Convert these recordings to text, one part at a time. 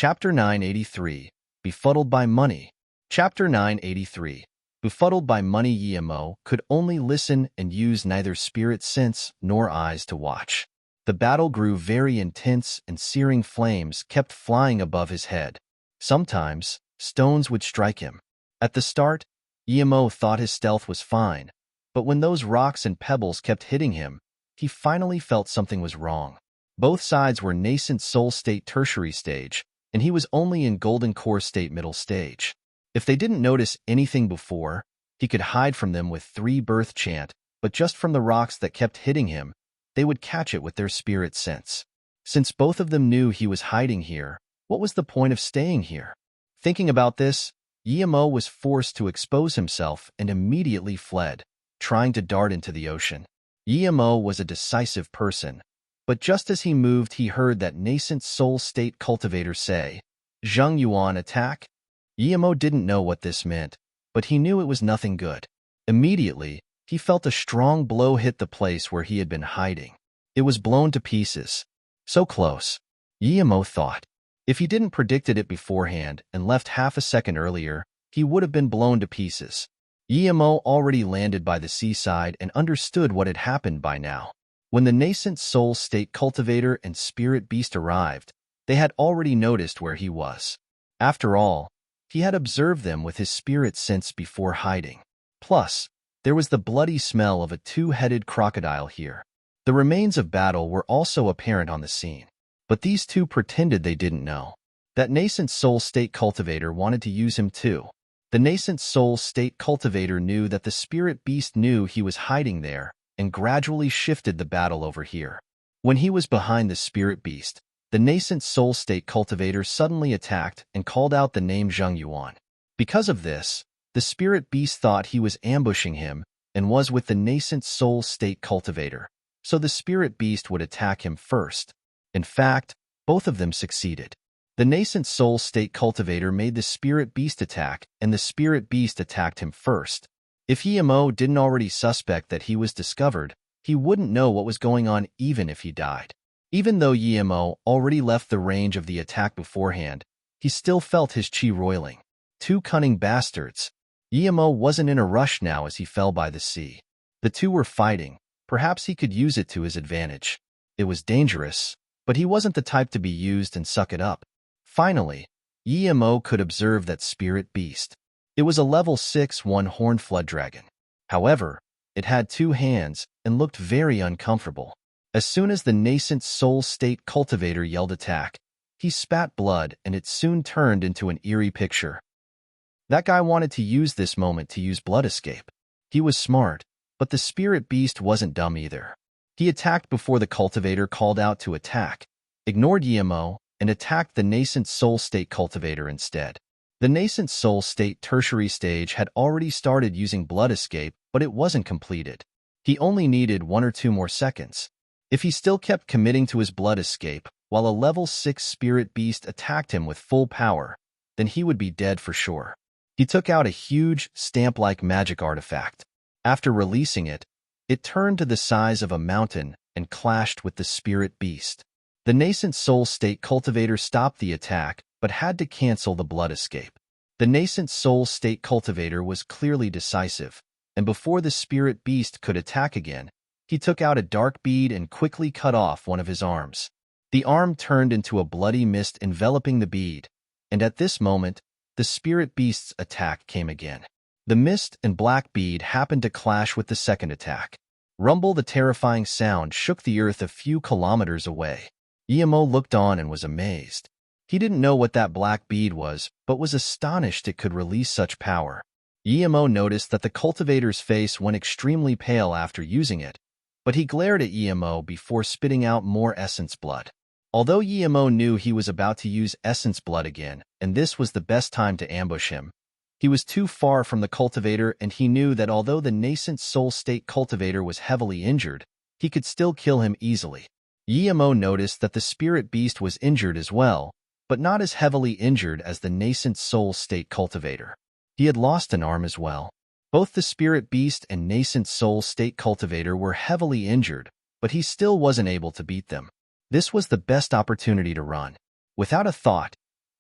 Chapter 983, Befuddled by Money. Chapter 983, Befuddled by Money. Emo could only listen and use neither spirit sense nor eyes to watch. The battle grew very intense and searing flames kept flying above his head. Sometimes, stones would strike him. At the start, Emo thought his stealth was fine, but when those rocks and pebbles kept hitting him, he finally felt something was wrong. Both sides were nascent soul state tertiary stage, and he was only in golden core state middle stage. If they didn't notice anything before, he could hide from them with 3 birth chant, but just from the rocks that kept hitting him, they would catch it with their spirit sense. Since both of them knew he was hiding here, what was the point of staying here? Thinking about this, Emo was forced to expose himself and immediately fled, trying to dart into the ocean. Emo was a decisive person, but just as he moved, he heard that nascent soul state cultivator say, "Zheng Yuan, attack." Emo didn't know what this meant, but he knew it was nothing good. Immediately, he felt a strong blow hit the place where he had been hiding. It was blown to pieces. So close, Emo thought. If he didn't predicted it beforehand and left half a second earlier, he would have been blown to pieces. Emo already landed by the seaside and understood what had happened by now. When the nascent soul state cultivator and spirit beast arrived, they had already noticed where he was. After all, he had observed them with his spirit sense before hiding. Plus, there was the bloody smell of a 2-headed crocodile here. The remains of battle were also apparent on the scene, but these two pretended they didn't know. That nascent soul state cultivator wanted to use him too. The nascent soul state cultivator knew that the spirit beast knew he was hiding there, and gradually shifted the battle over here. When he was behind the spirit beast, the nascent soul state cultivator suddenly attacked and called out the name Zheng Yuan. Because of this, the spirit beast thought he was ambushing him and was with the nascent soul state cultivator, so the spirit beast would attack him first. In fact, both of them succeeded. The nascent soul state cultivator made the spirit beast attack, and the spirit beast attacked him first. If Emo didn't already suspect that he was discovered, he wouldn't know what was going on even if he died. Even though Emo already left the range of the attack beforehand, he still felt his chi roiling. 2 cunning bastards. Emo wasn't in a rush now as he fell by the sea. The two were fighting. Perhaps he could use it to his advantage. It was dangerous, but he wasn't the type to be used and suck it up. Finally, Emo could observe that spirit beast. It was a level 6 one-horned flood dragon. However, it had 2 hands and looked very uncomfortable. As soon as the nascent soul state cultivator yelled attack, he spat blood and it soon turned into an eerie picture. That guy wanted to use this moment to use blood escape. He was smart, but the spirit beast wasn't dumb either. He attacked before the cultivator called out to attack, ignored Emo, and attacked the nascent soul state cultivator instead. The nascent soul state tertiary stage had already started using blood escape, but it wasn't completed. He only needed 1 or 2 more seconds. If he still kept committing to his blood escape while a level 6 spirit beast attacked him with full power, then he would be dead for sure. He took out a huge, stamp-like magic artifact. After releasing it, it turned to the size of a mountain and clashed with the spirit beast. The nascent soul state cultivator stopped the attack, but had to cancel the blood escape. The nascent soul state cultivator was clearly decisive, and before the spirit beast could attack again, he took out a dark bead and quickly cut off one of his arms. The arm turned into a bloody mist enveloping the bead, and at this moment, the spirit beast's attack came again. The mist and black bead happened to clash with the second attack. Rumble, the terrifying sound, shook the earth a few kilometers away. Emo looked on and was amazed. He didn't know what that black bead was, but was astonished it could release such power. Emo noticed that the cultivator's face went extremely pale after using it, but he glared at Emo before spitting out more essence blood. Although Emo knew he was about to use essence blood again, and this was the best time to ambush him, he was too far from the cultivator, and he knew that although the nascent soul state cultivator was heavily injured, he could still kill him easily. Emo noticed that the spirit beast was injured as well, but not as heavily injured as the nascent soul state cultivator. He had lost an arm as well. Both the spirit beast and nascent soul state cultivator were heavily injured, but he still wasn't able to beat them. This was the best opportunity to run. Without a thought,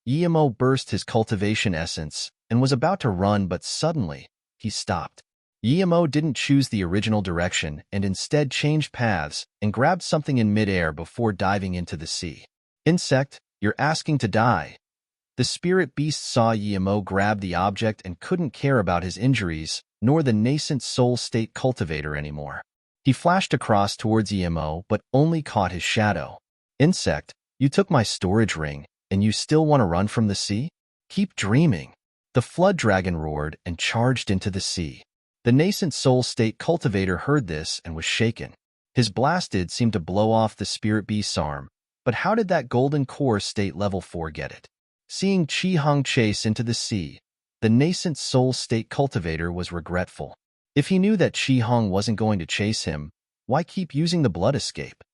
Emo burst his cultivation essence and was about to run, but suddenly, he stopped. Emo didn't choose the original direction and instead changed paths and grabbed something in midair before diving into the sea. Insect, you're asking to die. The spirit beast saw Emo grab the object and couldn't care about his injuries, nor the nascent soul state cultivator anymore. He flashed across towards Emo, but only caught his shadow. Insect, you took my storage ring, and you still want to run from the sea? Keep dreaming. The flood dragon roared and charged into the sea. The nascent soul state cultivator heard this and was shaken. His blasted seemed to blow off the spirit beast's arm, but how did that golden core state level 4 get it? Seeing Chi-Hong chase into the sea, the nascent soul state cultivator was regretful. If he knew that Chi-Hong wasn't going to chase him, why keep using the blood escape?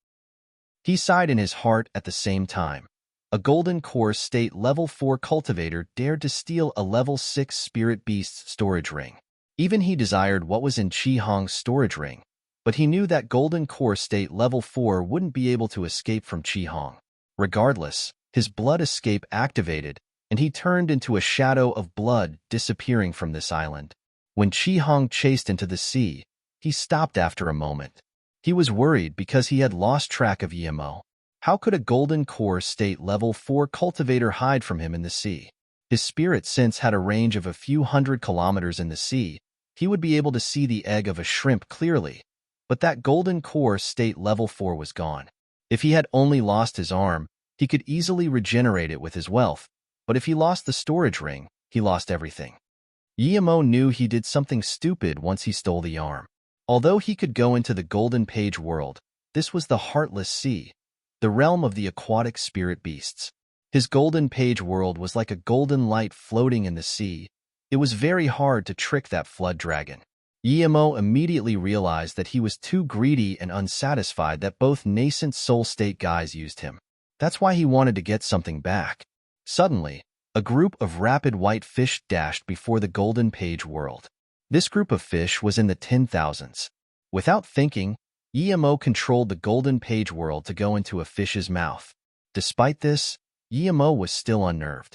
He sighed in his heart at the same time. A golden core state level 4 cultivator dared to steal a level 6 spirit beast's storage ring. Even he desired what was in Chi-Hong's storage ring, but he knew that golden core state level 4 wouldn't be able to escape from Chi-Hong. Regardless, his blood escape activated, and he turned into a shadow of blood disappearing from this island. When Chi-Hong chased into the sea, he stopped after a moment. He was worried because he had lost track of Emo. How could a golden core state level 4 cultivator hide from him in the sea? His spirit sense had a range of a few hundred kilometers in the sea. He would be able to see the egg of a shrimp clearly, but that golden core state level 4 was gone. If he had only lost his arm, he could easily regenerate it with his wealth, but if he lost the storage ring, he lost everything. Emo knew he did something stupid once he stole the arm. Although he could go into the Golden Page world, this was the Heartless Sea, the realm of the aquatic spirit beasts. His Golden Page world was like a golden light floating in the sea. It was very hard to trick that flood dragon. Emo immediately realized that he was too greedy and unsatisfied that both nascent soul state guys used him. That's why he wanted to get something back. Suddenly, a group of rapid white fish dashed before the Golden Page world. This group of fish was in the 10,000s. Without thinking, Emo controlled the Golden Page world to go into a fish's mouth. Despite this, Emo was still unnerved.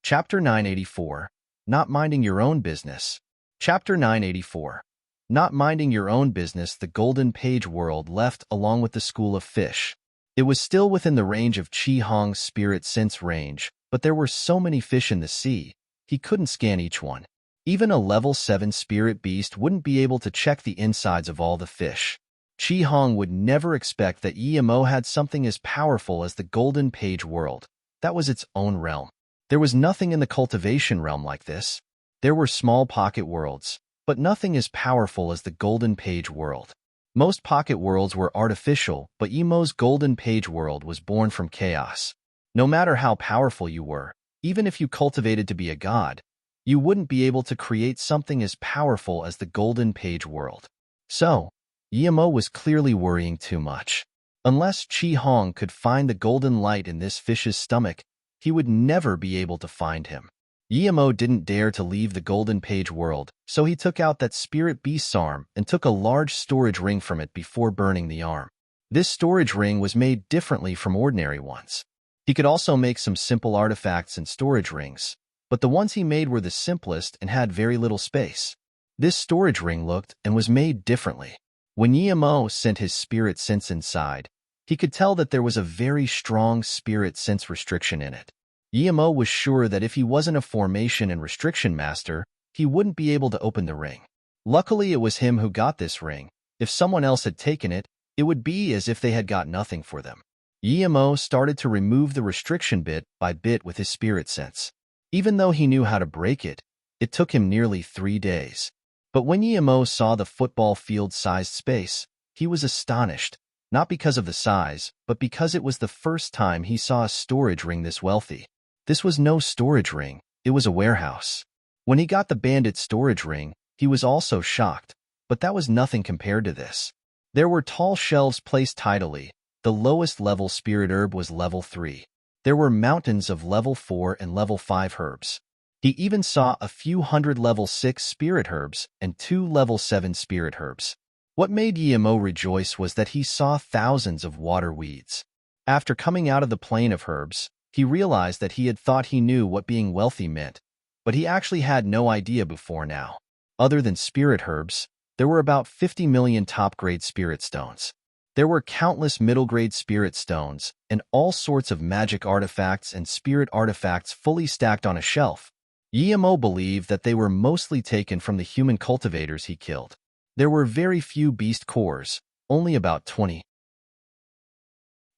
Chapter 984. Not Minding Your Own Business. Chapter 984. Not minding your own business. The Golden Page world left along with the school of fish. It was still within the range of Chi-Hong's spirit sense range, but there were so many fish in the sea, he couldn't scan each one. Even a level 7 spirit beast wouldn't be able to check the insides of all the fish. Chi-Hong would never expect that Emo had something as powerful as the Golden Page world. That was its own realm. There was nothing in the cultivation realm like this. There were small pocket worlds, but nothing as powerful as the Golden Page world. Most pocket worlds were artificial, but Emo's Golden Page world was born from chaos. No matter how powerful you were, even if you cultivated to be a god, you wouldn't be able to create something as powerful as the Golden Page world. So, Emo was clearly worrying too much. Unless Chi-Hong could find the golden light in this fish's stomach, he would never be able to find him. Emo didn't dare to leave the Golden Page world, so he took out that spirit beast's arm and took a large storage ring from it before burning the arm. This storage ring was made differently from ordinary ones. He could also make some simple artifacts and storage rings, but the ones he made were the simplest and had very little space. This storage ring looked and was made differently. When Emo sent his spirit sense inside, he could tell that there was a very strong spirit sense restriction in it. Emo was sure that if he wasn't a formation and restriction master, he wouldn't be able to open the ring. Luckily, it was him who got this ring. If someone else had taken it, it would be as if they had got nothing for them. Emo started to remove the restriction bit by bit with his spirit sense. Even though he knew how to break it, it took him nearly 3 days. But when Emo saw the football field-sized space, he was astonished, not because of the size, but because it was the first time he saw a storage ring this wealthy. This was no storage ring, it was a warehouse. When he got the bandit storage ring, he was also shocked, but that was nothing compared to this. There were tall shelves placed tidily. The lowest level spirit herb was level 3. There were mountains of level 4 and level 5 herbs. He even saw a few hundred level 6 spirit herbs and 2 level 7 spirit herbs. What made Emo rejoice was that he saw thousands of water weeds. After coming out of the plain of herbs, He realized that he had thought he knew what being wealthy meant, but he actually had no idea before now. Other than spirit herbs, there were about 50 million top-grade spirit stones. There were countless middle-grade spirit stones and all sorts of magic artifacts and spirit artifacts fully stacked on a shelf. Yemo believed that they were mostly taken from the human cultivators he killed. There were very few beast cores, only about 20.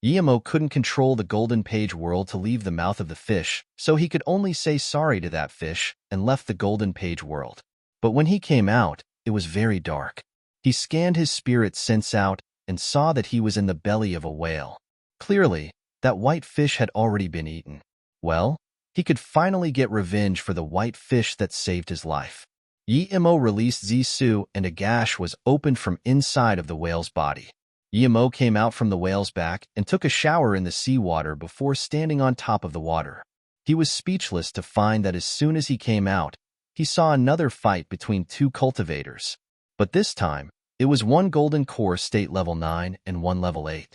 Yemo couldn't control the golden page world to leave the mouth of the fish, so he could only say sorry to that fish and left the golden page world. But when he came out, it was very dark. He scanned his spirit sense out and saw that he was in the belly of a whale. Clearly, that white fish had already been eaten. Well, he could finally get revenge for the white fish that saved his life. Yemo released Zisu and a gash was opened from inside of the whale's body. Yemo came out from the whale's back and took a shower in the seawater before standing on top of the water. He was speechless to find that as soon as he came out, he saw another fight between two cultivators. But this time, it was one golden core state level 9 and one level 8.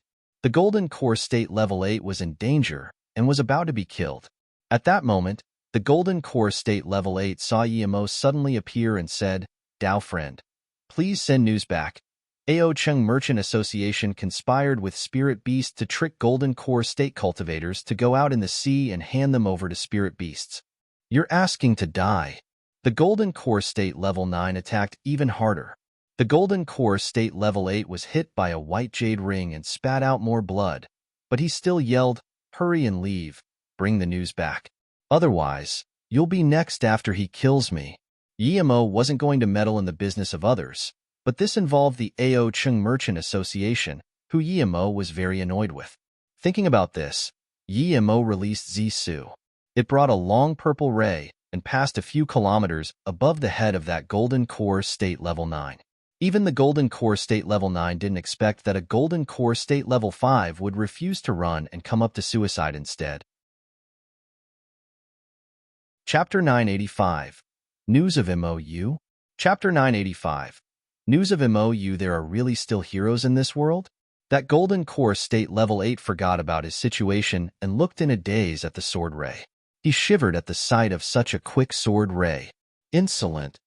The golden core state level 8 was in danger and was about to be killed. At that moment, the golden core state level 8 saw Yemo suddenly appear and said, "Dao friend, please send news back. Ao Cheng Merchant Association conspired with Spirit Beast to trick golden core state cultivators to go out in the sea and hand them over to spirit beasts. You're asking to die." The golden core state level 9 attacked even harder. The golden core state level 8 was hit by a white jade ring and spat out more blood, but he still yelled, "Hurry and leave, bring the news back. Otherwise, you'll be next after he kills me." Yemo wasn't going to meddle in the business of others, but this involved the Ao Cheng Merchant Association, who Yemo was very annoyed with. Thinking about this, Yemo released Zisu. It brought a long purple ray and passed a few kilometers above the head of that golden core state level 9. Even the golden core state level 9 didn't expect that a golden core state level 5 would refuse to run and come up to suicide instead. Chapter 985. News of MOU? Chapter 985. News of MOU. There are really still heroes in this world? That golden core state level 8 forgot about his situation and looked in a daze at the sword ray. He shivered at the sight of such a quick sword ray. Insolent.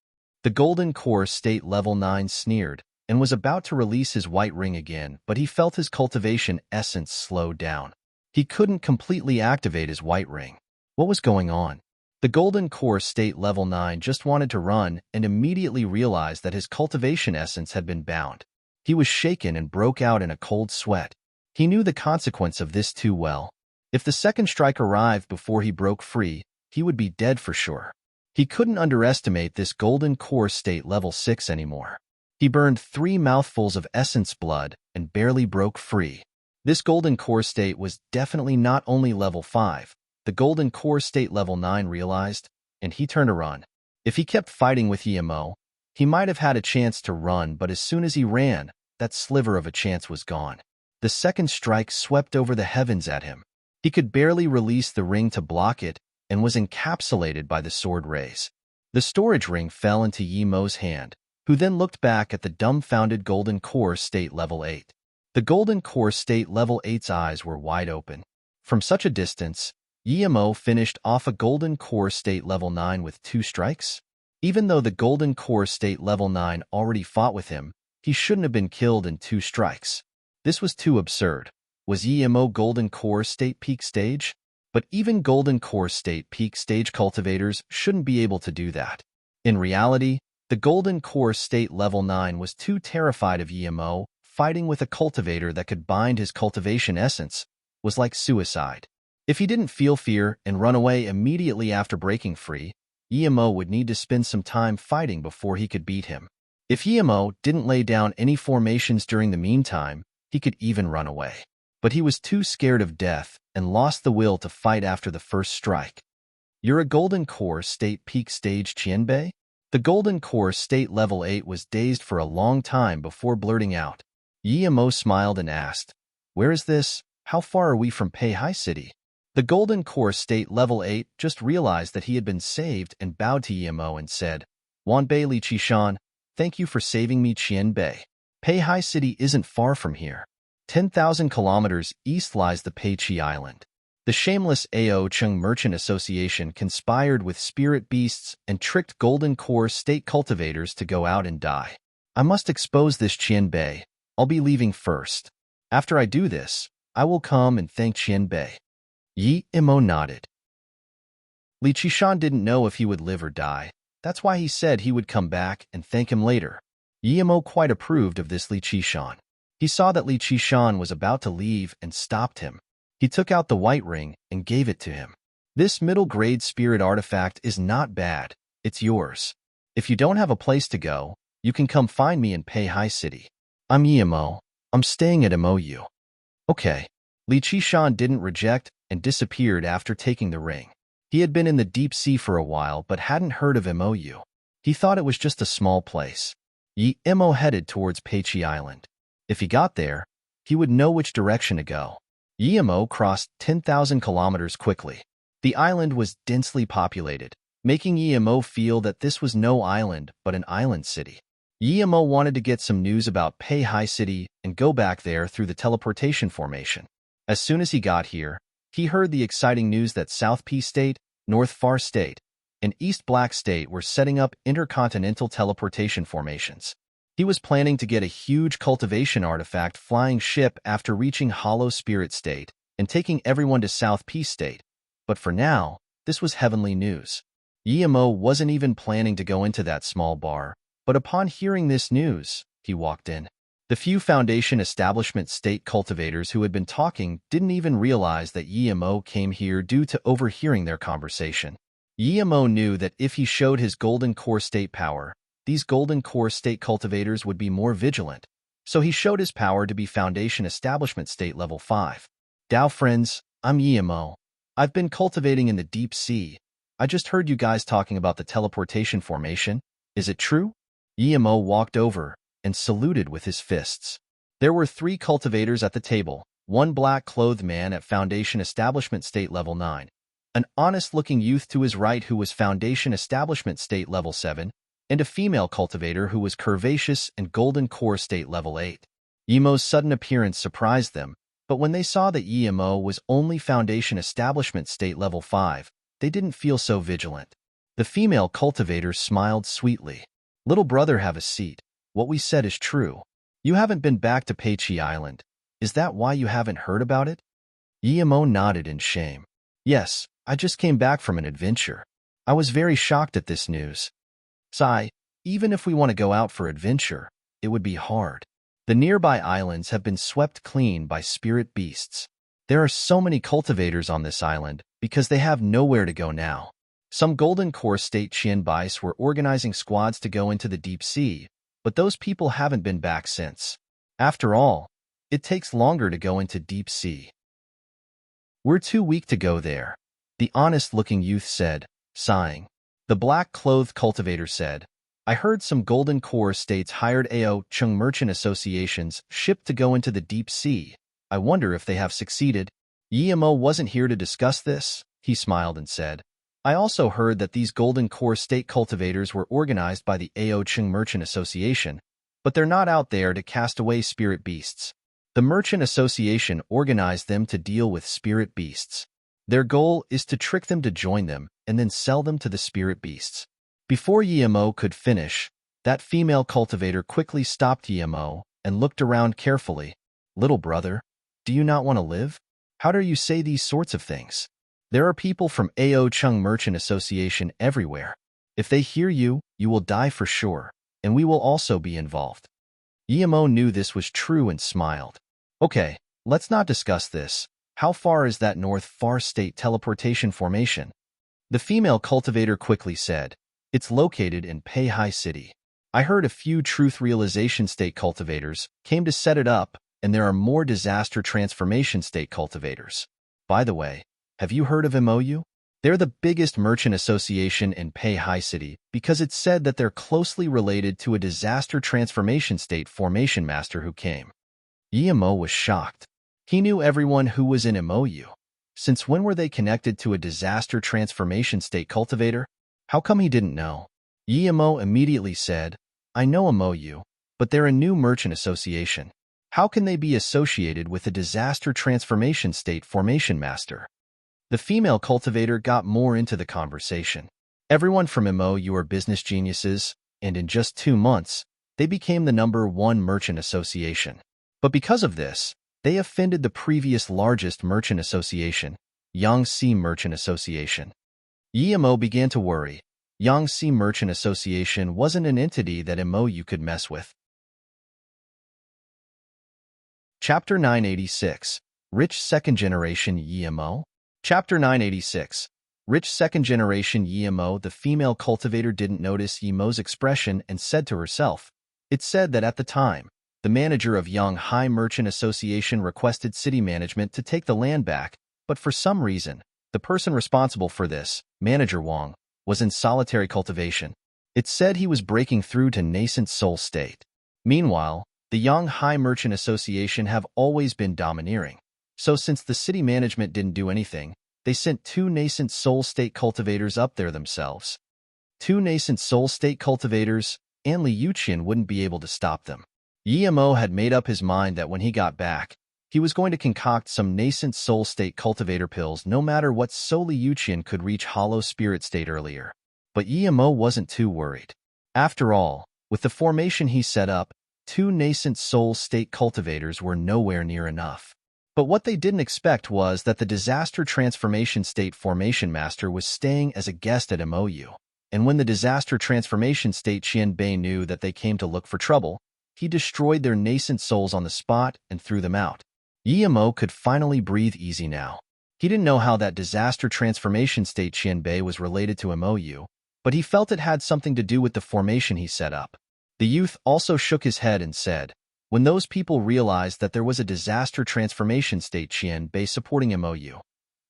The golden core state level 9 sneered and was about to release his white ring again, but he felt his cultivation essence slow down. He couldn't completely activate his white ring. What was going on? The golden core state level 9 just wanted to run and immediately realized that his cultivation essence had been bound. He was shaken and broke out in a cold sweat. He knew the consequence of this too well. If the second strike arrived before he broke free, he would be dead for sure. He couldn't underestimate this golden core state level 6 anymore. He burned 3 mouthfuls of essence blood and barely broke free. This golden core state was definitely not only level 5. The golden core state level 9 realized, and he turned to run. If he kept fighting with Yemo, he might have had a chance to run, but as soon as he ran, that sliver of a chance was gone. The second strike swept over the heavens at him. He could barely release the ring to block it and was encapsulated by the sword rays. The storage ring fell into Yemo's hand, who then looked back at the dumbfounded golden core state level 8. The golden core state level 8's eyes were wide open. From such a distance, Yemo finished off a golden core state level 9 with 2 strikes? Even though the golden core state level 9 already fought with him, he shouldn't have been killed in 2 strikes. This was too absurd. Was Yemo golden core state peak stage? But even golden core state peak stage cultivators shouldn't be able to do that. In reality, the golden core state level 9 was too terrified of Yemo. Fighting with a cultivator that could bind his cultivation essence was like suicide. If he didn't feel fear and run away immediately after breaking free, Yemo would need to spend some time fighting before he could beat him. If Yemo didn't lay down any formations during the meantime, he could even run away. But he was too scared of death and lost the will to fight after the first strike. "You're a golden core state peak stage Qianbei?" The golden core state level 8 was dazed for a long time before blurting out. Yemo smiled and asked, "Where is this? How far are we from Pei Hai City?" The golden core state level 8 just realized that he had been saved and bowed to Yemo and said, "Wanbei Li Qishan, thank you for saving me, Qianbei. Pei Hai City isn't far from here. 10,000 kilometers east lies the Pei Chi Island. The shameless Ao Chung Merchant Association conspired with spirit beasts and tricked golden core state cultivators to go out and die. I must expose this Qian Bei. I'll be leaving first. After I do this, I will come and thank Qian Bei. Yi Imo nodded. Li Qishan didn't know if he would live or die. That's why he said he would come back and thank him later. Yi Imo quite approved of this Li Qishan. He saw that Li Qishan was about to leave and stopped him. He took out the white ring and gave it to him. This middle-grade spirit artifact is not bad. It's yours. If you don't have a place to go, you can come find me in Peihai City. I'm Yimo. I'm staying at MOU. Okay. Li Qishan didn't reject and disappeared after taking the ring. He had been in the deep sea for a while but hadn't heard of MOU. He thought it was just a small place. Yi Imo headed towards Peichi Island. If he got there, he would know which direction to go. Yi Imo crossed 10,000 kilometers quickly. The island was densely populated, making Yi Imo feel that this was no island but an island city. Yi Imo wanted to get some news about Peihai City and go back there through the teleportation formation. As soon as he got here, he heard the exciting news that South P State, North Far State, and East Black State were setting up intercontinental teleportation formations. He was planning to get a huge cultivation artifact flying ship after reaching Hollow Spirit State and taking everyone to South P State. But for now, this was heavenly news. Yi Imo wasn't even planning to go into that small bar, but upon hearing this news, he walked in. The few Foundation Establishment State cultivators who had been talking didn't even realize that Yi Imo came here due to overhearing their conversation. Yi Imo knew that if he showed his Golden Core State power, these Golden Core State cultivators would be more vigilant, so he showed his power to be Foundation Establishment State Level 5. Dao friends, I'm Yi Imo. I've been cultivating in the deep sea. I just heard you guys talking about the teleportation formation. Is it true? Yi Imo walked over and saluted with his fists. There were 3 cultivators at the table, one black-clothed man at Foundation Establishment State Level 9, an honest-looking youth to his right who was Foundation Establishment State Level 7, and a female cultivator who was curvaceous and Golden Core State Level 8. Imo's sudden appearance surprised them, but when they saw that Yi Imo was only Foundation Establishment State Level 5, they didn't feel so vigilant. The female cultivator smiled sweetly. Little brother, have a seat. What we said is true. You haven't been back to Peichi Island. Is that why you haven't heard about it? Yi Imo nodded in shame. Yes, I just came back from an adventure. I was very shocked at this news. Sigh, even if we want to go out for adventure, it would be hard. The nearby islands have been swept clean by spirit beasts. There are so many cultivators on this island because they have nowhere to go now. Some Golden Core State Qian Bais were organizing squads to go into the deep sea, but those people haven't been back since. After all, it takes longer to go into deep sea. We're too weak to go there, the honest-looking youth said, sighing. The black-clothed cultivator said, I heard some Golden Core States hired Ao Chung Merchant Associations ship to go into the deep sea. I wonder if they have succeeded. Yi Imo wasn't here to discuss this, he smiled and said. I also heard that these Golden Core State cultivators were organized by the Ao Chung Merchant Association, but they're not out there to cast away spirit beasts. The Merchant Association organized them to deal with spirit beasts. Their goal is to trick them to join them and then sell them to the spirit beasts. Before Yi Imo could finish, that female cultivator quickly stopped Yi Imo and looked around carefully. Little brother, do you not want to live? How dare you say these sorts of things? There are people from Ao Chung Merchant Association everywhere. If they hear you, you will die for sure, and we will also be involved. Yi Imo knew this was true and smiled. Okay, let's not discuss this. How far is that North Far State teleportation formation? The female cultivator quickly said, It's located in Peihai City. I heard a few Truth Realization State cultivators came to set it up, and there are more Disaster Transformation State cultivators. By the way, have you heard of MOU? They're the biggest merchant association in Peihai City because it's said that they're closely related to a Disaster Transformation State formation master who came. Yi Imo was shocked. He knew everyone who was in MOU. Since when were they connected to a Disaster Transformation State cultivator? How come he didn't know? Yi Imo immediately said, I know MOU, but they're a new merchant association. How can they be associated with a Disaster Transformation State formation master? The female cultivator got more into the conversation. Everyone from MOU are business geniuses, and in just 2 months, they became the #1 merchant association. But because of this, they offended the previous largest merchant association, Yangtze Merchant Association. YMO began to worry. Yangtze Merchant Association wasn't an entity that MOU could mess with. Chapter 986. Rich Second Generation YMO. Chapter 986. Rich Second Generation YMO. The female cultivator didn't notice YMO's expression and said to herself, "It said that at the time, the manager of Yangtze Merchant Association requested city management to take the land back, but for some reason, the person responsible for this, Manager Wang, was in solitary cultivation. It said he was breaking through to nascent soul state. Meanwhile, the Yangtze Merchant Association have always been domineering. So since the city management didn't do anything, they sent 2 nascent soul state cultivators up there themselves. 2 nascent soul state cultivators, and Li Yuqian wouldn't be able to stop them. YMO had made up his mind that when he got back, he was going to concoct some nascent soul state cultivator pills no matter what, so Li Yuqian could reach hollow spirit state earlier. But YMO wasn't too worried. After all, with the formation he set up, 2 nascent soul state cultivators were nowhere near enough. But what they didn't expect was that the disaster transformation state formation master was staying as a guest at MOU. And when the disaster transformation state Qianbei knew that they came to look for trouble, he destroyed their nascent souls on the spot and threw them out. YMO could finally breathe easy now. He didn't know how that disaster transformation state Qianbei was related to MOU, but he felt it had something to do with the formation he set up. The youth also shook his head and said, when those people realized that there was a disaster transformation state Qianbei supporting MOU,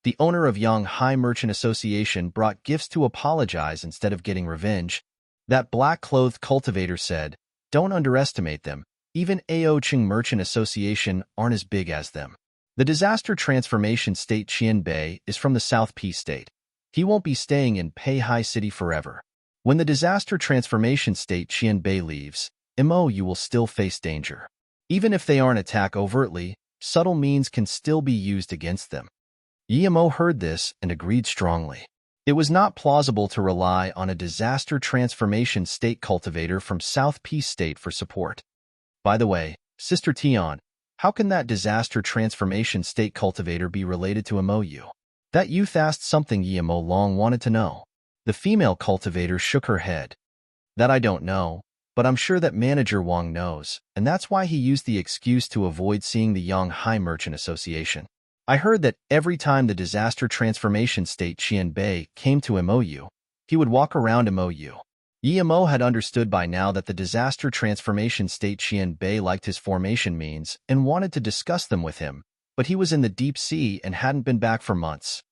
the owner of Yangtze Merchant Association brought gifts to apologize instead of getting revenge. That black-clothed cultivator said, "Don't underestimate them. Even Aoqing Merchant Association aren't as big as them." The disaster transformation state Qianbei is from the South Peace State. He won't be staying in Peihai City forever. When the disaster transformation state Qianbei leaves, MOU will still face danger. Even if they aren't attacked overtly, subtle means can still be used against them. YMO heard this and agreed strongly. It was not plausible to rely on a disaster transformation state cultivator from South Peace State for support. By the way, Sister Tian, how can that disaster transformation state cultivator be related to MOU? That youth asked something YMO long wanted to know. The female cultivator shook her head. That I don't know, but I'm sure that Manager Wang knows, and that's why he used the excuse to avoid seeing the Yangtze Merchant Association. I heard that every time the disaster transformation state Qianbei came to MOU, he would walk around MOU. YMO had understood by now that the disaster transformation state Qianbei liked his formation means and wanted to discuss them with him, but he was in the deep sea and hadn't been back for months.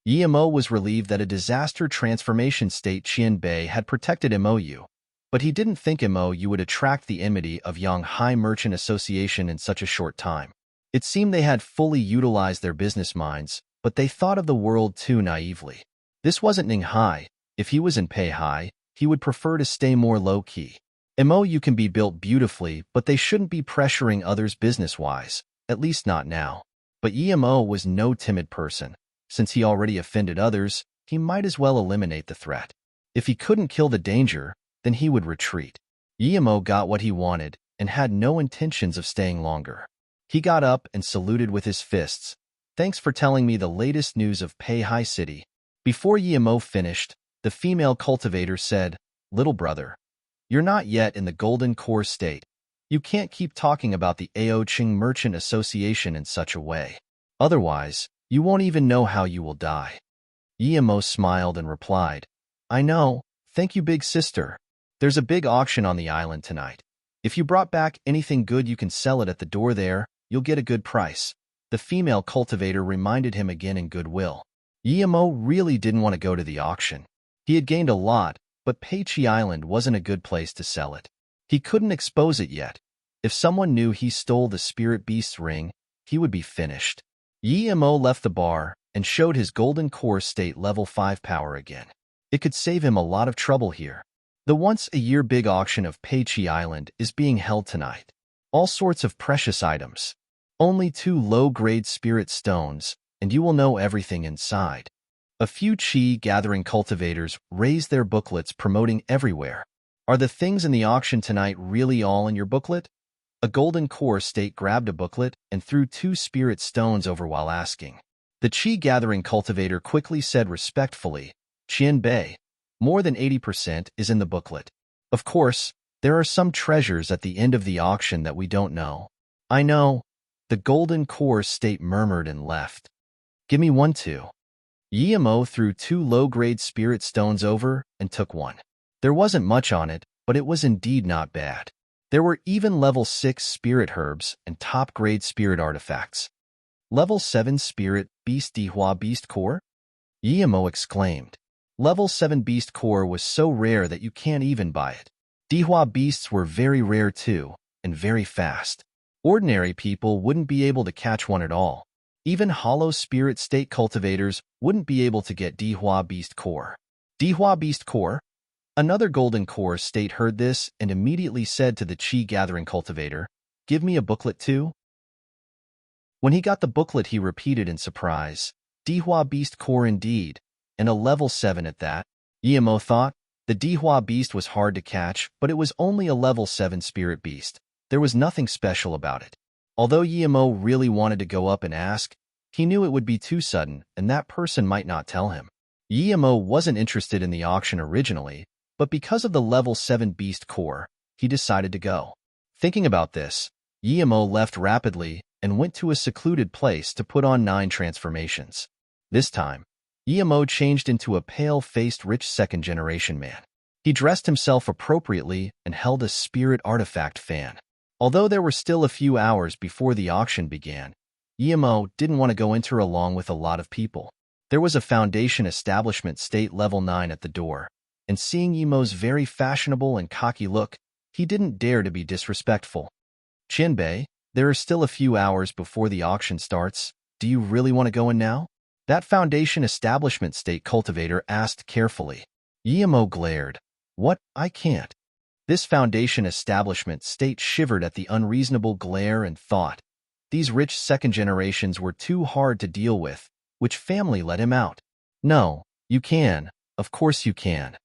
YMO was relieved that a disaster transformation state Qianbei had protected MOU, but he didn't think MOU would attract the enmity of Yangtze Merchant Association in such a short time. It seemed they had fully utilized their business minds, but they thought of the world too naively. This wasn't Ninghai. If he was in Peihai, he would prefer to stay more low-key. MOU can be built beautifully, but they shouldn't be pressuring others business-wise, at least not now. But YMO was no timid person. Since he already offended others, he might as well eliminate the threat. If he couldn't kill the danger, then he would retreat. YMO got what he wanted and had no intentions of staying longer. He got up and saluted with his fists. "Thanks for telling me the latest news of Peihai City." Before YMO finished, the female cultivator said, "Little brother, you're not yet in the golden core state. You can't keep talking about the Aoqing Merchant Association in such a way. Otherwise, you won't even know how you will die." YMO smiled and replied, "I know, thank you, big sister. There's a big auction on the island tonight. If you brought back anything good, you can sell it at the door there. You'll get a good price." The female cultivator reminded him again in goodwill. YMO really didn't want to go to the auction. He had gained a lot, but Peihai Island wasn't a good place to sell it. He couldn't expose it yet. If someone knew he stole the spirit beast's ring, he would be finished. YMO left the bar and showed his golden core state level 5 power again. It could save him a lot of trouble here. The once-a-year big auction of Peihai Island is being held tonight. All sorts of precious items. Only 2 low-grade spirit stones and you will know everything inside. A few chi-gathering cultivators raised their booklets promoting everywhere. Are the things in the auction tonight really all in your booklet? A golden core state grabbed a booklet and threw 2 spirit stones over while asking. The chi-gathering cultivator quickly said respectfully, Qian Bei, more than 80% is in the booklet. Of course, there are some treasures at the end of the auction that we don't know. I know, the golden core state murmured and left. Give me one too. Yimo threw 2 low-grade spirit stones over and took one. There wasn't much on it, but it was indeed not bad. There were even level 6 spirit herbs and top-grade spirit artifacts. Level 7 spirit beast Dihua beast core? Yimo exclaimed. Level 7 beast core was so rare that you can't even buy it. Dihua beasts were very rare too, and very fast. Ordinary people wouldn't be able to catch one at all. Even hollow spirit state cultivators wouldn't be able to get Dihua beast core. Dihua beast core? Another golden core state heard this and immediately said to the chi-gathering cultivator, Give me a booklet too? When he got the booklet he repeated in surprise, Dihua beast core indeed, and a level 7 at that. Yimo thought, the Dihua beast was hard to catch, but it was only a level 7 spirit beast. There was nothing special about it. Although Yimo really wanted to go up and ask, he knew it would be too sudden and that person might not tell him. Yimo wasn't interested in the auction originally, but because of the level 7 beast core, he decided to go. Thinking about this, Yimo left rapidly and went to a secluded place to put on 9 transformations. This time, Yimo changed into a pale-faced rich second-generation man. He dressed himself appropriately and held a spirit artifact fan. Although there were still a few hours before the auction began, Yimo didn't want to go enter along with a lot of people. There was a foundation establishment state level 9 at the door, and seeing Yimo's very fashionable and cocky look, he didn't dare to be disrespectful. Qianbei, there are still a few hours before the auction starts. Do you really want to go in now? That foundation establishment state cultivator asked carefully. Yimo glared. What? I can't. This foundation establishment state shivered at the unreasonable glare and thought, these rich second generations were too hard to deal with. Which family let him out? No, you can. Of course you can.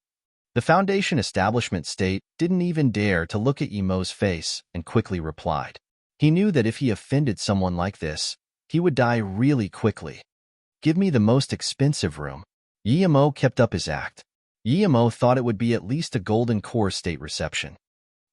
The foundation establishment state didn't even dare to look at Yimo's face and quickly replied. He knew that if he offended someone like this, he would die really quickly. Give me the most expensive room. Yimo kept up his act. Yimo thought it would be at least a golden core state reception.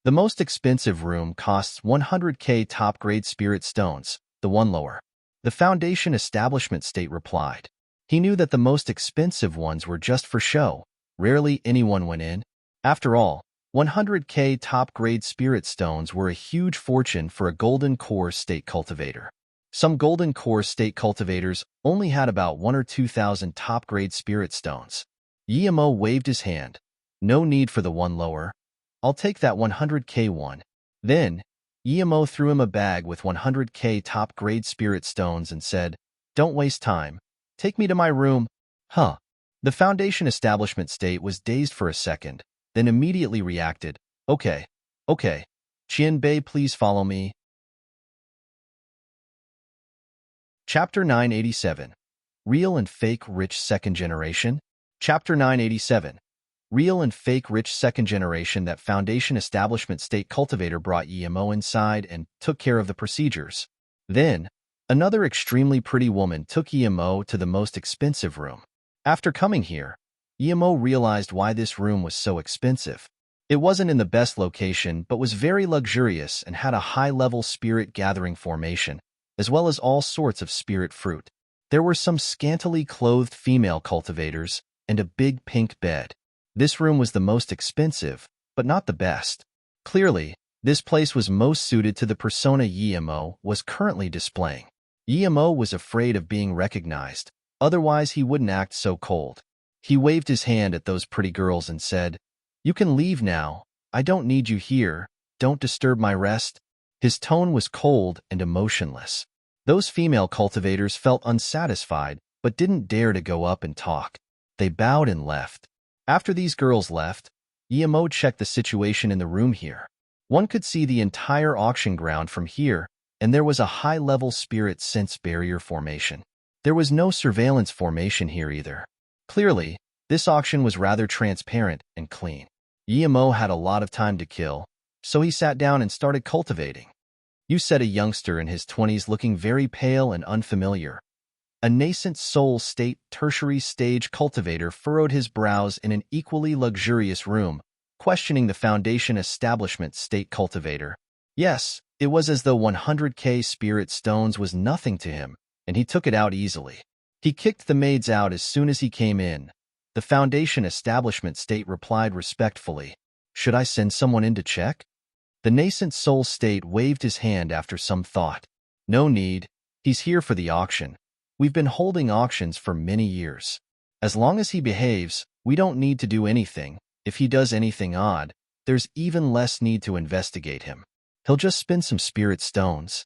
The most expensive room costs 100k top-grade spirit stones, the one lower. The foundation establishment state replied. He knew that the most expensive ones were just for show. Rarely anyone went in. After all, 100k top-grade spirit stones were a huge fortune for a golden core state cultivator. Some golden core state cultivators only had about 1 or 2,000 top-grade spirit stones. Yimo waved his hand. No need for the one lower. I'll take that 100k one. Then, Yimo threw him a bag with 100k top-grade spirit stones and said, Don't waste time. Take me to my room. Huh. The foundation establishment state was dazed for a second, then immediately reacted. Okay. Qianbei, please follow me. Chapter 987. Real and Fake Rich Second Generation. Chapter 987. Real and Fake Rich Second Generation. That foundation establishment state cultivator brought Yimo inside and took care of the procedures. Then, another extremely pretty woman took Yimo to the most expensive room. After coming here, Yimo realized why this room was so expensive. It wasn't in the best location but was very luxurious and had a high-level spirit gathering formation, as well as all sorts of spirit fruit. There were some scantily clothed female cultivators and a big pink bed. This room was the most expensive, but not the best. Clearly, this place was most suited to the persona Yimo was currently displaying. Yimo was afraid of being recognized, otherwise he wouldn't act so cold. He waved his hand at those pretty girls and said, You can leave now. I don't need you here. Don't disturb my rest. His tone was cold and emotionless. Those female cultivators felt unsatisfied, but didn't dare to go up and talk. They bowed and left. After these girls left, Yimo checked the situation in the room here. One could see the entire auction ground from here, and there was a high-level spirit sense barrier formation. There was no surveillance formation here either. Clearly, this auction was rather transparent and clean. Yemo had a lot of time to kill, so he sat down and started cultivating. You said a youngster in his 20s looking very pale and unfamiliar. A nascent soul state tertiary stage cultivator furrowed his brows in an equally luxurious room, questioning the foundation establishment state cultivator. Yes, it was as though 100k spirit stones was nothing to him, and he took it out easily. He kicked the maids out as soon as he came in. The foundation establishment state replied respectfully, "Should I send someone in to check?" The nascent soul state waved his hand after some thought. "No need. He's here for the auction. We've been holding auctions for many years. As long as he behaves, we don't need to do anything. If he does anything odd, there's even less need to investigate him. He'll just spin some spirit stones."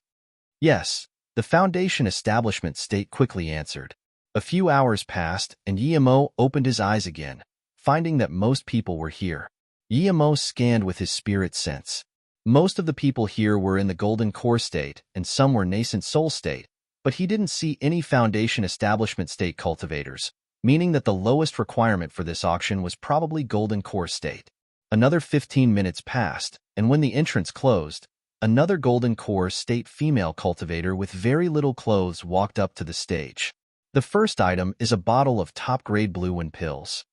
"Yes," the foundation establishment state quickly answered. A few hours passed, and Yemo opened his eyes again, finding that most people were here. Yemo scanned with his spirit sense. Most of the people here were in the golden core state, and some were nascent soul state, but he didn't see any foundation establishment state cultivators, meaning that the lowest requirement for this auction was probably golden core state. Another 15 minutes passed, and when the entrance closed, another golden core state female cultivator with very little clothes walked up to the stage. The first item is a bottle of top-grade blue wind pills.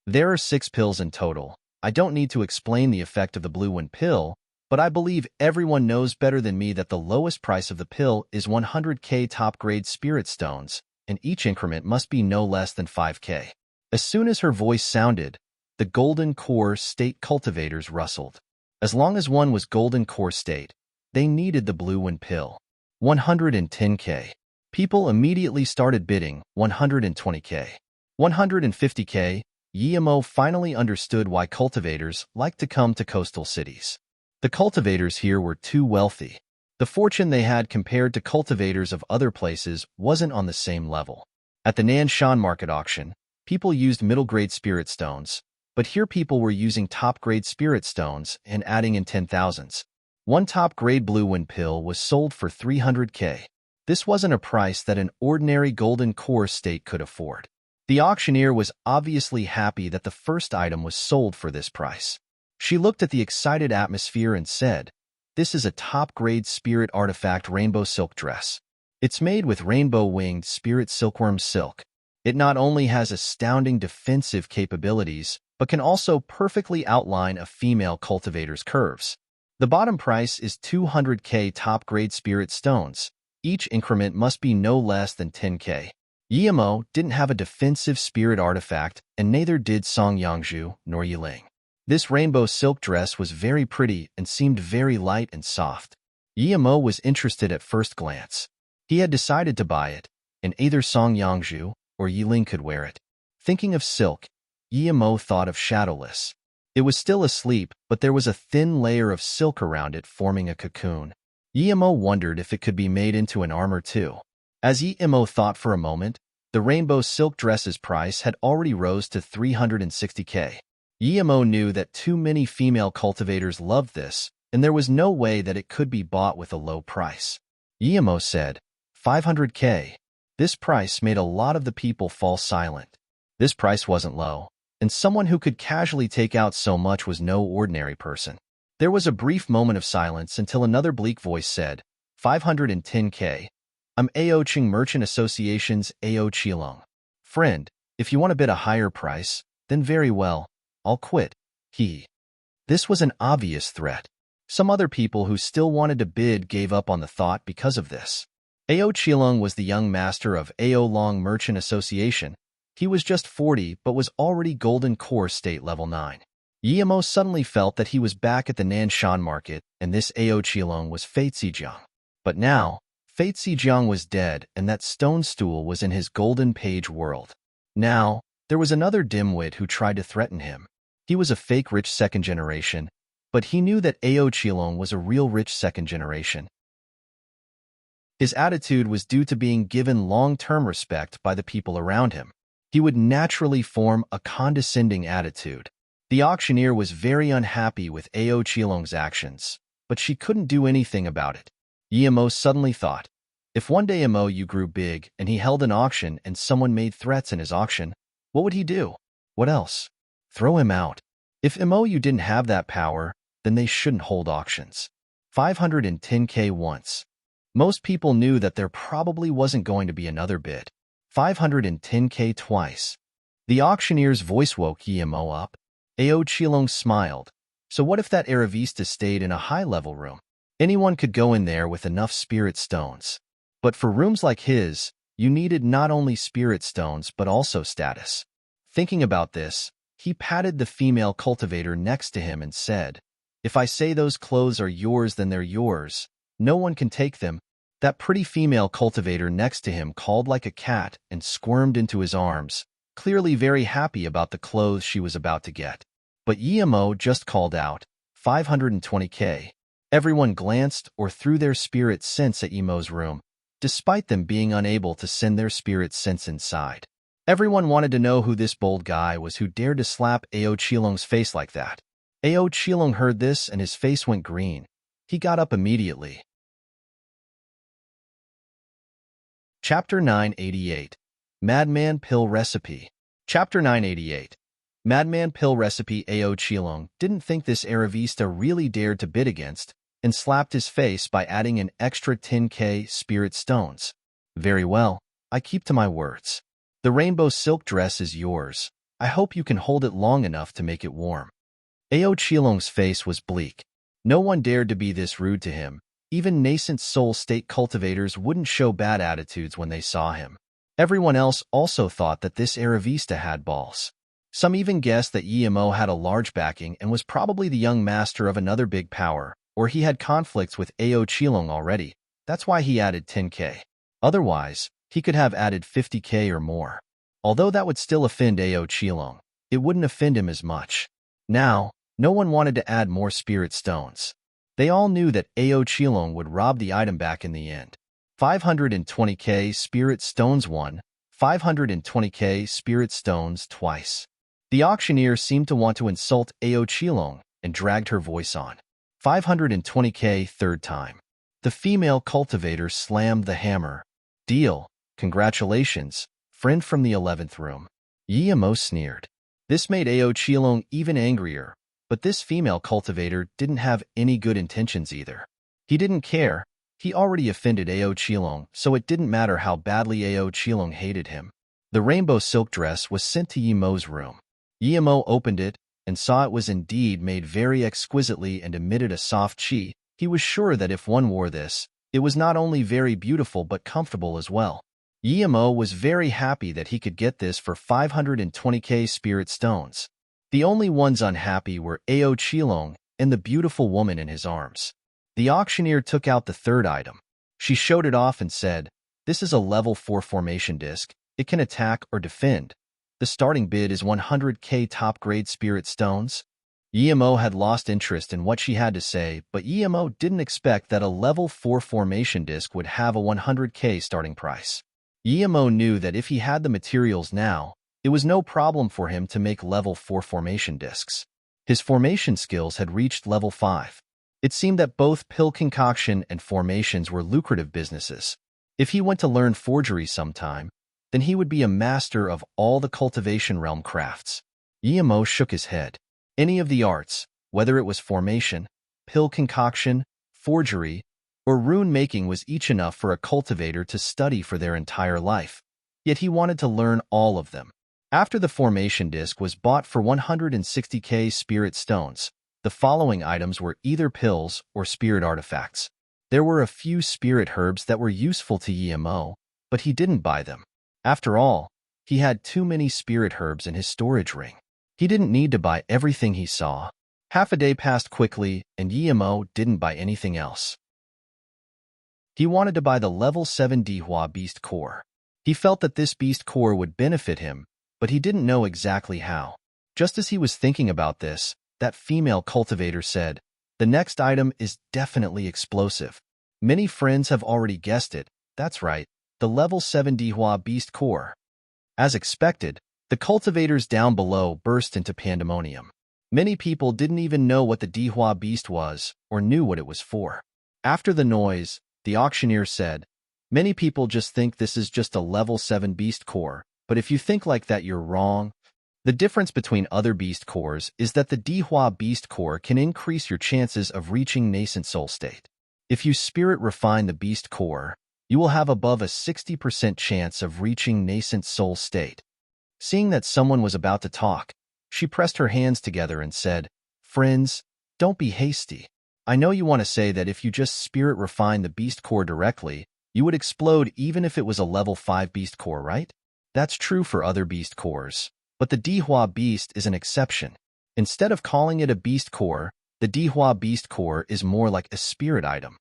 There are 6 pills in total. I don't need to explain the effect of the blue wind pill, but I believe everyone knows better than me that the lowest price of the pill is 100k top-grade spirit stones, and each increment must be no less than 5k. As soon as her voice sounded, the golden core state cultivators rustled. As long as one was golden core state, they needed the blue wind pill. 110k. People immediately started bidding 120k. 150k. Yemo finally understood why cultivators like to come to coastal cities. The cultivators here were too wealthy. The fortune they had compared to cultivators of other places wasn't on the same level. At the Nanshan market auction, people used middle-grade spirit stones, but here people were using top-grade spirit stones and adding in 10,000s. One top-grade blue wind pill was sold for 300k. This wasn't a price that an ordinary golden core state could afford. The auctioneer was obviously happy that the first item was sold for this price. She looked at the excited atmosphere and said, "This is a top-grade spirit artifact rainbow silk dress. It's made with rainbow-winged spirit silkworm silk. It not only has astounding defensive capabilities, but can also perfectly outline a female cultivator's curves. The bottom price is 200k top-grade spirit stones. Each increment must be no less than 10k. Yemo didn't have a defensive spirit artifact, and neither did Song Yangzhu nor Yiling. This rainbow silk dress was very pretty and seemed very light and soft. Yemo was interested at first glance. He had decided to buy it, and either Song Yangzhu or Yiling could wear it. Thinking of silk, Yemo thought of Shadowless. It was still asleep, but there was a thin layer of silk around it forming a cocoon. Yemo wondered if it could be made into an armor too. As Yemo thought for a moment, the rainbow silk dress's price had already rose to 360k. Yemo knew that too many female cultivators loved this, and there was no way that it could be bought with a low price. Yemo said, 500k. This price made a lot of the people fall silent. This price wasn't low, and someone who could casually take out so much was no ordinary person. There was a brief moment of silence until another bleak voice said, 510k. I'm Ao Ching Merchant Association's Ao Chilong. Friend, if you want to bid a higher price, then very well, I'll quit. This was an obvious threat. Some other people who still wanted to bid gave up on the thought because of this. Ao Chilong was the young master of Ao Long Merchant Association. He was just 40 but was already Golden Core State Level 9. Yemo suddenly felt that he was back at the Nanshan market, and this Ao Chilong was Fate Zijiang. But now, Fate Zijiang was dead, and that stone stool was in his golden page world. Now, there was another dimwit who tried to threaten him. He was a fake rich second generation, but he knew that Ao Chilong was a real rich second generation. His attitude was due to being given long-term respect by the people around him. He would naturally form a condescending attitude. The auctioneer was very unhappy with Ao Chilong's actions, but she couldn't do anything about it. Yemo suddenly thought, If one day you grew big and he held an auction and someone made threats in his auction, what would he do? What else? Throw him out. If you didn't have that power, then they shouldn't hold auctions. 510K once. Most people knew that there probably wasn't going to be another bid. 510K twice. The auctioneer's voice woke Emo up. Ao Chilong smiled. So what if that Aravista stayed in a high-level room? Anyone could go in there with enough spirit stones. But for rooms like his, you needed not only spirit stones but also status. Thinking about this, he patted the female cultivator next to him and said, "If I say those clothes are yours, then they're yours. No one can take them." That pretty female cultivator next to him called like a cat and squirmed into his arms, clearly very happy about the clothes she was about to get. But Emo just called out, 520K. Everyone glanced or threw their spirit sense at Emo's room, despite them being unable to send their spirit sense inside. Everyone wanted to know who this bold guy was who dared to slap Ao Chilong's face like that. Ao Chilong heard this and his face went green. He got up immediately. Chapter 988. Madman Pill Recipe. Chapter 988. Madman Pill Recipe. Ao Chilong didn't think this Aravista really dared to bid against, and slapped his face by adding an extra 10K spirit stones. Very well, I keep to my words. The rainbow silk dress is yours. I hope you can hold it long enough to make it warm. Ao Chilong's face was bleak. No one dared to be this rude to him. Even nascent soul state cultivators wouldn't show bad attitudes when they saw him. Everyone else also thought that this Aravista had balls. Some even guessed that Emo had a large backing and was probably the young master of another big power, or he had conflicts with Ao Chilong already. That's why he added 10K. Otherwise, he could have added 50K or more. Although that would still offend Ao Chilong, it wouldn't offend him as much. Now, no one wanted to add more spirit stones. They all knew that Ao Chilong would rob the item back in the end. 520K spirit stones won, 520K spirit stones twice. The auctioneer seemed to want to insult Ao Chilong and dragged her voice on. 520K third time. The female cultivator slammed the hammer. Deal. Congratulations, friend from the 11th room. Emo sneered. This made Ao Chilong even angrier, but this female cultivator didn't have any good intentions either. He didn't care. He already offended Ao Chilong, so it didn't matter how badly Ao Chilong hated him. The rainbow silk dress was sent to Emo's room. Emo opened it and saw it was indeed made very exquisitely and emitted a soft chi. He was sure that if one wore this, it was not only very beautiful but comfortable as well. Emo was very happy that he could get this for 520K spirit stones. The only ones unhappy were Ao Chilong and the beautiful woman in his arms. The auctioneer took out the third item. She showed it off and said, "This is a level 4 formation disc. It can attack or defend. The starting bid is 100K top-grade spirit stones." Emo had lost interest in what she had to say, but Emo didn't expect that a level 4 formation disc would have a 100K starting price. Emo knew that if he had the materials now, it was no problem for him to make level 4 formation discs. His formation skills had reached level 5. It seemed that both pill concoction and formations were lucrative businesses. If he went to learn forgery sometime, then he would be a master of all the cultivation realm crafts. Emo shook his head. Any of the arts, whether it was formation, pill concoction, forgery, or rune making, was each enough for a cultivator to study for their entire life. Yet he wanted to learn all of them. After the formation disc was bought for 160K spirit stones, the following items were either pills or spirit artifacts. There were a few spirit herbs that were useful to Emo, but he didn't buy them. After all, he had too many spirit herbs in his storage ring. He didn't need to buy everything he saw. Half a day passed quickly, and Emo didn't buy anything else. He wanted to buy the level 7 Dihua Beast Core. He felt that this Beast Core would benefit him, but he didn't know exactly how. Just as he was thinking about this, that female cultivator said, "The next item is definitely explosive. Many friends have already guessed it. That's right, the level 7 Dihua Beast Core." As expected, the cultivators down below burst into pandemonium. Many people didn't even know what the Dihua Beast was or knew what it was for. After the noise, the auctioneer said, Many people just think this is just a level 7 beast core, but if you think like that, you're wrong. The difference between other beast cores is that the Dihua beast core can increase your chances of reaching nascent soul state. If you spirit refine the beast core, you will have above a 60% chance of reaching nascent soul state. Seeing that someone was about to talk, she pressed her hands together and said, "Friends, don't be hasty. I know you want to say that if you just spirit refine the beast core directly, you would explode even if it was a level 5 beast core, right? That's true for other beast cores, but the Dihua beast is an exception. Instead of calling it a beast core, the Dihua beast core is more like a spirit item.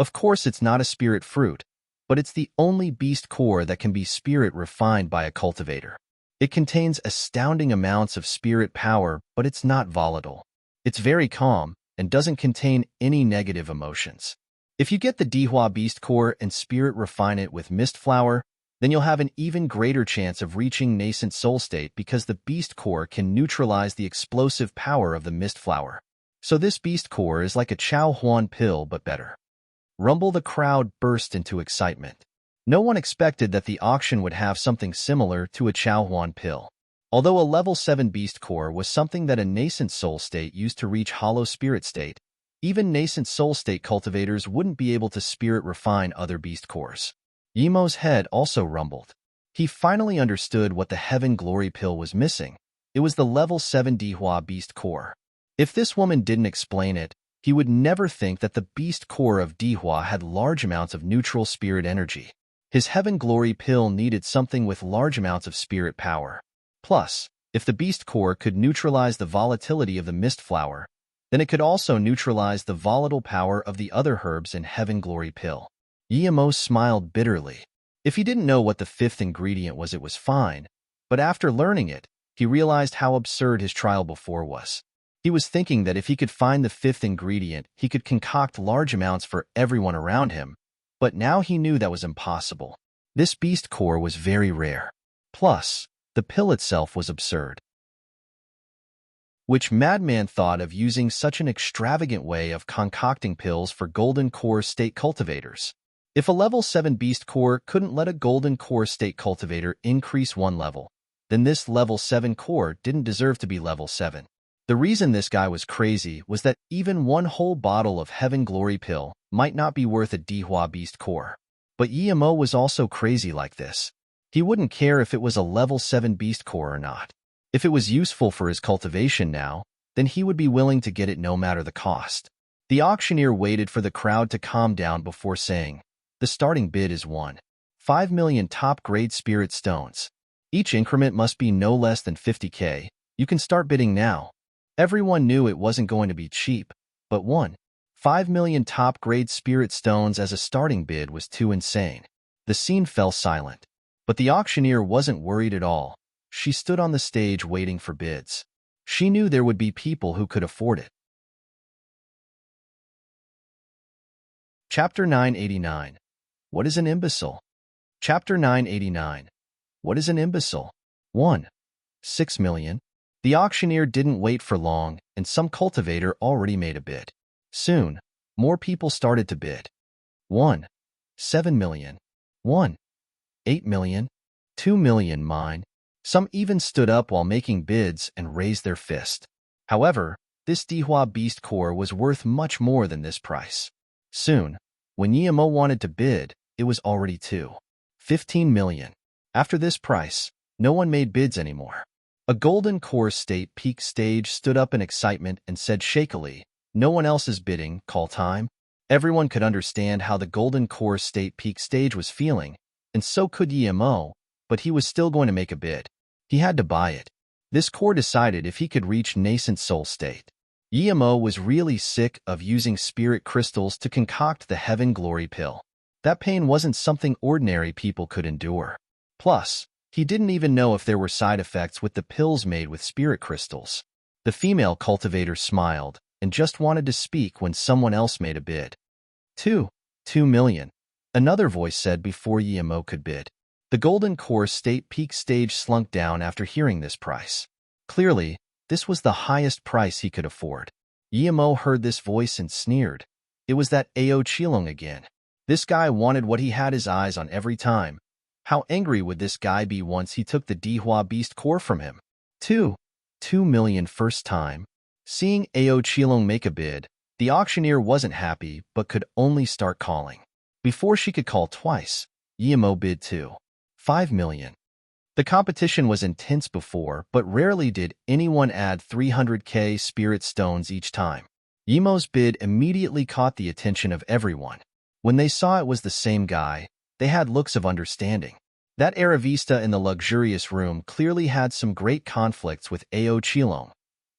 Of course, it's not a spirit fruit, but it's the only beast core that can be spirit refined by a cultivator. It contains astounding amounts of spirit power, but it's not volatile. It's very calm and doesn't contain any negative emotions. If you get the Dihua beast core and spirit refine it with mist flower, then you'll have an even greater chance of reaching nascent soul state because the beast core can neutralize the explosive power of the mist flower. So this beast core is like a Chow Huan pill, but better. Rumble. The crowd burst into excitement. No one expected that the auction would have something similar to a Chow Huan pill. Although a level 7 beast core was something that a nascent soul state used to reach hollow spirit state, even nascent soul state cultivators wouldn't be able to spirit refine other beast cores. Yimo's head also rumbled. He finally understood what the Heaven Glory pill was missing. It was the level 7 Dihua beast core. If this woman didn't explain it, he would never think that the beast core of Dihua had large amounts of neutral spirit energy. His Heaven Glory pill needed something with large amounts of spirit power. Plus, if the beast core could neutralize the volatility of the mist flower, then it could also neutralize the volatile power of the other herbs in Heaven Glory pill. Yimo smiled bitterly. If he didn't know what the 5th ingredient was, it was fine, but after learning it, he realized how absurd his trial before was. He was thinking that if he could find the 5th ingredient, he could concoct large amounts for everyone around him, but now he knew that was impossible. This beast core was very rare. Plus, the pill itself was absurd. Which madman thought of using such an extravagant way of concocting pills for golden core state cultivators? If a level 7 beast core couldn't let a golden core state cultivator increase one level, then this level 7 core didn't deserve to be level 7. The reason this guy was crazy was that even one whole bottle of Heaven Glory pill might not be worth a Dihua beast core. But Yimo was also crazy like this. He wouldn't care if it was a level 7 beast core or not. If it was useful for his cultivation now, then he would be willing to get it no matter the cost. The auctioneer waited for the crowd to calm down before saying, "The starting bid is 1.5 million top-grade spirit stones. Each increment must be no less than 50k. You can start bidding now." Everyone knew it wasn't going to be cheap, but 1.5 million top-grade spirit stones as a starting bid was too insane. The scene fell silent. But the auctioneer wasn't worried at all. She stood on the stage waiting for bids. She knew there would be people who could afford it. Chapter 989. What is an imbecile? Chapter 989. What is an imbecile? 1. 6 million. The auctioneer didn't wait for long, and some cultivator already made a bid. Soon, more people started to bid. 1. 7 million. 1. 8 million. 2 million mine. Some even stood up while making bids and raised their fist. However, this Dihua beast core was worth much more than this price. Soon, when Yimo wanted to bid, it was already 15 million. After this price, no one made bids anymore. A golden core state peak stage stood up in excitement and said shakily, "No one else is bidding, call time." Everyone could understand how the golden core state peak stage was feeling, and so could Yimo, but he was still going to make a bid. He had to buy it. This core decided if he could reach nascent soul state. Yimo was really sick of using spirit crystals to concoct the Heaven Glory pill. That pain wasn't something ordinary people could endure. Plus, he didn't even know if there were side effects with the pills made with spirit crystals. The female cultivator smiled and just wanted to speak when someone else made a bid. 2 million. Another voice said before Yimo could bid. The golden core state peak stage slunk down after hearing this price. Clearly, this was the highest price he could afford. Yimo heard this voice and sneered. It was that Ao Chilong again. This guy wanted what he had his eyes on every time. How angry would this guy be once he took the Dihua Beast Core from him? 2 million first time. Seeing Ao Qilong make a bid, the auctioneer wasn't happy but could only start calling. Before she could call twice, Yimo bid 5 million. The competition was intense before, but rarely did anyone add 300k spirit stones each time. Yimo's bid immediately caught the attention of everyone. When they saw it was the same guy, they had looks of understanding. That Aravista in the luxurious room clearly had some great conflicts with Ao Qilong.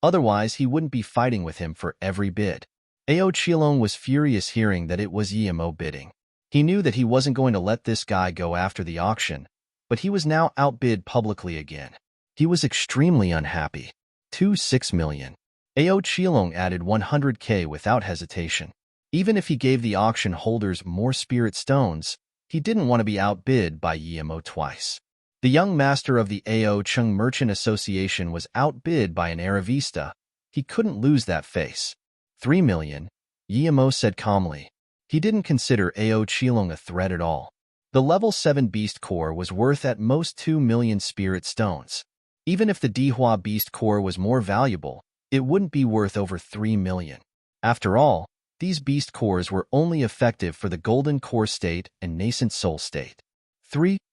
Otherwise, he wouldn't be fighting with him for every bid. Ao Qilong was furious hearing that it was Yimo bidding. He knew that he wasn't going to let this guy go after the auction, but he was now outbid publicly again. He was extremely unhappy. 6 million. Ao Qilong added 100k without hesitation. Even if he gave the auction holders more spirit stones, he didn't want to be outbid by Yimo twice. The young master of the Ao Chung Merchant Association was outbid by an Aravista. He couldn't lose that face. 3 million, Yimo said calmly. He didn't consider Ao Qilong a threat at all. The level 7 Beast Core was worth at most 2 million spirit stones. Even if the Dihua Beast Core was more valuable, it wouldn't be worth over 3 million. After all, these Beast Cores were only effective for the Golden Core state and Nascent Soul state.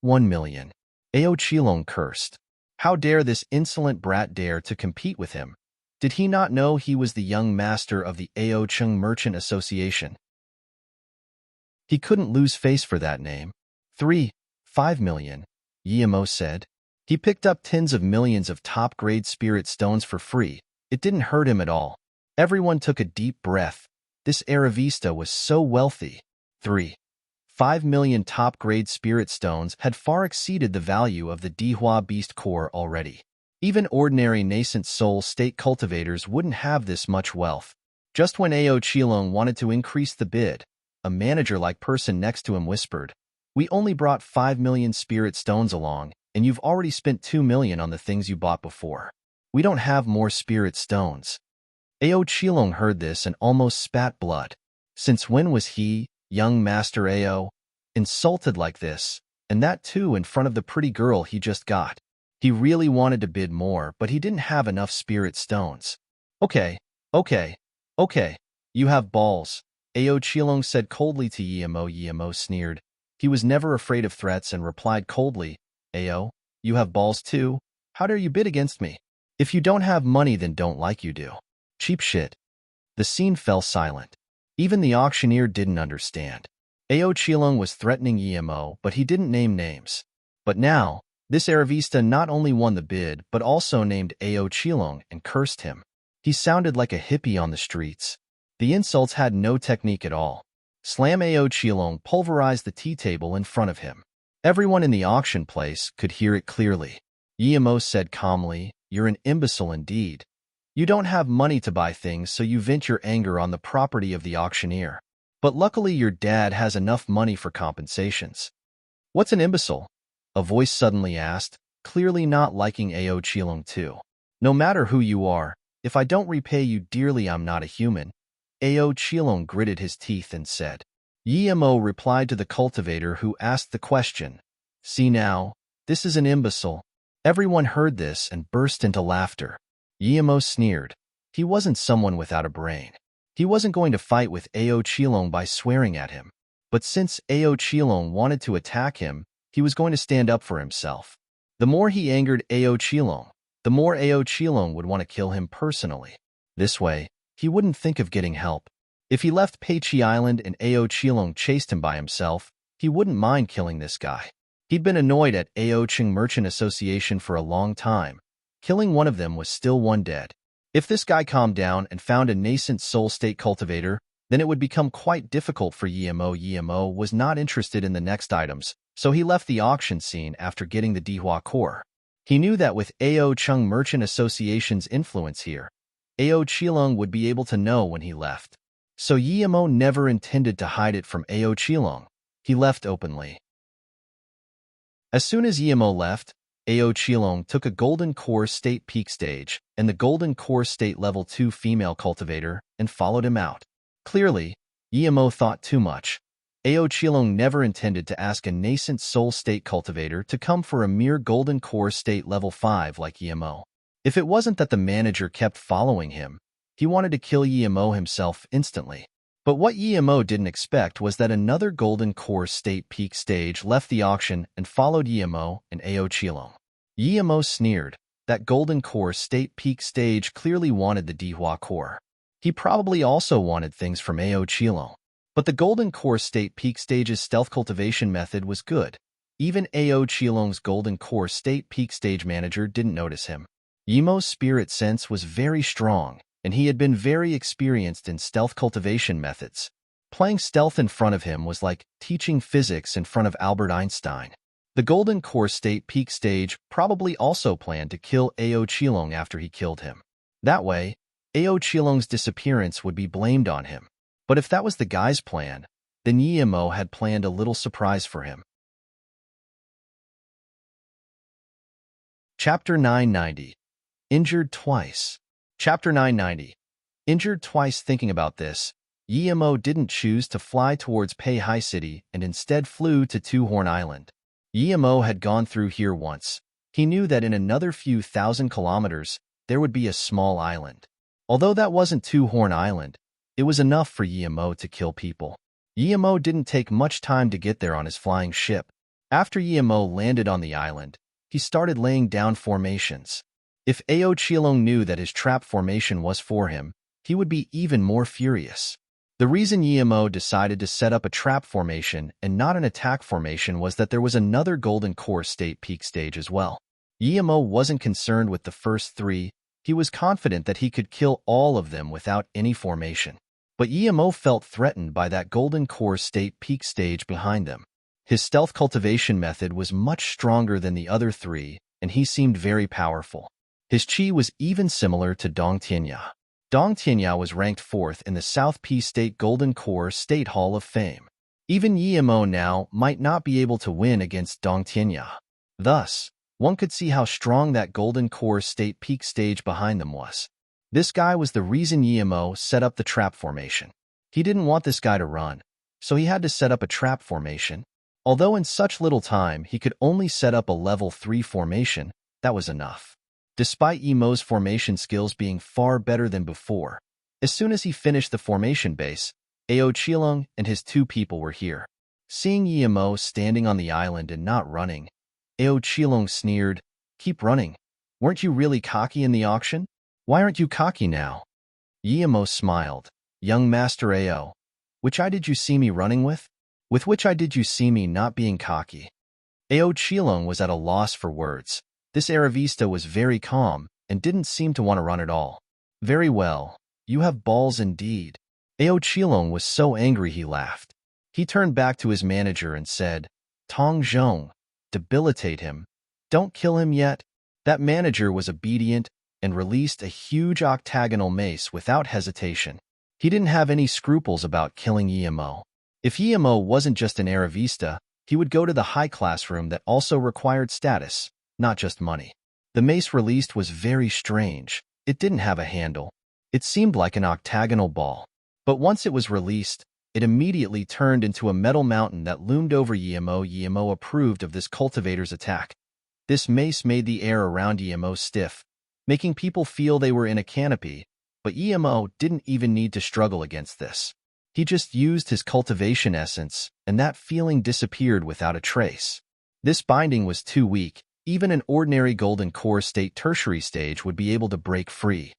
1 million. Ao Qilong cursed. How dare this insolent brat dare to compete with him? Did he not know he was the young master of the Ao Chung Merchant Association? He couldn't lose face for that name. 5 million, Yimo said. He picked up tens of millions of top-grade spirit stones for free. It didn't hurt him at all. Everyone took a deep breath. This Aravista was so wealthy. 5 million top-grade spirit stones had far exceeded the value of the Dihua Beast Core already. Even ordinary nascent soul state cultivators wouldn't have this much wealth. Just when Ao Qilong wanted to increase the bid, a manager-like person next to him whispered, "We only brought 5 million spirit stones along, and you've already spent 2 million on the things you bought before. We don't have more spirit stones." Ao Qilong heard this and almost spat blood. Since when was he, young Master Ao, insulted like this, and that too in front of the pretty girl he just got? He really wanted to bid more, but he didn't have enough spirit stones. Okay, you have balls, Ao Qilong said coldly to Yimo. Yimo sneered. He was never afraid of threats and replied coldly, "Ao, you have balls too? How dare you bid against me? If you don't have money, then don't like you do. Cheap shit." The scene fell silent. Even the auctioneer didn't understand. Ao Qilong was threatening Yimo, but he didn't name names. But now, this Aravista not only won the bid, but also named Ao Qilong and cursed him. He sounded like a hippie on the streets. The insults had no technique at all. Slam Ao Qilong pulverized the tea table in front of him. Everyone in the auction place could hear it clearly. Yimo said calmly, "You're an imbecile indeed. You don't have money to buy things, so you vent your anger on the property of the auctioneer. But luckily your dad has enough money for compensations." "What's an imbecile?" a voice suddenly asked, clearly not liking Ao Qilong too. "No matter who you are, if I don't repay you dearly, I'm not a human." Ao Qilong gritted his teeth and said. Yimo replied to the cultivator who asked the question, "See now, this is an imbecile." Everyone heard this and burst into laughter. Yimo sneered. He wasn't someone without a brain. He wasn't going to fight with Ao Qilong by swearing at him. But since Ao Qilong wanted to attack him, he was going to stand up for himself. The more he angered Ao Qilong, the more Ao Qilong would want to kill him personally. This way, he wouldn't think of getting help. If he left Peiqi Island and Ao Qilong chased him by himself, he wouldn't mind killing this guy. He'd been annoyed at Ao Chung Merchant Association for a long time. Killing one of them was still one dead. If this guy calmed down and found a nascent soul state cultivator, then it would become quite difficult for Yimo. Yimo was not interested in the next items, so he left the auction scene after getting the Dihua core. He knew that with Ao Chung Merchant Association's influence here, Ao Qilong would be able to know when he left. So Yimo never intended to hide it from Ao Qilong. He left openly. As soon as Yimo left, Ao Qilong took a Golden Core State Peak Stage and the Golden Core State Level 2 female cultivator and followed him out. Clearly, Yimo thought too much. Ao Qilong never intended to ask a nascent soul state cultivator to come for a mere golden core state level 5 like Yimo. If it wasn't that the manager kept following him, he wanted to kill Yimo himself instantly. But what Yimo didn't expect was that another golden core state peak stage left the auction and followed Yimo and Ao Qilong. Yimo sneered. That golden core state peak stage clearly wanted the Dihua core. He probably also wanted things from Ao Qilong. But the golden core state peak stage's stealth cultivation method was good. Even Ao Qilong's golden core state peak stage manager didn't notice him. Yimo's spirit sense was very strong, and he had been very experienced in stealth cultivation methods. Playing stealth in front of him was like teaching physics in front of Albert Einstein. The golden core state peak stage probably also planned to kill Ao Qilong after he killed him. That way, Ao Qilong's disappearance would be blamed on him. But if that was the guy's plan, then Yimo had planned a little surprise for him. Chapter 990. Injured Twice. Chapter 990. Injured twice. Thinking about this, Yimo didn't choose to fly towards Pei Hai City and instead flew to Two Horn Island. Yimo had gone through here once. He knew that in another few thousand kilometers, there would be a small island. Although that wasn't Two Horn Island, it was enough for Yimo to kill people. Yimo didn't take much time to get there on his flying ship. After Yimo landed on the island, he started laying down formations. If Ao Qilong knew that his trap formation was for him, he would be even more furious. The reason Yimo decided to set up a trap formation and not an attack formation was that there was another golden core state peak stage as well. Yimo wasn't concerned with the first three. He was confident that he could kill all of them without any formation. But Yimo felt threatened by that golden core state peak stage behind them. His stealth cultivation method was much stronger than the other three, and he seemed very powerful. His chi was even similar to Dong Tianya. Dong Tianya was ranked 4th in the South P State Golden Core State Hall of Fame. Even Yimo now might not be able to win against Dong Tianya. Thus, one could see how strong that Golden Core State peak stage behind them was. This guy was the reason Yimo set up the trap formation. He didn't want this guy to run, so he had to set up a trap formation. Although in such little time he could only set up a level 3 formation, that was enough. Despite Yimo's formation skills being far better than before, as soon as he finished the formation base, Ao Qilong and his 2 people were here. Seeing Yimo standing on the island and not running, Ao Qilong sneered, "Keep running. Weren't you really cocky in the auction? Why aren't you cocky now?" Yimo smiled. "Young Master Ao, which eye did you see me running with? With which eye did you see me not being cocky?" Ao Qilong was at a loss for words. This Aravista was very calm and didn't seem to want to run at all. "Very well, you have balls indeed." Ao Qilong was so angry he laughed. He turned back to his manager and said, "Tong Zhong, debilitate him. Don't kill him yet." That manager was obedient and released a huge octagonal mace without hesitation. He didn't have any scruples about killing Yimo. If Yimo wasn't just an Aravista, he would go to the high classroom that also required status, not just money. The mace released was very strange. It didn't have a handle. It seemed like an octagonal ball. But once it was released, it immediately turned into a metal mountain that loomed over Yimo. Yimo approved of this cultivator's attack. This mace made the air around Yimo stiff, making people feel they were in a canopy, but Yimo didn't even need to struggle against this. He just used his cultivation essence, and that feeling disappeared without a trace. This binding was too weak. Even an ordinary golden core state tertiary stage would be able to break free.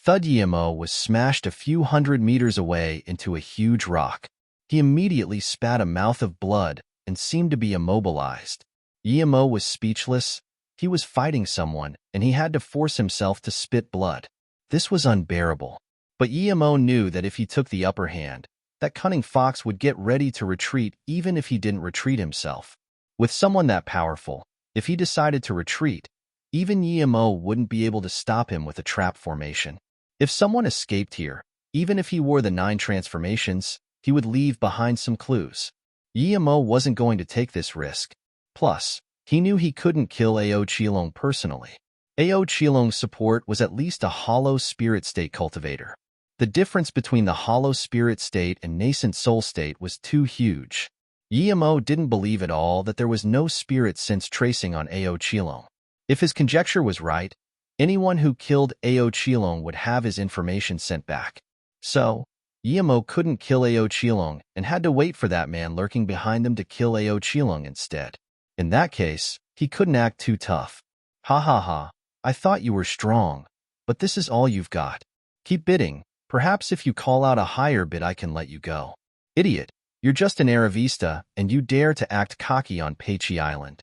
Thud. Yimo was smashed a few hundred meters away into a huge rock. He immediately spat a mouth of blood and seemed to be immobilized. Yimo was speechless. He was fighting someone, and he had to force himself to spit blood. This was unbearable. But Yimo knew that if he took the upper hand, that cunning fox would get ready to retreat even if he didn't retreat himself. With someone that powerful, if he decided to retreat, even Yimo wouldn't be able to stop him with a trap formation. If someone escaped here, even if he wore the 9 transformations, he would leave behind some clues. Yimo wasn't going to take this risk. Plus, he knew he couldn't kill Ao Qilong personally. Ao Qilong's support was at least a hollow spirit state cultivator. The difference between the hollow spirit state and nascent soul state was too huge. Yemo didn't believe at all that there was no spirit sense tracing on Ao Chilong. If his conjecture was right, anyone who killed Ao Chilong would have his information sent back. So, Yemo couldn't kill Ao Chilong and had to wait for that man lurking behind them to kill Ao Chilong instead. In that case, he couldn't act too tough. Ha ha ha, I thought you were strong, but this is all you've got. Keep bidding. Perhaps if you call out a higher bid I can let you go. Idiot, you're just an Aravista, and you dare to act cocky on Peichi Island.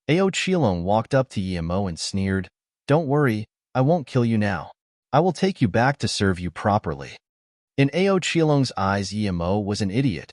Ao Chilong walked up to Yemo and sneered, Don't worry, I won't kill you now. I will take you back to serve you properly. In Ao Chilong's eyes, Yemo was an idiot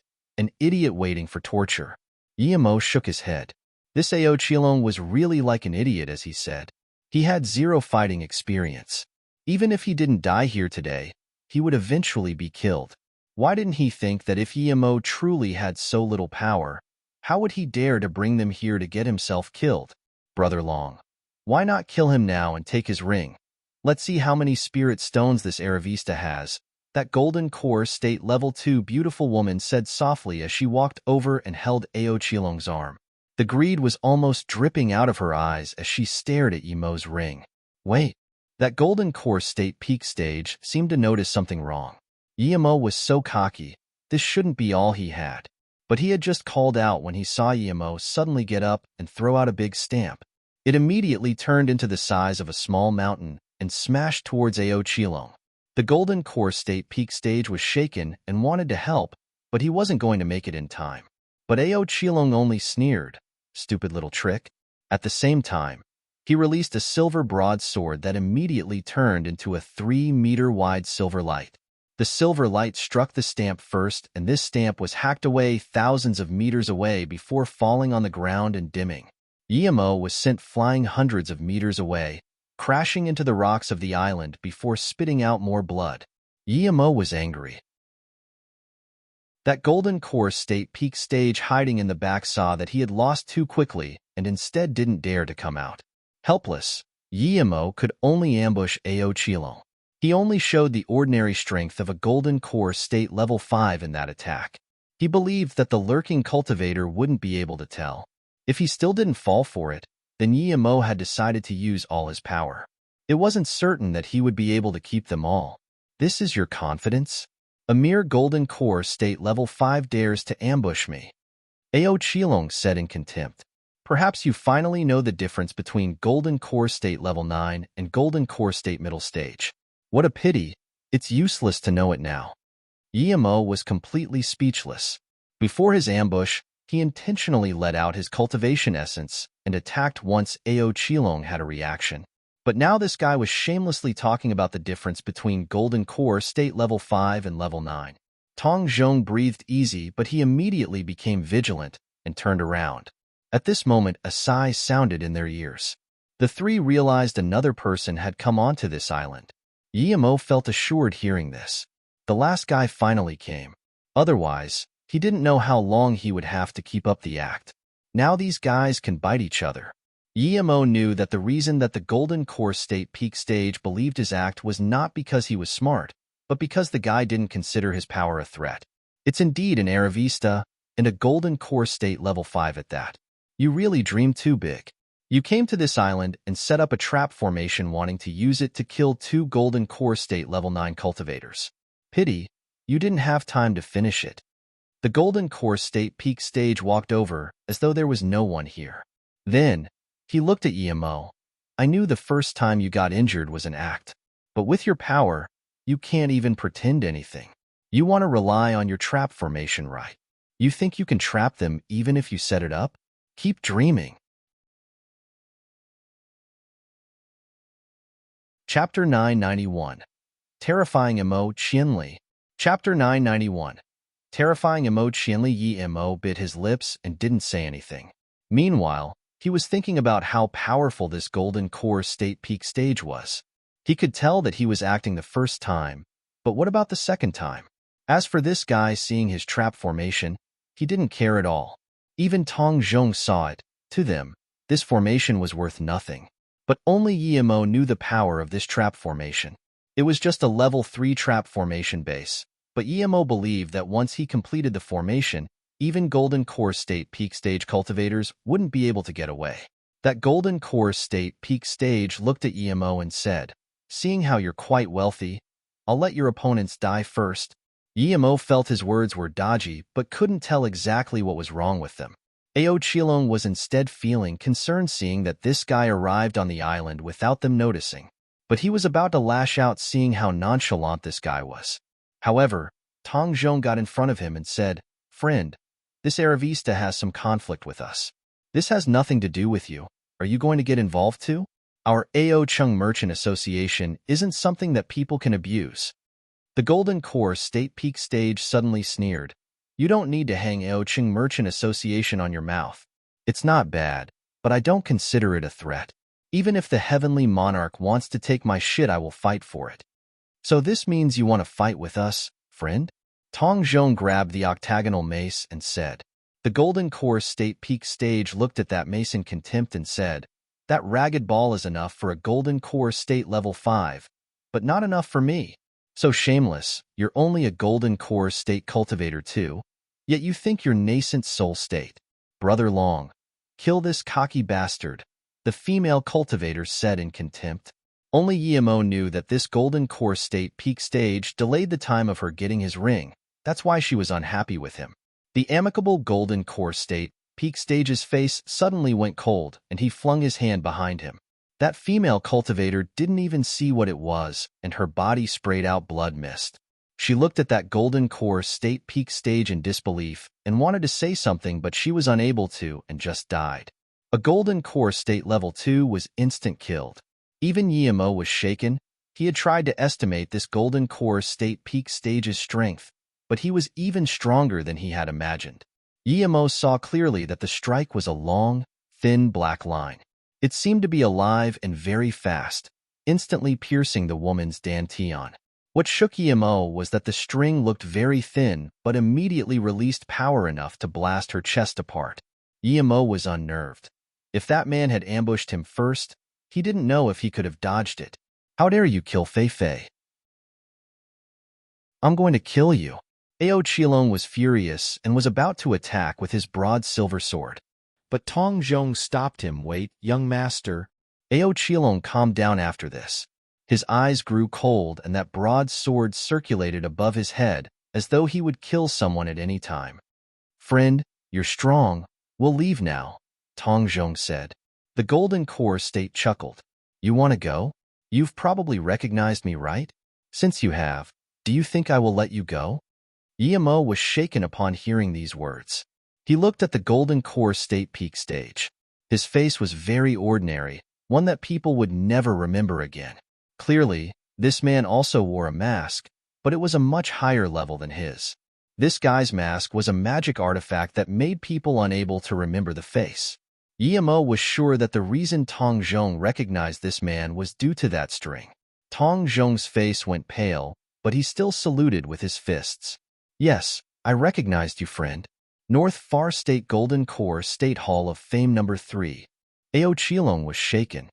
waiting for torture. Yemo shook his head. This Ao Chilong was really like an idiot, as he said. He had zero fighting experience. Even if he didn't die here today, he would eventually be killed. Why didn't he think that if Yemo truly had so little power, how would he dare to bring them here to get himself killed? Brother Long, why not kill him now and take his ring? Let's see how many spirit stones this Aravista has. That golden core state level 2 beautiful woman said softly as she walked over and held Ao Chilong's arm. The greed was almost dripping out of her eyes as she stared at Yemo's ring. Wait. That golden core state peak stage seemed to notice something wrong. Yemo was so cocky, this shouldn't be all he had. But he had just called out when he saw Yemo suddenly get up and throw out a big stamp. It immediately turned into the size of a small mountain and smashed towards Ao Chilong. The golden core state peak stage was shaken and wanted to help, but he wasn't going to make it in time. But Ao Chilong only sneered, Stupid little trick. At the same time, he released a silver broadsword that immediately turned into a 3-meter-wide silver light. The silver light struck the stamp first, and this stamp was hacked away thousands of meters away before falling on the ground and dimming. Yemo was sent flying hundreds of meters away, crashing into the rocks of the island before spitting out more blood. Yemo was angry. That golden core state peak stage hiding in the back saw that he had lost too quickly and instead didn't dare to come out. Helpless, Yemo could only ambush Ao Chilong. He only showed the ordinary strength of a golden core state level 5 in that attack. He believed that the lurking cultivator wouldn't be able to tell. If he still didn't fall for it, then Yemo had decided to use all his power. It wasn't certain that he would be able to keep them all. This is your confidence? A mere golden core state level 5 dares to ambush me. Ao Chilong said in contempt. Perhaps you finally know the difference between golden core state level 9 and golden core state middle stage. What a pity, it's useless to know it now. Yemo was completely speechless. Before his ambush, he intentionally let out his cultivation essence and attacked once Ao Chilong had a reaction. But now this guy was shamelessly talking about the difference between golden core state level 5 and level 9. Tong Zhong breathed easy, but he immediately became vigilant and turned around. At this moment, a sigh sounded in their ears. The three realized another person had come onto this island. Yemo felt assured hearing this. The last guy finally came. Otherwise, he didn't know how long he would have to keep up the act. Now these guys can bite each other. Yemo knew that the reason that the golden core state peak stage believed his act was not because he was smart, but because the guy didn't consider his power a threat. It's indeed an Aravista, and a golden core state level 5 at that. You really dream too big. You came to this island and set up a trap formation wanting to use it to kill 2 golden core state level 9 cultivators. Pity, you didn't have time to finish it. The golden core state peak stage walked over as though there was no one here. Then, he looked at Yemo. I knew the first time you got injured was an act. But with your power, you can't even pretend anything. You want to rely on your trap formation, right? You think you can trap them even if you set it up? Keep dreaming. Chapter 991. Terrifying Emo Qianli. Chapter 991. Terrifying Emo Qianli. Yemo bit his lips and didn't say anything. Meanwhile, he was thinking about how powerful this golden core state peak stage was. He could tell that he was acting the first time, but what about the second time? As for this guy seeing his trap formation, he didn't care at all. Even Tong Zhong saw it. To them, this formation was worth nothing. But only Yemo knew the power of this trap formation. It was just a level 3 trap formation base, but EMO believed that once he completed the formation, even Golden Core State Peak Stage cultivators wouldn't be able to get away. That Golden Core State Peak Stage looked at EMO and said, "Seeing how you're quite wealthy, I'll let your opponents die first." EMO felt his words were dodgy, but couldn't tell exactly what was wrong with them. Ao Chilong was instead feeling concerned seeing that this guy arrived on the island without them noticing. But he was about to lash out seeing how nonchalant this guy was. However, Tong Zhong got in front of him and said, "Friend, this Aravista has some conflict with us. This has nothing to do with you. Are you going to get involved too? Our Ao Chung Merchant Association isn't something that people can abuse." The Golden Core State Peak Stage suddenly sneered. "You don't need to hang Ao Chung Merchant Association on your mouth. It's not bad, but I don't consider it a threat. Even if the Heavenly Monarch wants to take my shit, I will fight for it." "So this means you want to fight with us, friend?" Tong Zhong grabbed the octagonal mace and said. The Golden Core State Peak Stage looked at that mace in contempt and said, "That ragged ball is enough for a Golden Core State level 5, but not enough for me. So shameless, you're only a Golden Core State cultivator too, yet you think you're nascent soul state. Brother Long, kill this cocky bastard," the female cultivator said in contempt. Only Yemo knew that this Golden Core State Peak Stage delayed the time of her getting his ring. That's why she was unhappy with him. The amicable Golden Core State Peak Stage's face suddenly went cold, and he flung his hand behind him. That female cultivator didn't even see what it was, and her body sprayed out blood mist. She looked at that Golden Core State Peak Stage in disbelief and wanted to say something, but she was unable to and just died. A Golden Core State Level 2 was instant killed. Even Yemo was shaken. He had tried to estimate this Golden Core State Peak Stage's strength, but he was even stronger than he had imagined. Yemo saw clearly that the strike was a long, thin black line. It seemed to be alive and very fast, instantly piercing the woman's dantian. What shook Yemo was that the string looked very thin, but immediately released power enough to blast her chest apart. Yemo was unnerved. If that man had ambushed him first, he didn't know if he could have dodged it. "How dare you kill Fei Fei? I'm going to kill you." Ao Chilong was furious and was about to attack with his broad silver sword. But Tong Zhong stopped him. "Wait, young master." Ao Chilong calmed down after this. His eyes grew cold and that broad sword circulated above his head as though he would kill someone at any time. "Friend, you're strong. We'll leave now," Tong Zhong said. The Golden Core State chuckled. "You want to go? You've probably recognized me, right? Since you have, do you think I will let you go?" Yemo was shaken upon hearing these words. He looked at the Golden Core State Peak Stage. His face was very ordinary, one that people would never remember again. Clearly, this man also wore a mask, but it was a much higher level than his. This guy's mask was a magic artifact that made people unable to remember the face. Yemo was sure that the reason Tong Zhong recognized this man was due to that string. Tong Zhong's face went pale, but he still saluted with his fists. "Yes, I recognized you, friend. North Far State Golden Core State Hall of Fame number 3. Ao Chilong was shaken.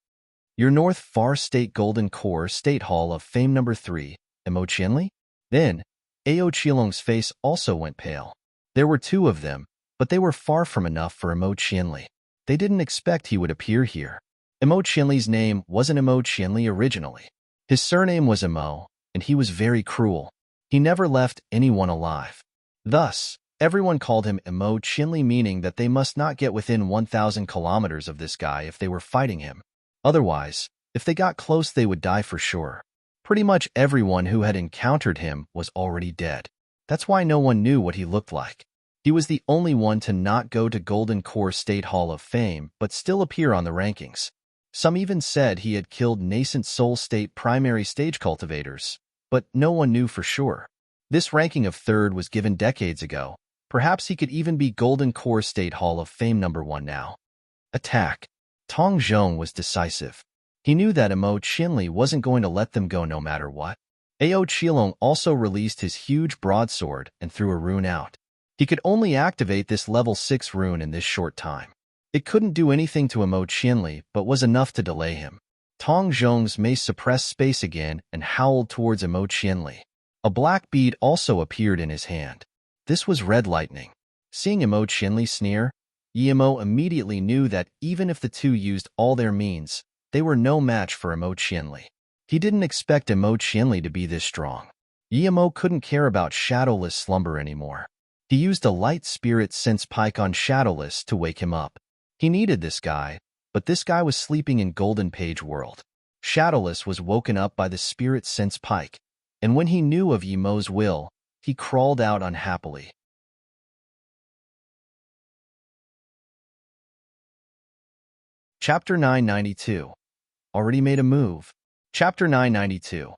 "Your North Far State Golden Core State Hall of Fame number 3, Emo Qianli?" Then, Ao Chilong's face also went pale. There were 2 of them, but they were far from enough for Emo Qianli. They didn't expect he would appear here. Emo Qianli's name wasn't Emo Qianli originally. His surname was Emo, and he was very cruel. He never left anyone alive. Thus, everyone called him Emo Qianli, meaning that they must not get within 1,000 kilometers of this guy if they were fighting him. Otherwise, if they got close, they would die for sure. Pretty much everyone who had encountered him was already dead. That's why no one knew what he looked like. He was the only one to not go to Golden Core State Hall of Fame but still appear on the rankings. Some even said he had killed nascent Soul State primary stage cultivators, but no one knew for sure. This ranking of 3rd was given decades ago. Perhaps he could even be Golden Core State Hall of Fame number 1 now. Attack. Tong Zhong was decisive. He knew that Emo Qianli wasn't going to let them go no matter what. Ao Chilong also released his huge broadsword and threw a rune out. He could only activate this level 6 rune in this short time. It couldn't do anything to Emo Qianli, but was enough to delay him. Tong Zhong's mace suppressed space again and howled towards Emo Qianli. A black bead also appeared in his hand. This was red lightning. Seeing Emo Qianli sneer, Emo immediately knew that even if the two used all their means, they were no match for Emo Qianli. He didn't expect Emo Qianli to be this strong. Emo couldn't care about Shadowless slumber anymore. He used a light spirit sense pike on Shadowless to wake him up. He needed this guy, but this guy was sleeping in Golden Page World. Shadowless was woken up by the spirit sense pike, and when he knew of Emo's will, he crawled out unhappily. Chapter 992. Already made a move. Chapter 992.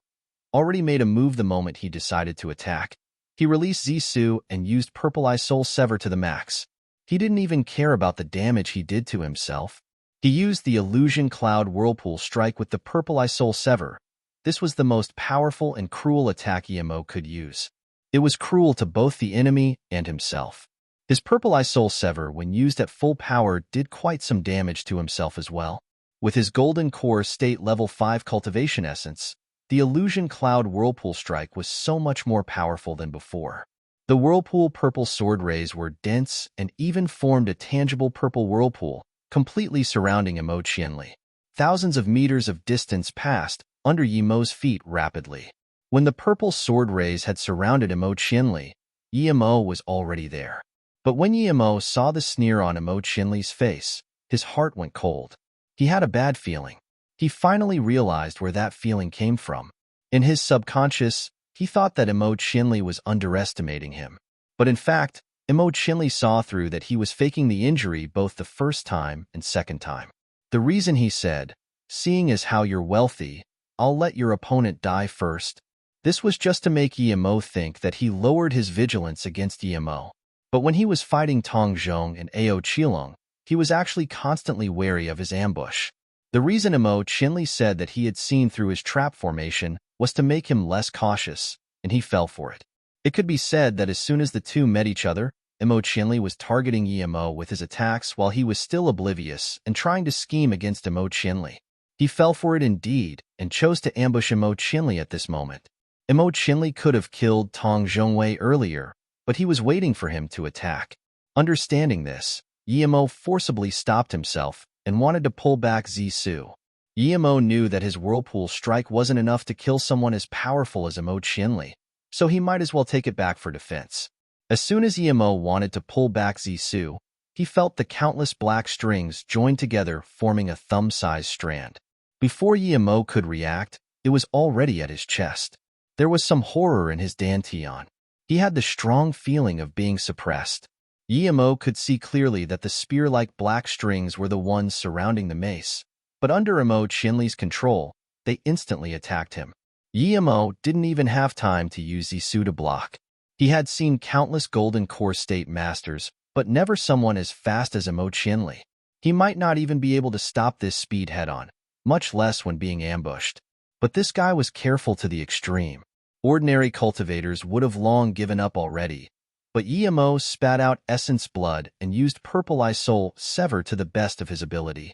Already made a move the moment he decided to attack. He released Zisu and used Purple Eye Soul Sever to the max. He didn't even care about the damage he did to himself. He used the Illusion Cloud Whirlpool Strike with the Purple Eye Soul Sever. This was the most powerful and cruel attack Emo could use. It was cruel to both the enemy and himself. His Purple Eye Soul Sever, when used at full power, did quite some damage to himself as well. With his Golden Core State Level 5 Cultivation Essence, the Illusion Cloud Whirlpool Strike was so much more powerful than before. The Whirlpool Purple Sword Rays were dense and even formed a tangible purple whirlpool, completely surrounding Emo Qianli. Thousands of meters of distance passed under Emo's feet rapidly. When the purple sword rays had surrounded Emo Qianli, Emo was already there. But when Emo saw the sneer on Emo Qianli's face, his heart went cold. He had a bad feeling. He finally realized where that feeling came from. In his subconscious, he thought that Emo Qianli was underestimating him. But in fact, Emo Qianli saw through that he was faking the injury both the first time and second time. The reason he said, "Seeing as how you're wealthy, I'll let your opponent die first." This was just to make Emo think that he lowered his vigilance against Emo. But when he was fighting Tong Zhong and Ao Qilong, he was actually constantly wary of his ambush. The reason Emo Qianli said that he had seen through his trap formation was to make him less cautious, and he fell for it. It could be said that as soon as the two met each other, Emo Qianli was targeting Emo with his attacks while he was still oblivious and trying to scheme against Emo Qianli. He fell for it indeed and chose to ambush Emo Qianli at this moment. Emo Qianli could have killed Tong Zhongwei earlier, but he was waiting for him to attack. Understanding this, Emo forcibly stopped himself and wanted to pull back Zisu. Emo knew that his Whirlpool Strike wasn't enough to kill someone as powerful as Emo Qianli, so he might as well take it back for defense. As soon as Emo wanted to pull back Zisu, he felt the countless black strings joined together, forming a thumb-sized strand. Before Emo could react, it was already at his chest. There was some horror in his dantian. He had the strong feeling of being suppressed. Emo could see clearly that the spear-like black strings were the ones surrounding the mace, but under Emo Qianli's control, they instantly attacked him. Emo didn't even have time to use Zisu to block. He had seen countless Golden Core State Masters, but never someone as fast as Emo Qianli. He might not even be able to stop this speed head-on, much less when being ambushed. But this guy was careful to the extreme. Ordinary cultivators would have long given up already, but Emo spat out essence blood and used Purple Eye Soul Sever to the best of his ability.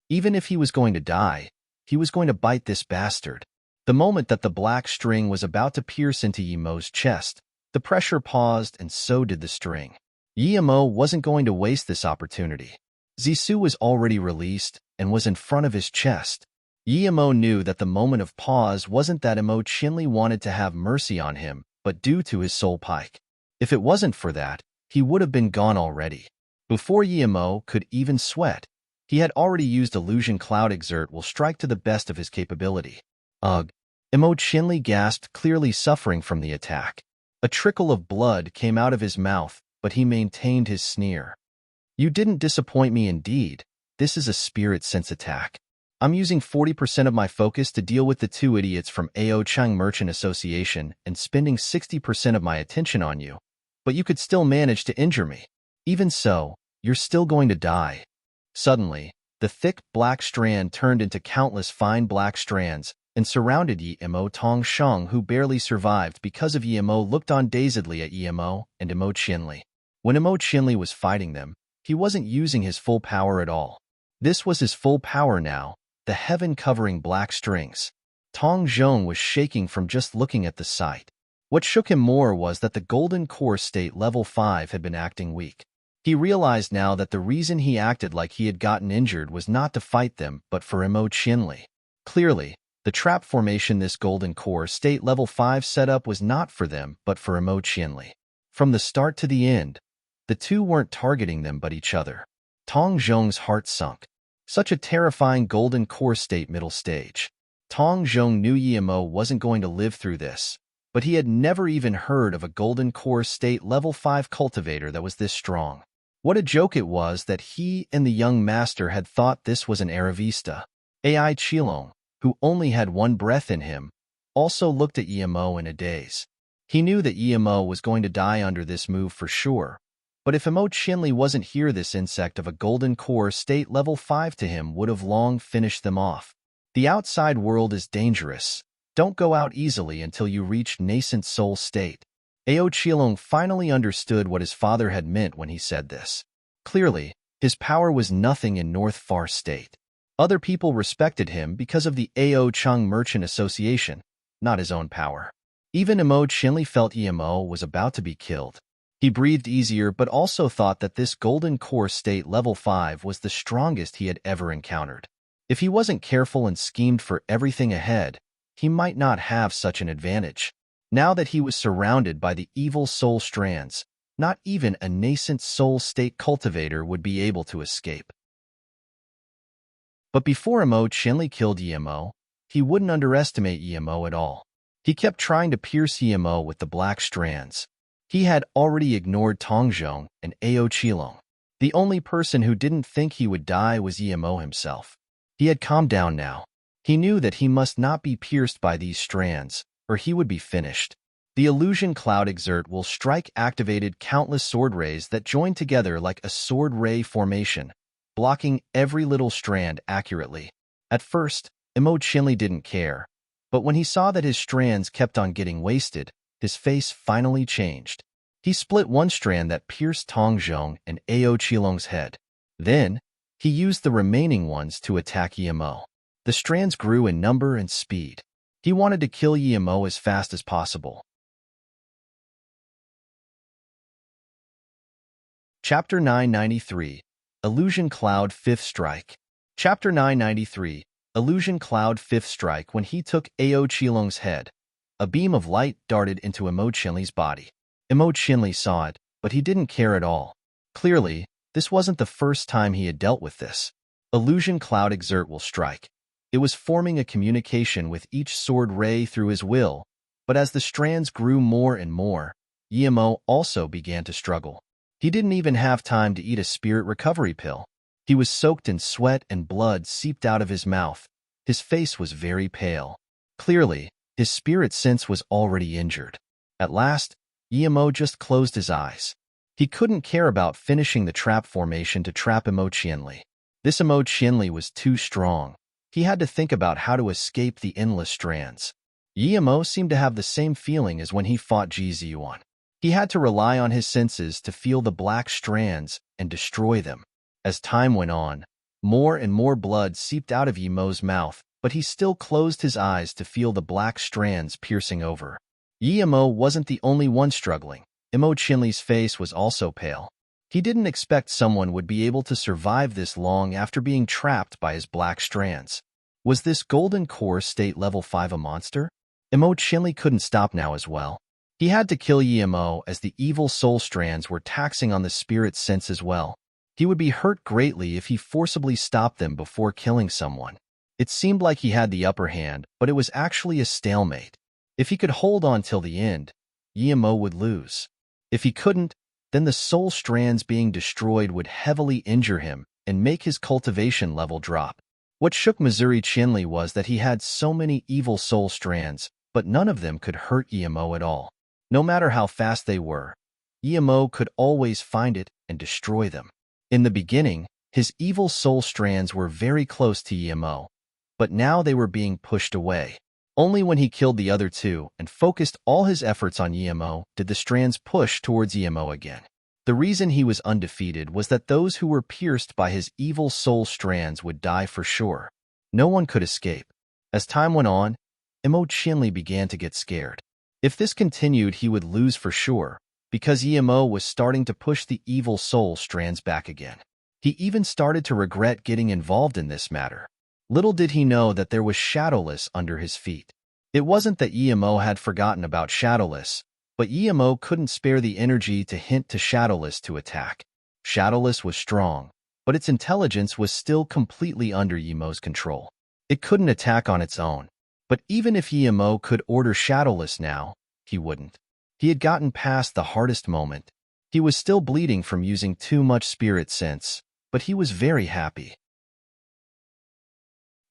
Even if he was going to die, he was going to bite this bastard. The moment that the black string was about to pierce into Emo's chest, the pressure paused and so did the string. Emo wasn't going to waste this opportunity. Zisu was already released and was in front of his chest. Emo knew that the moment of pause wasn't that Emo Qianli wanted to have mercy on him, but due to his soul pike. If it wasn't for that, he would have been gone already. Before Emo could even sweat, he had already used Illusion Cloud Exert will strike to the best of his capability. Ugh! Emo Qianli gasped, clearly suffering from the attack. A trickle of blood came out of his mouth, but he maintained his sneer. "You didn't disappoint me indeed. This is a spirit sense attack. I'm using 40% of my focus to deal with the two idiots from Ao Chang Merchant Association and spending 60% of my attention on you. But you could still manage to injure me. Even so, you're still going to die." Suddenly, the thick black strand turned into countless fine black strands and surrounded Emo Tong Shang, who barely survived because of Emo looked on dazedly at Emo and Emo Qianli. When Emo Qianli was fighting them, he wasn't using his full power at all. This was his full power now, the heaven-covering black strings. Tong Zhong was shaking from just looking at the sight. What shook him more was that the golden core state level 5 had been acting weak. He realized now that the reason he acted like he had gotten injured was not to fight them but for Imo Qianli. Clearly, the trap formation this golden core state level 5 set up was not for them but for Imo Qianli. From the start to the end, the two weren't targeting them but each other. Tong Zhong's heart sunk. Such a terrifying golden core state middle stage. Tong Zhong knew Yimo wasn't going to live through this, but he had never even heard of a golden core state level 5 cultivator that was this strong. What a joke it was that he and the young master had thought this was an Aravista. Ai Qilong, who only had one breath in him, also looked at Yimo in a daze. He knew that Yimo was going to die under this move for sure, but if Imo Qianli wasn't here, this insect of a golden core state level 5 to him would have long finished them off. The outside world is dangerous. Don't go out easily until you reach nascent soul state. Ao Qilong finally understood what his father had meant when he said this. Clearly, his power was nothing in North Far State. Other people respected him because of the Ao Chung Merchant Association, not his own power. Even Imo Qianli felt Yimo was about to be killed. He breathed easier but also thought that this golden core state level 5 was the strongest he had ever encountered. If he wasn't careful and schemed for everything ahead, he might not have such an advantage. Now that he was surrounded by the evil soul strands, not even a nascent soul state cultivator would be able to escape. But before Imo Qianli killed Yimo, he wouldn't underestimate Yimo at all. He kept trying to pierce Yimo with the black strands. He had already ignored Tong Zhong and Ao Qilong. The only person who didn't think he would die was Yimo himself. He had calmed down now. He knew that he must not be pierced by these strands, or he would be finished. The illusion cloud exert will strike activated countless sword rays that join together like a sword ray formation, blocking every little strand accurately. At first, Imo Qianli didn't care, but when he saw that his strands kept on getting wasted, his face finally changed. He split one strand that pierced Tong Zhong and Ao Qilong's head. Then, he used the remaining ones to attack Yimo. The strands grew in number and speed. He wanted to kill Yimo as fast as possible. Chapter 993, Illusion Cloud 5th Strike. Chapter 993, Illusion Cloud 5th Strike. When he took Ao Qilong's head, a beam of light darted into Imo Qianli's body. Imo Qianli saw it, but he didn't care at all. Clearly, this wasn't the first time he had dealt with this. Illusion Cloud Exert will strike. It was forming a communication with each sword ray through his will, but as the strands grew more and more, Yimo also began to struggle. He didn't even have time to eat a spirit recovery pill. He was soaked in sweat and blood seeped out of his mouth. His face was very pale. Clearly, his spirit sense was already injured. At last, Yimo just closed his eyes. He couldn't care about finishing the trap formation to trap Imo Qianli. This Imo Qianli was too strong. He had to think about how to escape the endless strands. Yimo seemed to have the same feeling as when he fought Ji Ziyuan. He had to rely on his senses to feel the black strands and destroy them. As time went on, more and more blood seeped out of Yimo's mouth, but he still closed his eyes to feel the black strands piercing over. Yimo wasn't the only one struggling. Imo Qianli's face was also pale. He didn't expect someone would be able to survive this long after being trapped by his black strands. Was this golden core state level 5 a monster? Imo Qianli couldn't stop now as well. He had to kill Yimo as the evil soul strands were taxing on the spirit sense as well. He would be hurt greatly if he forcibly stopped them before killing someone. It seemed like he had the upper hand, but it was actually a stalemate. If he could hold on till the end, Yimo would lose. If he couldn't, then the soul strands being destroyed would heavily injure him and make his cultivation level drop. What shook Missouri Qianli was that he had so many evil soul strands, but none of them could hurt Yimo at all. No matter how fast they were, Yimo could always find it and destroy them. In the beginning, his evil soul strands were very close to Yimo, but now they were being pushed away. Only when he killed the other two and focused all his efforts on Yimo did the strands push towards Yimo again. The reason he was undefeated was that those who were pierced by his evil soul strands would die for sure. No one could escape. As time went on, Emo Chinli began to get scared. If this continued, he would lose for sure, because Emo was starting to push the evil soul strands back again. He even started to regret getting involved in this matter. Little did he know that there was Shadowless under his feet. It wasn't that Emo had forgotten about Shadowless, but Emo couldn't spare the energy to hint to Shadowless to attack. Shadowless was strong, but its intelligence was still completely under Emo's control. It couldn't attack on its own. But even if Emo could order Shadowless now, he wouldn't. He had gotten past the hardest moment. He was still bleeding from using too much spirit sense, but he was very happy.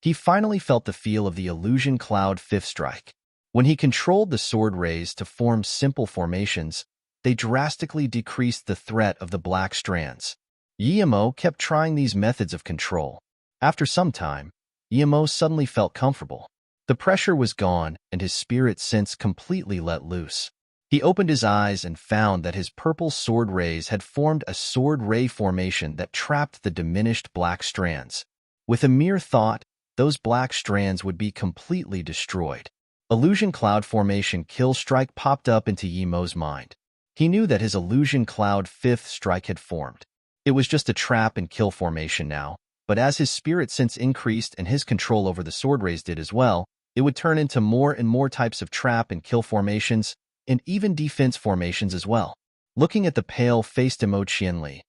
He finally felt the feel of the illusion cloud fifth strike. When he controlled the sword rays to form simple formations, they drastically decreased the threat of the black strands. Emo kept trying these methods of control. After some time, Emo suddenly felt comfortable. The pressure was gone, and his spirit sense completely let loose. He opened his eyes and found that his purple sword rays had formed a sword ray formation that trapped the diminished black strands. With a mere thought, those black strands would be completely destroyed. Illusion cloud formation kill strike popped up into Emo's mind. He knew that his illusion cloud fifth strike had formed. It was just a trap and kill formation now, but as his spirit sense increased and his control over the sword rays did as well, it would turn into more and more types of trap and kill formations, and even defense formations as well. Looking at the pale-faced Emo Chinli,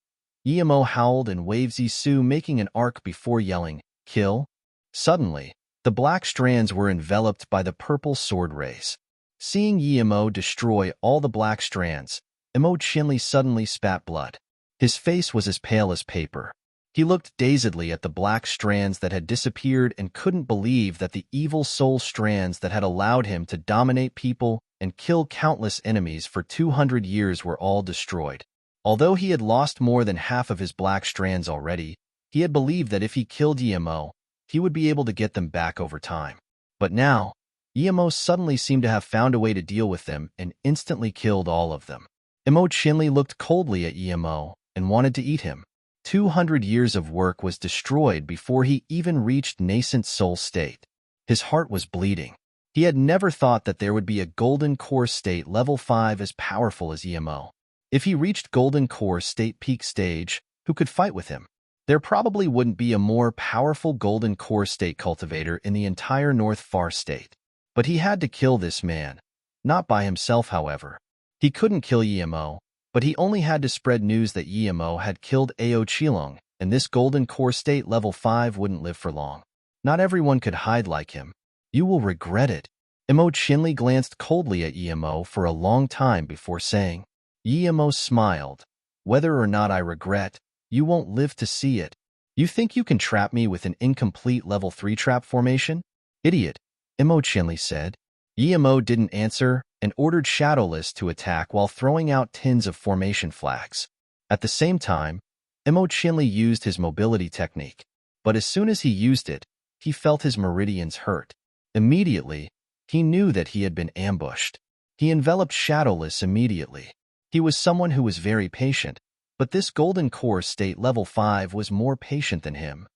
Emo howled and waved Zisu, making an arc before yelling, "Kill!" Suddenly, the black strands were enveloped by the purple sword rays. Seeing Emo destroy all the black strands, Emo Chinli suddenly spat blood. His face was as pale as paper. He looked dazedly at the black strands that had disappeared and couldn't believe that the evil soul strands that had allowed him to dominate people and kill countless enemies for 200 years were all destroyed. Although he had lost more than half of his black strands already, he had believed that if he killed Emo, he would be able to get them back over time. But now, Emo suddenly seemed to have found a way to deal with them and instantly killed all of them. Emo Chinli looked coldly at Emo and wanted to eat him. 200 years of work was destroyed before he even reached nascent soul state. His heart was bleeding. He had never thought that there would be a golden core state level 5 as powerful as Emo. If he reached golden core state peak stage, who could fight with him? There probably wouldn't be a more powerful golden core state cultivator in the entire North Far state. But he had to kill this man. Not by himself, however. He couldn't kill Emo, but he only had to spread news that Emo had killed Ao Qilong, and this golden core state level 5 wouldn't live for long. Not everyone could hide like him. You will regret it. Emo Chinli glanced coldly at Emo for a long time before saying. Emo smiled. Whether or not I regret, you won't live to see it. You think you can trap me with an incomplete level 3 trap formation? Idiot, Emo Chinli said. Emo didn't answer and ordered Shadowless to attack while throwing out tins of formation flags. At the same time, Emo Chinli used his mobility technique, but as soon as he used it, he felt his meridians hurt. Immediately, he knew that he had been ambushed. He enveloped Shadowless immediately. He was someone who was very patient, but this golden core state level 5 was more patient than him.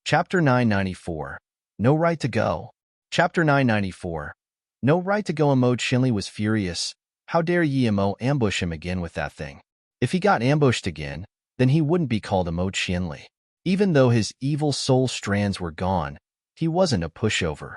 Chapter 994. No Right to Go. Chapter 994. No Right to Go. Emo Chinli was furious. How dare Emo ambush him again with that thing? If he got ambushed again, then he wouldn't be called Emo Chinli. Even though his evil soul strands were gone, he wasn't a pushover.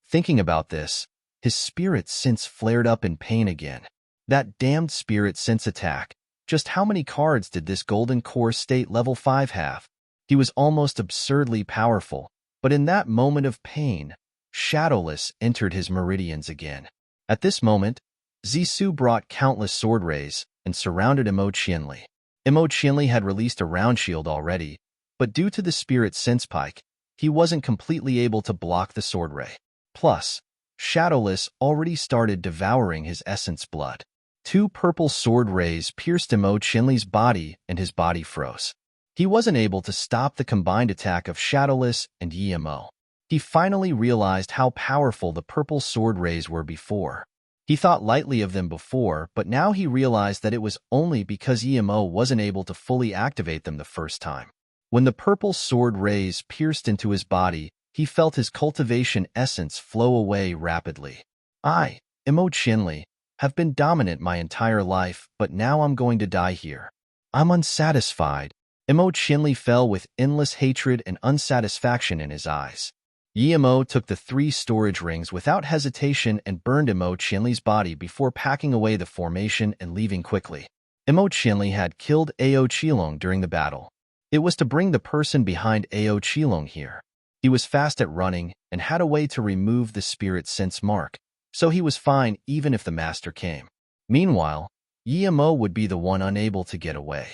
Thinking about this, his spirit sense flared up in pain again. That damned spirit sense attack. Just how many cards did this golden core state level 5 have? He was almost absurdly powerful, but in that moment of pain, Shadowless entered his meridians again. At this moment, Zisu brought countless sword rays and surrounded Emo Chinli. Emo Chinli had released a round shield already, but due to the spirit sense pike, he wasn't completely able to block the sword ray. Plus, Shadowless already started devouring his essence blood. 2 purple sword rays pierced Emo Chinli's body and his body froze. He wasn't able to stop the combined attack of Shadowless and Emo. He finally realized how powerful the purple sword rays were before. He thought lightly of them before, but now he realized that it was only because EMO wasn't able to fully activate them the first time. When the purple sword rays pierced into his body, he felt his cultivation essence flow away rapidly. I, Emo Chinli, have been dominant my entire life, but now I'm going to die here. I'm unsatisfied. Emo Chinli fell with endless hatred and unsatisfaction in his eyes. Emo took the 3 storage rings without hesitation and burned Emo Chinli's body before packing away the formation and leaving quickly. Emo Chinli had killed Ao Qilong during the battle. It was to bring the person behind Ao Qilong here. He was fast at running and had a way to remove the spirit sense mark, so he was fine even if the master came. Meanwhile, Emo would be the one unable to get away.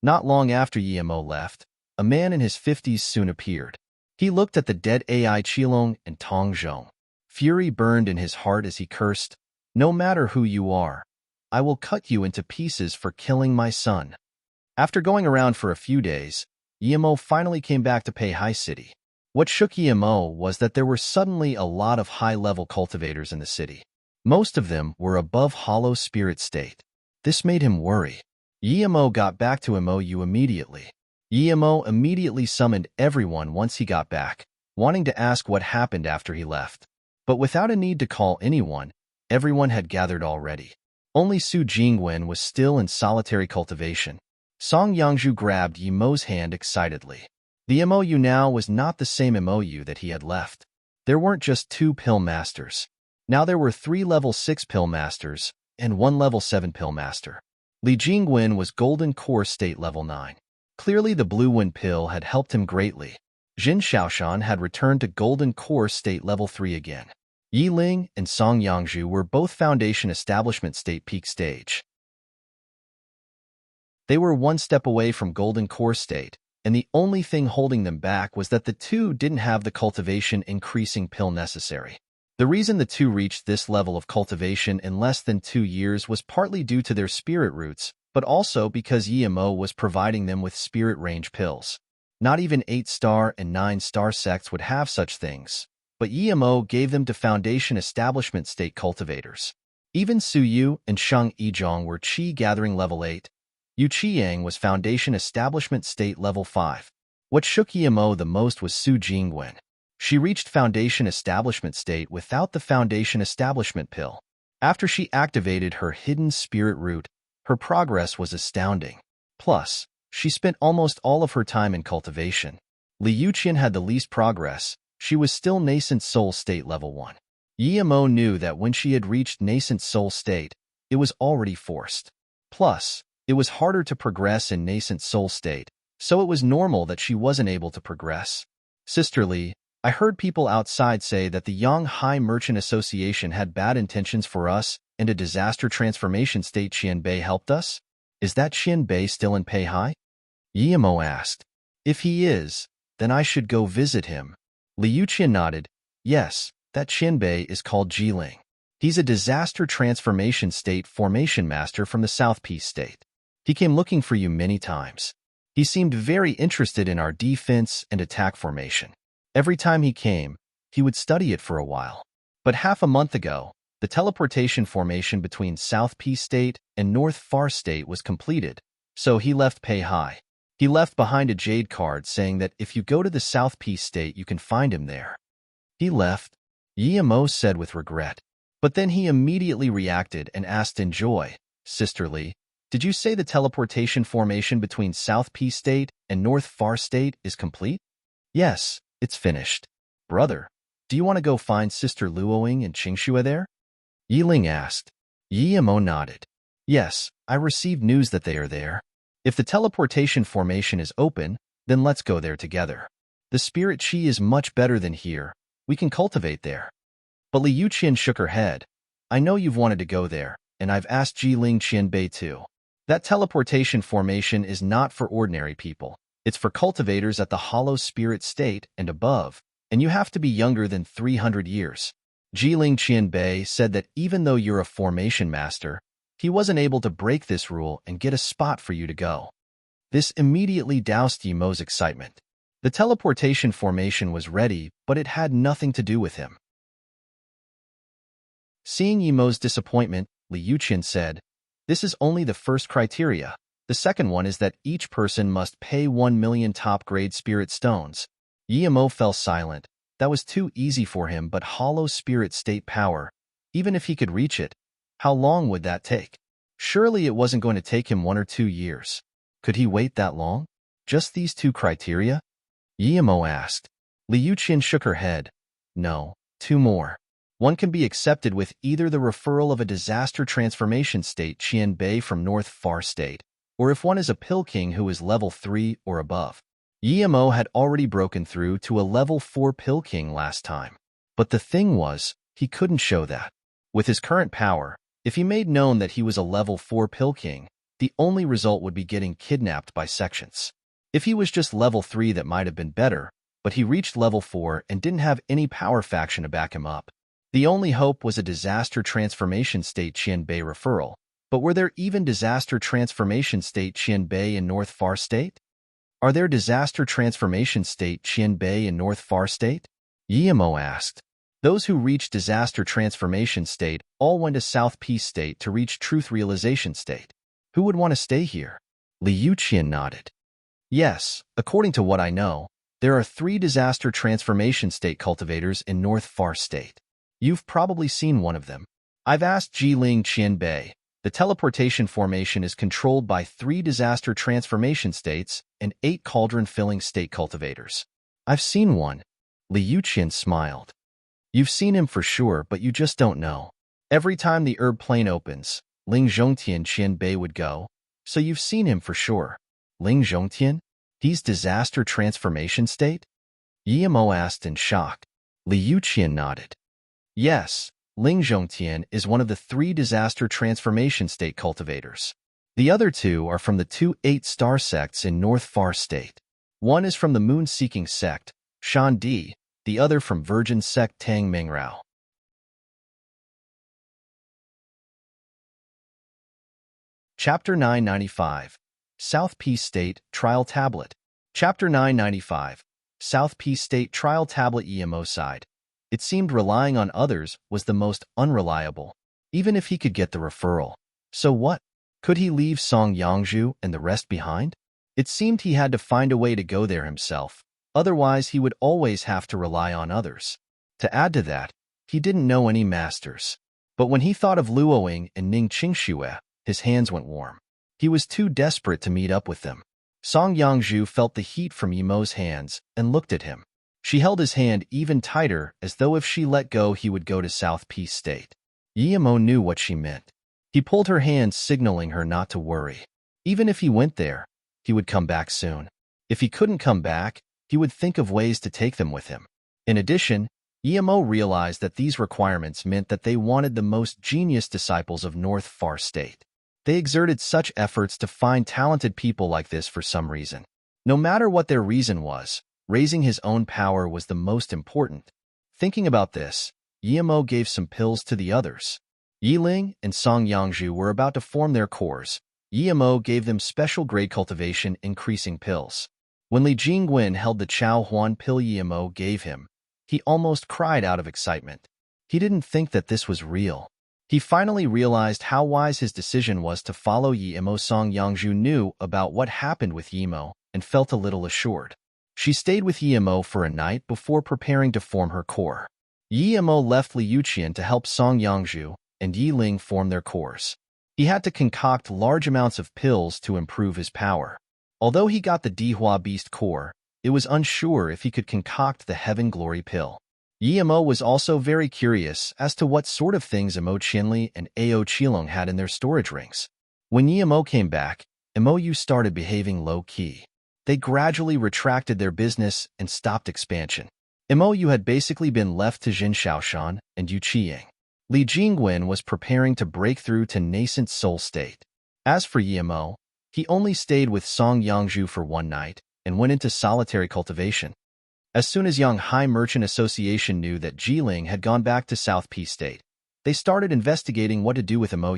Not long after Emo left, a man in his 50s soon appeared. He looked at the dead Ai Qilong and Tong Zhong. Fury burned in his heart as he cursed, "No matter who you are, I will cut you into pieces for killing my son." After going around for a few days, Emo finally came back to Peihai City. What shook Emo was that there were suddenly a lot of high-level cultivators in the city. Most of them were above hollow spirit state. This made him worry. Emo got back to MOU immediately. Emo immediately summoned everyone once he got back, wanting to ask what happened after he left. But without a need to call anyone, everyone had gathered already. Only Su Jingwen was still in solitary cultivation. Song Yangzhu grabbed Emo's hand excitedly. The MOU now was not the same MOU that he had left. There weren't just 2 pill masters. Now there were 3 level 6 pill masters and 1 level 7 pill master. Li Jingwen was golden core state level 9. Clearly the blue wind pill had helped him greatly. Jin Shaoshan had returned to golden core state level 3 again. Yi Ling and Song Yangzhu were both foundation establishment state peak stage. They were 1 step away from golden core state, and the only thing holding them back was that the 2 didn't have the cultivation increasing pill necessary. The reason the 2 reached this level of cultivation in less than 2 years was partly due to their spirit roots, but also because Emo was providing them with spirit range pills. Not even 8-star and 9-star sects would have such things, but Emo gave them to foundation establishment state cultivators. Even Su Yu and Sheng Yizhong were Qi gathering level 8. Yu Qiang was foundation establishment state level 5. What shook Emo the most was Su Jingwen. She reached foundation establishment state without the foundation establishment pill. After she activated her hidden spirit root, her progress was astounding. Plus, she spent almost all of her time in cultivation. Li Yuqian had the least progress. She was still nascent soul state level 1. Emo knew that when she had reached nascent soul state, it was already forced. Plus, it was harder to progress in nascent soul state, so it was normal that she wasn't able to progress. Sister Li, I heard people outside say that the Yang Hai Merchant Association had bad intentions for us and a disaster transformation state Qianbei helped us? Is that Qianbei still in Peihai? Emo asked. If he is, then I should go visit him. Li Yuqian nodded. Yes, that Qianbei is called Jiling. He's a disaster transformation state formation master from the South Peace state. He came looking for you many times. He seemed very interested in our defense and attack formation. Every time he came, he would study it for a while. But half a month ago, the teleportation formation between South Peace State and North Far State was completed, so he left Peihai. He left behind a jade card saying that if you go to the South Peace State, you can find him there. He left, Emo said with regret. But then he immediately reacted and asked in joy, Sister Li, did you say the teleportation formation between South Peace State and North Far State is complete? Yes, it's finished. Brother, do you want to go find Sister Luoying and Qingxue there? Yiling asked. Emo nodded. Yes, I received news that they are there. If the teleportation formation is open, then let's go there together. The spirit chi is much better than here. We can cultivate there. But Li Yuqian shook her head. I know you've wanted to go there, and I've asked Jiling Qianbei too. That teleportation formation is not for ordinary people. It's for cultivators at the hollow spirit state and above, and you have to be younger than 300 years. Jiling Qianbei said that even though you're a formation master, he wasn't able to break this rule and get a spot for you to go. This immediately doused Emo's excitement. The teleportation formation was ready, but it had nothing to do with him. Seeing Yimo's disappointment, Li Yuqian said, "This is only the first criteria. The second one is that each person must pay 1 million top-grade spirit stones." Yimo fell silent. That was too easy for him, but hollow spirit state power. Even if he could reach it, how long would that take? Surely it wasn't going to take him 1 or 2 years. Could he wait that long? Just these 2 criteria? Yimo asked. Li Yuqian shook her head. No, 2 more. One can be accepted with either the referral of a disaster transformation state Qianbei from North Far State, or if one is a pill king who is level 3 or above. Yimo had already broken through to a level 4 pill king last time. But the thing was, he couldn't show that. With his current power, if he made known that he was a level 4 pill king, the only result would be getting kidnapped by sections. If he was just level 3, that might have been better, but he reached level 4 and didn't have any power faction to back him up. The only hope was a disaster transformation state Qianbei referral. But were there even disaster transformation state Qianbei in North Far State? Are there disaster transformation state Qianbei in North Far State? Yimo asked. Those who reached disaster transformation state all went to South Peace State to reach truth realization state. Who would want to stay here? Li Yuqian nodded. Yes, according to what I know, there are 3 disaster transformation state cultivators in North Far State. You've probably seen one of them. I've asked Jiling Qianbei. The teleportation formation is controlled by 3 disaster transformation states and 8 cauldron-filling state cultivators. I've seen one. Li Yuqian smiled. You've seen him for sure, but you just don't know. Every time the herb plane opens, Ling Zhongtian Qianbei would go, so you've seen him for sure. Ling Zhongtian? He's disaster transformation state? Yimo asked in shock. Li Yuqian nodded. Yes, Ling Zhongtian is one of the 3 disaster transformation state cultivators. The other 2 are from the 2 8-star sects in North Far State. One is from the moon-seeking sect, Shan Di, the other from Virgin sect Tang Mingrao. Chapter 995. South Peace State Trial Tablet. Chapter 995. South Peace State Trial Tablet. Yimo sighed. It seemed relying on others was the most unreliable, even if he could get the referral. So what? Could he leave Song Yangzhu and the rest behind? It seemed he had to find a way to go there himself, otherwise he would always have to rely on others. To add to that, he didn't know any masters. But when he thought of Luoying and Ning Qingxue, his hands went warm. He was too desperate to meet up with them. Song Yangzhu felt the heat from Yimo's hands and looked at him. She held his hand even tighter, as though if she let go he would go to South Peace State. Yimo knew what she meant. He pulled her hand, signaling her not to worry. Even if he went there, he would come back soon. If he couldn't come back, he would think of ways to take them with him. In addition, Yimo realized that these requirements meant that they wanted the most genius disciples of North Far State. They exerted such efforts to find talented people like this for some reason. No matter what their reason was, raising his own power was the most important. Thinking about this, Yimo gave some pills to the others. Yiling and Song Yangzhu were about to form their cores. Yimo gave them special grade cultivation increasing pills. When Li Jingwen held the Chao Huan pill Yimo gave him, he almost cried out of excitement. He didn't think that this was real. He finally realized how wise his decision was to follow Yimo. Song Yangzhu knew about what happened with Yimo and felt a little assured. She stayed with Yimo for a night before preparing to form her core. Yimo left Li Yuqian to help Song Yangzhu and Yiling form their cores. He had to concoct large amounts of pills to improve his power. Although he got the Dihua Beast core, it was unsure if he could concoct the Heaven Glory pill. Yimo was also very curious as to what sort of things Imo Qianli and Ao Qilong had in their storage rings. When Yimo came back, Imo started behaving low-key. They gradually retracted their business and stopped expansion. Imo had basically been left to Jin Shaoshan and Yu Qiying. Li Jingwen was preparing to break through to nascent soul state. As for Yimo, he only stayed with Song Yangzhu for one night and went into solitary cultivation. As soon as Yanghai Merchant Association knew that Jiling had gone back to South Peace State, they started investigating what to do with Imo.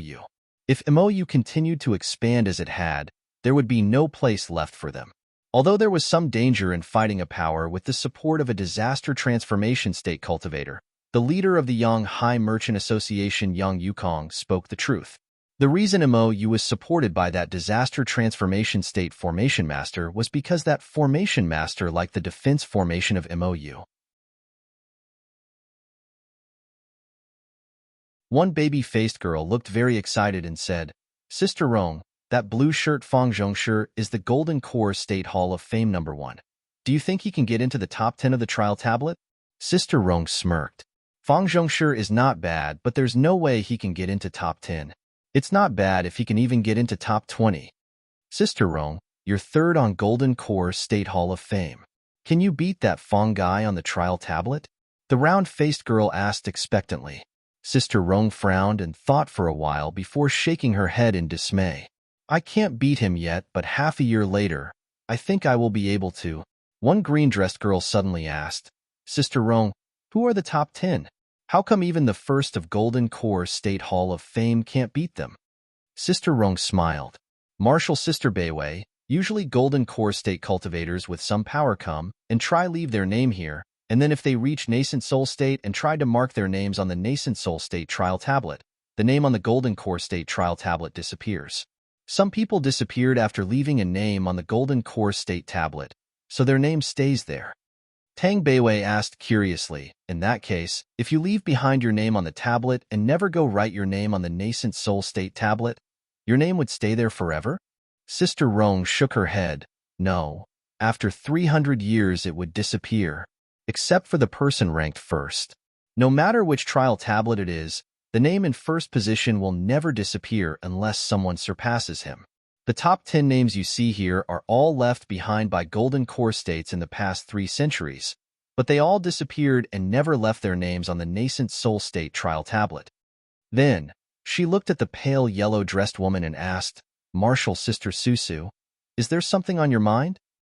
If Imo continued to expand as it had, there would be no place left for them. Although there was some danger in fighting a power with the support of a disaster transformation state cultivator, the leader of the Yang-Hai Merchant Association, Yang Yukong, spoke the truth. The reason MOU was supported by that disaster transformation state formation master was because that formation master liked the defense formation of MOU. One baby-faced girl looked very excited and said, "Sister Rong, that blue shirt Fang Zhongshi is the Golden Core State Hall of Fame #1. Do you think he can get into the top 10 of the trial tablet?" Sister Rong smirked. "Fang Zhongshi is not bad, but there's no way he can get into top 10. It's not bad if he can even get into top 20. Sister Rong, you're third on Golden Core State Hall of Fame. Can you beat that Fang guy on the trial tablet?" The round-faced girl asked expectantly. Sister Rong frowned and thought for a while before shaking her head in dismay. "I can't beat him yet, but half a year later, I think I will be able to." One green-dressed girl suddenly asked, "Sister Rong, who are the top 10? How come even the first of Golden Core State Hall of Fame can't beat them?" Sister Rong smiled. "Martial Sister Beiwei, usually Golden Core State cultivators with some power come and try leave their name here, and then if they reach Nascent Soul State and try to mark their names on the Nascent Soul State trial tablet, the name on the Golden Core State trial tablet disappears. Some people disappeared after leaving a name on the Golden Core State tablet, so their name stays there." Tang Beiwei asked curiously, "In that case, if you leave behind your name on the tablet and never go write your name on the Nascent Soul State tablet, your name would stay there forever?" Sister Rong shook her head. "No. After 300 years it would disappear, except for the person ranked first. No matter which trial tablet it is, the name in first position will never disappear unless someone surpasses him. The top 10 names you see here are all left behind by Golden Core States in the past 3 centuries, but they all disappeared and never left their names on the Nascent Soul State trial tablet." Then, she looked at the pale yellow-dressed woman and asked, "Martial Sister Susu, is there something on your mind?"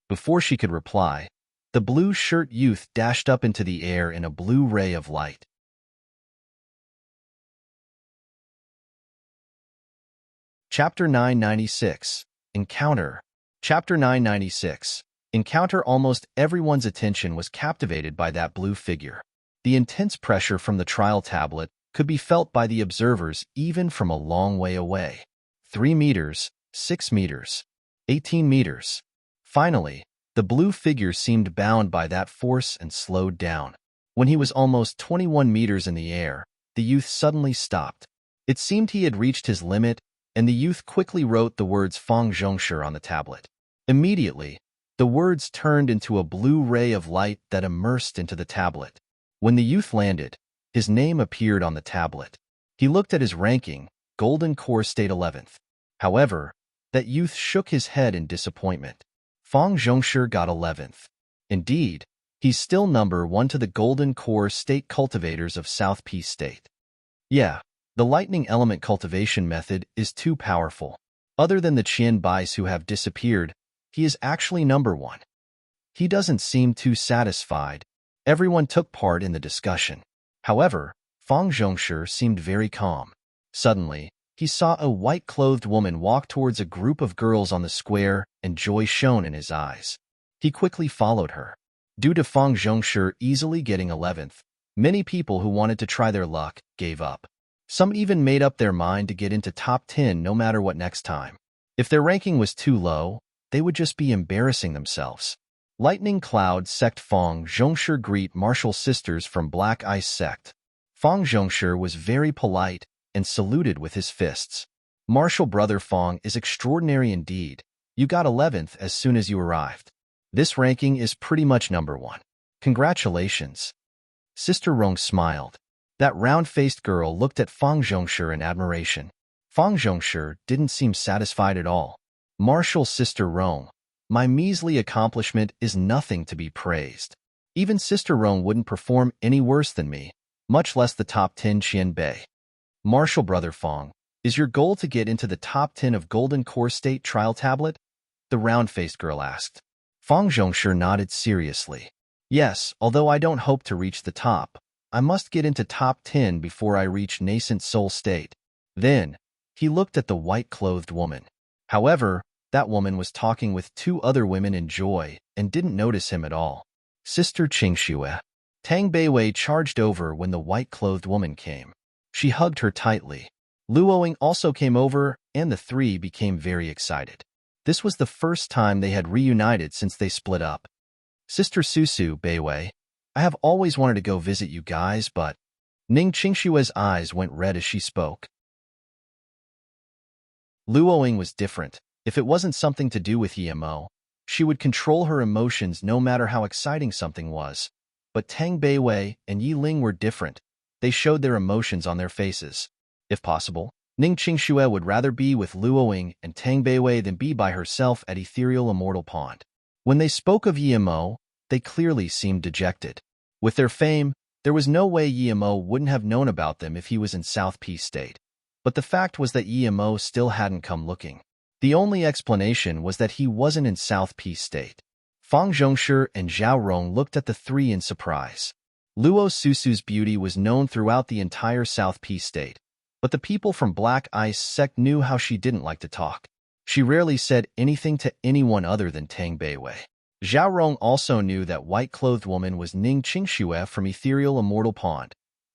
Before she could reply, the blue-shirt youth dashed up into the air in a blue ray of light. Chapter 996. Encounter. Chapter 996. Encounter. Almost everyone's attention was captivated by that blue figure. The intense pressure from the trial tablet could be felt by the observers even from a long way away. 3 meters, 6 meters, 18 meters. Finally, the blue figure seemed bound by that force and slowed down. When he was almost 21 meters in the air, the youth suddenly stopped. It seemed he had reached his limit, and the youth quickly wrote the words Fang Zhongshi on the tablet. Immediately, the words turned into a blue ray of light that immersed into the tablet. When the youth landed, his name appeared on the tablet. He looked at his ranking, Golden Core State 11th. However, that youth shook his head in disappointment. Fang Zhongshi got 11th. Indeed, he's still number 1 to the Golden Core State cultivators of South Peace State. Yeah, the lightning element cultivation method is too powerful. Other than the Qian Bais who have disappeared, he is actually number 1. He doesn't seem too satisfied. Everyone took part in the discussion. However, Fang Zhongshi seemed very calm. Suddenly, he saw a white-clothed woman walk towards a group of girls on the square, and joy shone in his eyes. He quickly followed her. Due to Fang Zhongshi easily getting 11th, many people who wanted to try their luck gave up. Some even made up their mind to get into top 10 no matter what next time. If their ranking was too low, they would just be embarrassing themselves. Lightning Cloud Sect Fang Zhongshi greet Martial Sisters from Black Ice Sect. Fang Zhongshi was very polite and saluted with his fists. "Martial Brother Fang is extraordinary indeed. You got 11th as soon as you arrived. This ranking is pretty much number 1. Congratulations." Sister Rong smiled. That round-faced girl looked at Fang Zhongshi in admiration. Fang Zhongshi didn't seem satisfied at all. "Martial Sister Rong, my measly accomplishment is nothing to be praised. Even Sister Rong wouldn't perform any worse than me, much less the top 10 Qian Bei. Martial Brother Fang, is your goal to get into the top 10 of Golden Core State trial tablet?" the round-faced girl asked. Fang Zhongshi nodded seriously. "Yes, although I don't hope to reach the top. I must get into top 10 before I reach Nascent Soul State." Then, he looked at the white-clothed woman. "However, That woman was talking with two other women in joy and didn't notice him at all. Sister Qingxue. Tang Beiwei charged over when the white-clothed woman came. She hugged her tightly. Luoying also came over, and the three became very excited. This was the first time they had reunited since they split up. Sister Susu, Beiwei, I have always wanted to go visit you guys, but... Ning Qingshue's eyes went red as she spoke. Luoying was different. If it wasn't something to do with EMO, she would control her emotions no matter how exciting something was. But Tang Beiwei and Yi Ling were different. They showed their emotions on their faces. If possible, Ning Qingxue would rather be with Luoying and Tang Beiwei than be by herself at Ethereal Immortal Pond. When they spoke of EMO, they clearly seemed dejected. With their fame, there was no way EMO wouldn't have known about them if he was in South Peace State. But the fact was that EMO still hadn't come looking. The only explanation was that he wasn't in South Peace State. Fang Zhongshi and Zhao Rong looked at the three in surprise. Luo Susu's beauty was known throughout the entire South Peace State, but the people from Black Ice Sect knew how she didn't like to talk. She rarely said anything to anyone other than Tang Beiwei. Zhao Rong also knew that white-clothed woman was Ning Qingxue from Ethereal Immortal Pond,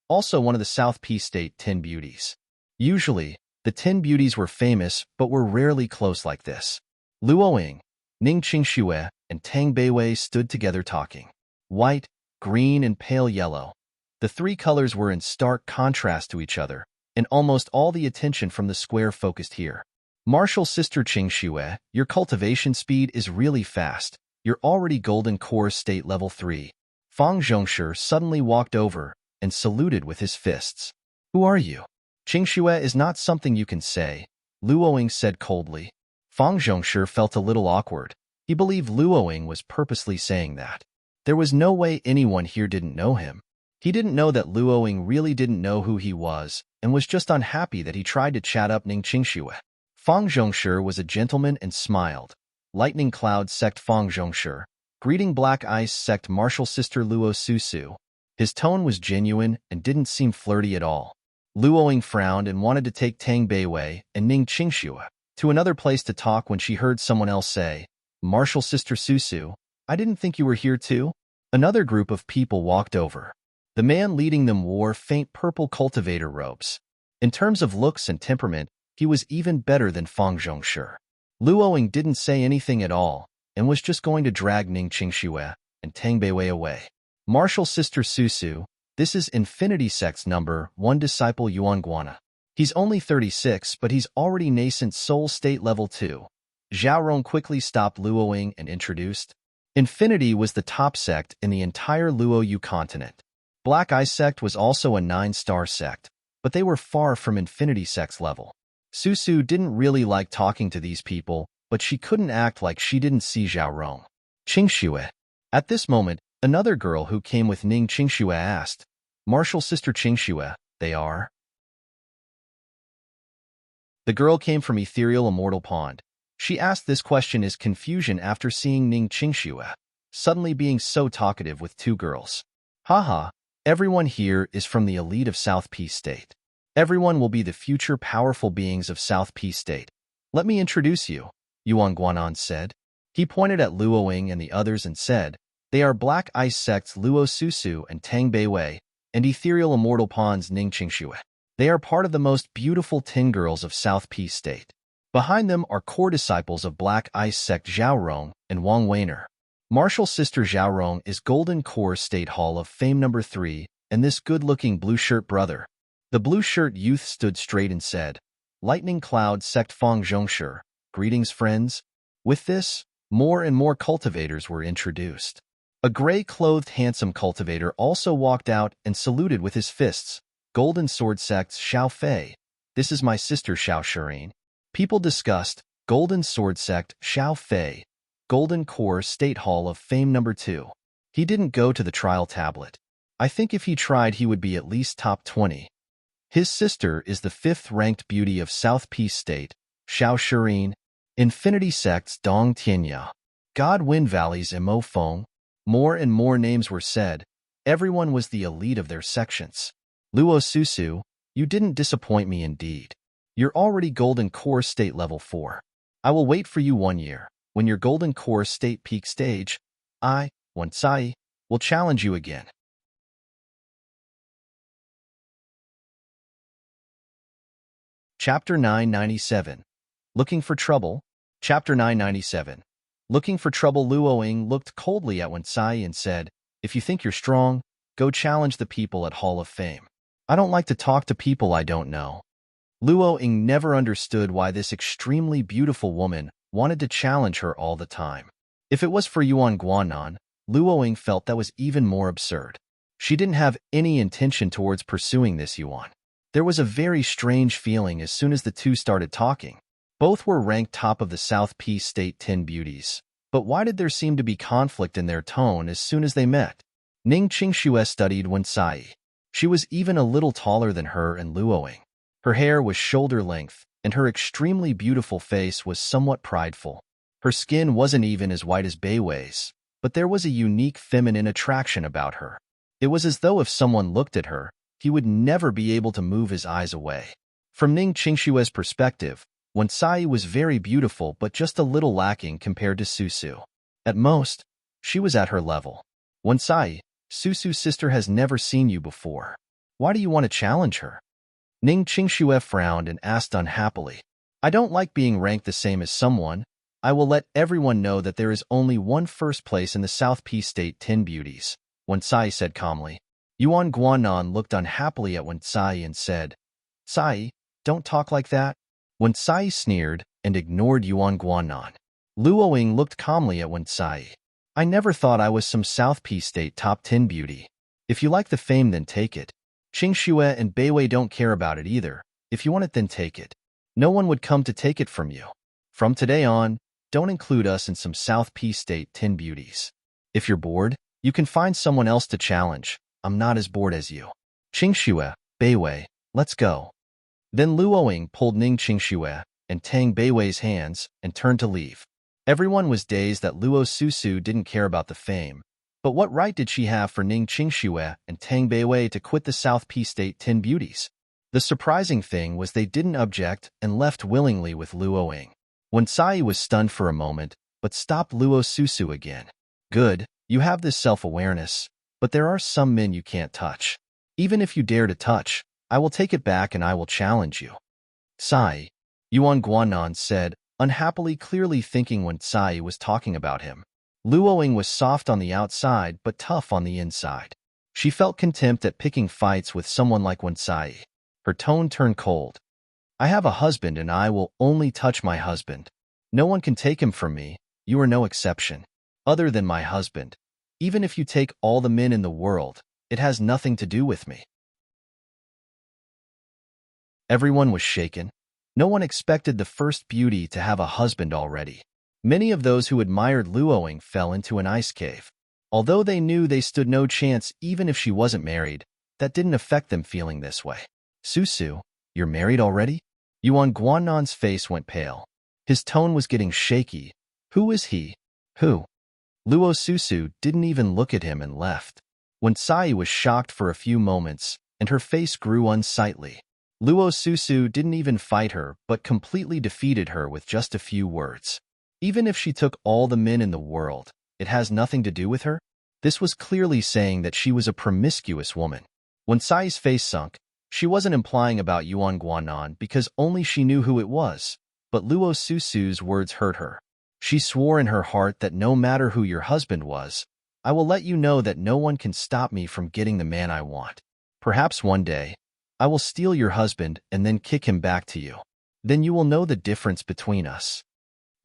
also one of the South Peace State 10 beauties. Usually, the 10 beauties were famous but were rarely close like this. Luoying, Ning Qingxue, and Tang Beiwei stood together talking. White, green, and pale yellow. The three colors were in stark contrast to each other, and almost all the attention from the square focused here. Martial Sister Qingxue, your cultivation speed is really fast. You're already Golden Core State Level 3. Fang Zhongshi suddenly walked over and saluted with his fists. Who are you? Qingxue is not something you can say, Luoying said coldly. Fang Zhongshi felt a little awkward. He believed Luoying was purposely saying that. There was no way anyone here didn't know him. He didn't know that Luoying really didn't know who he was and was just unhappy that he tried to chat up Ning Qingxue. Fang Zhongshi was a gentleman and smiled. Lightning Cloud Sect Fang Zhongshi, greeting Black Ice Sect Martial Sister Luo Susu. His tone was genuine and didn't seem flirty at all. Luoying frowned and wanted to take Tang Beiwei and Ning Qingxue to another place to talk when she heard someone else say, Martial Sister Susu, I didn't think you were here too. Another group of people walked over. The man leading them wore faint purple cultivator robes. In terms of looks and temperament, he was even better than Fang Zhongshi. Luoying didn't say anything at all and was just going to drag Ning Qingxue and Tang Beiwei away. Martial Sister Susu, this is Infinity Sect's number 1 disciple Yuanguana. He's only 36, but he's already nascent Soul State Level 2. Zhao Rong quickly stopped Luoying and introduced. Infinity was the top sect in the entire Luoyu continent. Black Ice Sect was also a 9-star sect, but they were far from Infinity Sect's level. Susu didn't really like talking to these people, but she couldn't act like she didn't see Zhao Rong. Qingxue. At this moment, another girl who came with Ning Qingxue asked, Martial Sister Qingxue, they are? The girl came from Ethereal Immortal Pond. She asked this question as confusion after seeing Ning Qingxue suddenly being so talkative with two girls. Haha, everyone here is from the elite of South Peace State. Everyone will be the future powerful beings of South Peace State. Let me introduce you, Yuan Guanan said. He pointed at Luoying and the others and said, they are Black Ice Sect's Luo Susu and Tang Beiwei, and Ethereal Immortal Pond's Ning Qingxue. They are part of the most beautiful 10 girls of South Peace State. Behind them are core disciples of Black Ice Sect Zhao Rong and Wang Weiner. Martial Sister Zhao Rong is Golden Core State Hall of Fame number 3, and this good-looking blue-shirt brother. The blue-shirt youth stood straight and said, Lightning Cloud Sect Fang Zhongshi, greetings friends. With this, more and more cultivators were introduced. A gray-clothed handsome cultivator also walked out and saluted with his fists. Golden Sword Sect's Xiao Fei. This is my sister Xiao Serene. People discussed Golden Sword Sect Xiao Fei, Golden Core State Hall of Fame number 2. He didn't go to the trial tablet. I think if he tried he would be at least top 20. His sister is the 5th-ranked beauty of South Peace State, Xiao Serene, Infinity Sect's Dong Tianya, God Wind Valley's Mo Feng. More and more names were said. Everyone was the elite of their sections. Luo Susu, you didn't disappoint me indeed. You're already Golden Core State Level 4. I will wait for you 1 year. When your golden core state peak stage, I, Wansai, will challenge you again. Chapter 997. Looking for Trouble. Chapter 997. Looking for Trouble. Luoying looked coldly at Wansai and said, "If you think you're strong, go challenge the people at Hall of Fame. I don't like to talk to people I don't know." Luoying never understood why this extremely beautiful woman wanted to challenge her all the time. If it was for Yuan Guanan, Luoying felt that was even more absurd. She didn't have any intention towards pursuing this Yuan. There was a very strange feeling as soon as the two started talking. Both were ranked top of the South Peace State 10 beauties. But why did there seem to be conflict in their tone as soon as they met? Ning Qingxue studied Wansai. She was even a little taller than her and Luoying. Her hair was shoulder length, and her extremely beautiful face was somewhat prideful. Her skin wasn't even as white as Beiwei's, but there was a unique feminine attraction about her. It was as though if someone looked at her, he would never be able to move his eyes away. From Ning Qingxue's perspective, Wansai was very beautiful but just a little lacking compared to Susu. At most, she was at her level. "Wansai, Susu's sister has never seen you before. Why do you want to challenge her?" Ning Qingxue frowned and asked unhappily. "I don't like being ranked the same as someone. I will let everyone know that there is only one first place in the South Peace State 10 beauties," Wansai said calmly. Yuan Guanan looked unhappily at Wansai and said, "Sai, don't talk like that." Wansai sneered and ignored Yuan Guanan. Luoying looked calmly at Wansai. "I never thought I was some South Peace State top 10 beauty. If you like the fame, then take it. Qingxue and Beiwei don't care about it either. If you want it, then take it. No one would come to take it from you. From today on, don't include us in some South Peace State 10 beauties. If you're bored, you can find someone else to challenge. I'm not as bored as you. Qingxue, Beiwei, let's go." Then Luoying pulled Ning Qingxue and Tang Beiwei's hands and turned to leave. Everyone was dazed that Luo Susu didn't care about the fame. But what right did she have for Ning Qingxue and Tang Beiwei to quit the South Peace State 10 beauties? The surprising thing was they didn't object and left willingly with Luoying. Wansai was stunned for a moment, but stopped Luo Susu again. "Good, you have this self-awareness, but there are some men you can't touch. Even if you dare to touch, I will take it back and I will challenge you." "Sai," Yuan Guanan said, unhappily, clearly thinking Wansai was talking about him. Luoying was soft on the outside but tough on the inside. She felt contempt at picking fights with someone like Wansai. Her tone turned cold. "I have a husband and I will only touch my husband. No one can take him from me. You are no exception. Other than my husband. Even if you take all the men in the world, it has nothing to do with me." Everyone was shaken. No one expected the first beauty to have a husband already. Many of those who admired Luoying fell into an ice cave. Although they knew they stood no chance even if she wasn't married, that didn't affect them feeling this way. "Susu, you're married already?" Yuan Guanan's face went pale. His tone was getting shaky. "Who is he?" "Who?" Luo Susu didn't even look at him and left. Wansai was shocked for a few moments, and her face grew unsightly. Luo Susu didn't even fight her, but completely defeated her with just a few words. Even if she took all the men in the world, it has nothing to do with her? This was clearly saying that she was a promiscuous woman. Wansai's face sunk. She wasn't implying about Yuan Guanan because only she knew who it was, but Luo Susu's words hurt her. She swore in her heart that no matter who your husband was, I will let you know that no one can stop me from getting the man I want. Perhaps one day, I will steal your husband and then kick him back to you. Then you will know the difference between us.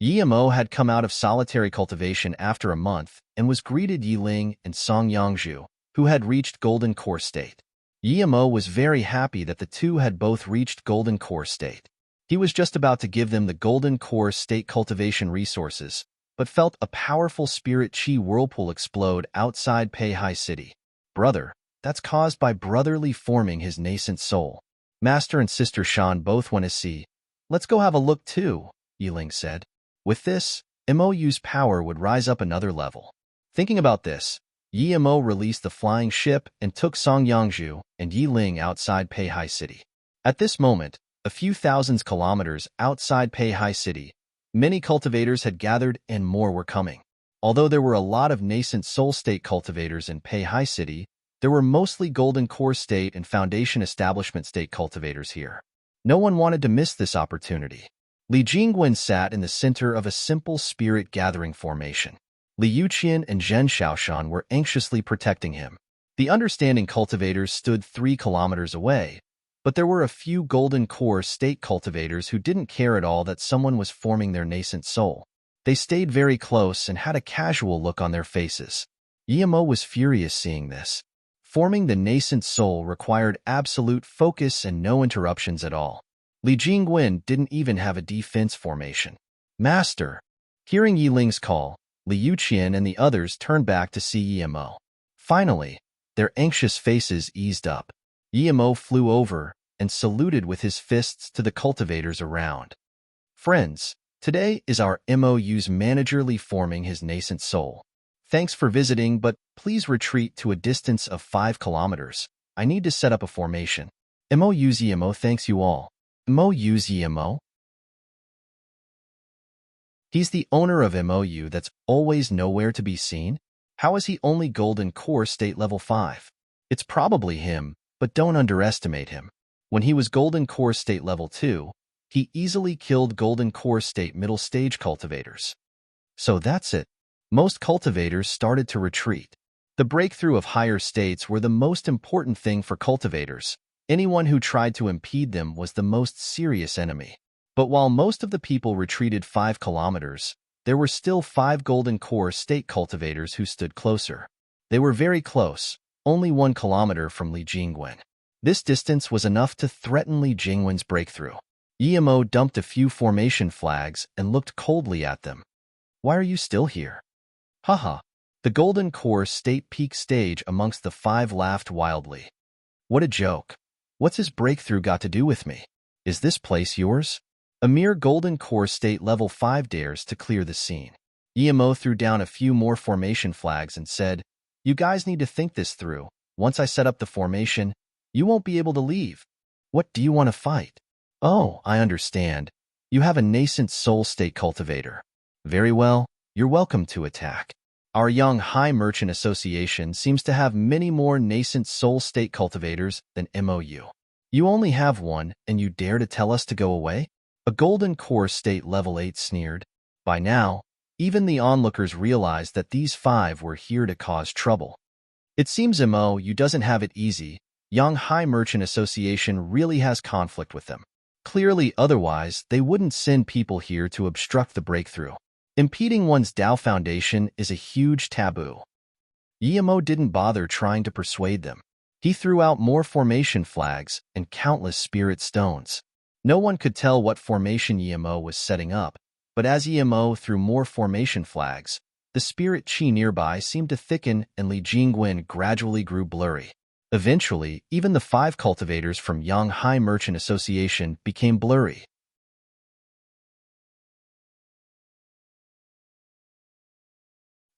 Yimo had come out of solitary cultivation after a month and was greeted Yiling and Song Yangzhu, who had reached Golden Core State. Yimo was very happy that the two had both reached Golden Core State. He was just about to give them the Golden Core State cultivation resources, but felt a powerful spirit chi whirlpool explode outside Peihai City. "Brother, that's caused by brotherly forming his nascent soul. Master and Sister Shan both want to see. Let's go have a look too," Yiling said. With this, MOU's power would rise up another level. Thinking about this, Yimo released the flying ship and took Song Yangzhu and Yiling outside Peihai City. At this moment, a few thousands kilometers outside Peihai City, Many cultivators had gathered and more were coming. Although there were a lot of nascent Soul State cultivators in Peihai City, there were mostly Golden Core State and Foundation Establishment State cultivators here. No one wanted to miss this opportunity. Li Jingwen sat in the center of a simple spirit gathering formation. Li Yuqian and Zhen Xiaoshan were anxiously protecting him. The understanding cultivators stood 3 kilometers away, but there were a few Golden Core State cultivators who didn't care at all that someone was forming their nascent soul. They stayed very close and had a casual look on their faces. Yimo was furious seeing this. Forming the nascent soul required absolute focus and no interruptions at all. Li Jingwen didn't even have a defense formation. Master! Hearing Yiling's call, Li Yuqian and the others turned back to see Yimo. Finally, their anxious faces eased up. Yimo flew over and saluted with his fists to the cultivators around. Friends, today is our MOU's manager forming his nascent soul. Thanks for visiting, but please retreat to a distance of 5 kilometers. I need to set up a formation. MOU's Yimo thanks you all. MOU's Yimo? He's the owner of MOU that's always nowhere to be seen? How is he only Golden Core State Level 5? It's probably him, but don't underestimate him. When he was Golden Core State Level 2, he easily killed Golden Core State Middle Stage cultivators. So that's it. Most cultivators started to retreat. The breakthrough of higher states were the most important thing for cultivators. Anyone who tried to impede them was the most serious enemy. But while most of the people retreated 5 kilometers, there were still 5 Golden Core State cultivators who stood closer. They were very close, only 1 kilometer from Li Jingwen. This distance was enough to threaten Li Jingwen's breakthrough. Yimo dumped a few formation flags and looked coldly at them. Why are you still here? Haha. The Golden Core State peak stage amongst the 5 laughed wildly. What a joke. What's his breakthrough got to do with me? Is this place yours? A mere Golden Core State Level 5 dares to clear the scene. Yimo threw down a few more formation flags and said, You guys need to think this through. Once I set up the formation, you won't be able to leave. What do you want to fight? Oh, I understand. You have a nascent Soul State cultivator. Very well, you're welcome to attack. Our young High Merchant Association seems to have many more nascent Soul State cultivators than MOU. You only have one, and you dare to tell us to go away? A Golden Core State Level 8 sneered. By now, even the onlookers realized that these 5 were here to cause trouble. It seems MOU doesn't have it easy. Young High Merchant Association really has conflict with them. Clearly, otherwise, they wouldn't send people here to obstruct the breakthrough. Impeding one's Dao Foundation is a huge taboo. Yimo didn't bother trying to persuade them. He threw out more formation flags and countless spirit stones. No one could tell what formation Yimo was setting up, but as Yimo threw more formation flags, the spirit chi nearby seemed to thicken and Li Jingwen gradually grew blurry. Eventually, even the 5 cultivators from Young High Merchant Association became blurry.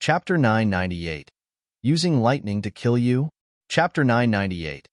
Chapter 998. Using Lightning to Kill You? Chapter 998.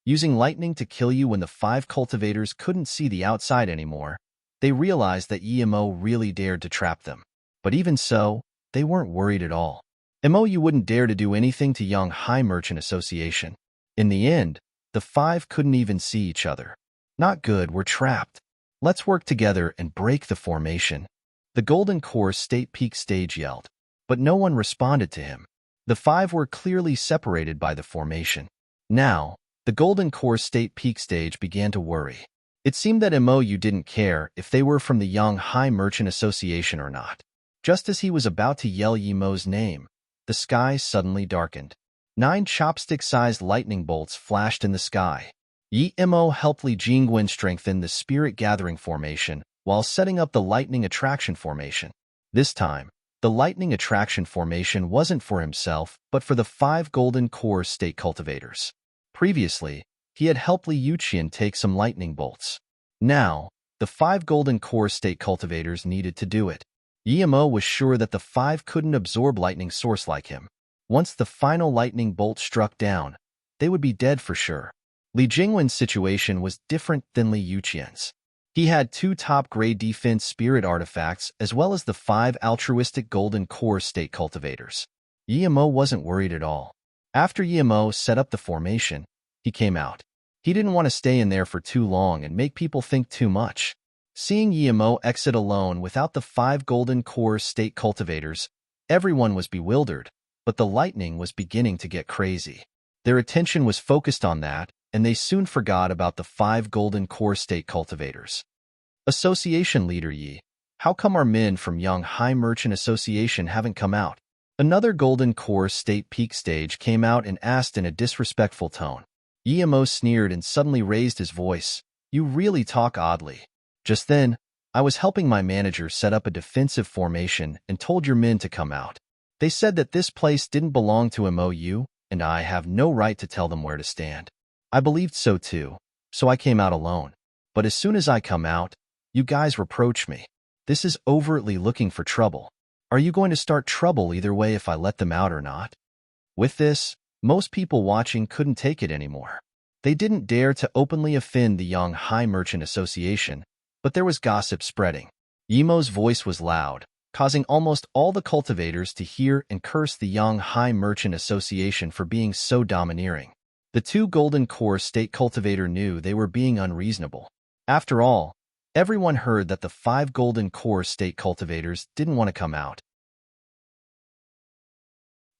Using lightning to kill you. When the 5 cultivators couldn't see the outside anymore, they realized that Yimo really dared to trap them. But even so, they weren't worried at all. MOU wouldn't dare to do anything to Young High Merchant Association. In the end, the 5 couldn't even see each other. Not good, we're trapped. Let's work together and break the formation. The Golden Core State Peak Stage yelled, but no one responded to him. The 5 were clearly separated by the formation. Now, the Golden Core State Peak Stage began to worry. It seemed that MOU didn't care if they were from the Young High Merchant Association or not. Just as he was about to yell Yimo's name, the sky suddenly darkened. 9 chopstick-sized lightning bolts flashed in the sky. Yimo helped Li Jingwen strengthen the Spirit Gathering formation while setting up the Lightning Attraction formation. This time, the Lightning Attraction formation wasn't for himself, but for the 5 Golden Core State cultivators. Previously, he had helped Li Yuqian take some lightning bolts. Now, the 5 Golden Core State cultivators needed to do it. Yimo was sure that the 5 couldn't absorb lightning source like him. Once the final lightning bolt struck down, they would be dead for sure. Li Jingwen's situation was different than Li Yuqian's. He had 2 top-grade defense spirit artifacts as well as the 5 altruistic golden core state cultivators. Yemo wasn't worried at all. After Yemo set up the formation, he came out. He didn't want to stay in there for too long and make people think too much. Seeing Yemo exit alone without the 5 golden core state cultivators, everyone was bewildered, but the lightning was beginning to get crazy. Their attention was focused on that, and they soon forgot about the 5 golden core state cultivators. Association Leader Yi, how come our men from Young High Merchant Association haven't come out? Another golden core state peak stage came out and asked in a disrespectful tone. Yemo sneered and suddenly raised his voice. You really talk oddly. Just then, I was helping my manager set up a defensive formation and told your men to come out. They said that this place didn't belong to MOU, and I have no right to tell them where to stand. I believed so too, so I came out alone. But as soon as I come out, you guys reproach me. This is overtly looking for trouble. Are you going to start trouble either way if I let them out or not? With this, most people watching couldn't take it anymore. They didn't dare to openly offend the Young High Merchant Association, but there was gossip spreading. Yemo's voice was loud, causing almost all the cultivators to hear and curse the Young High Merchant Association for being so domineering. The 2 golden core state cultivator knew they were being unreasonable. After all, everyone heard that the 5 golden core state cultivators didn't want to come out.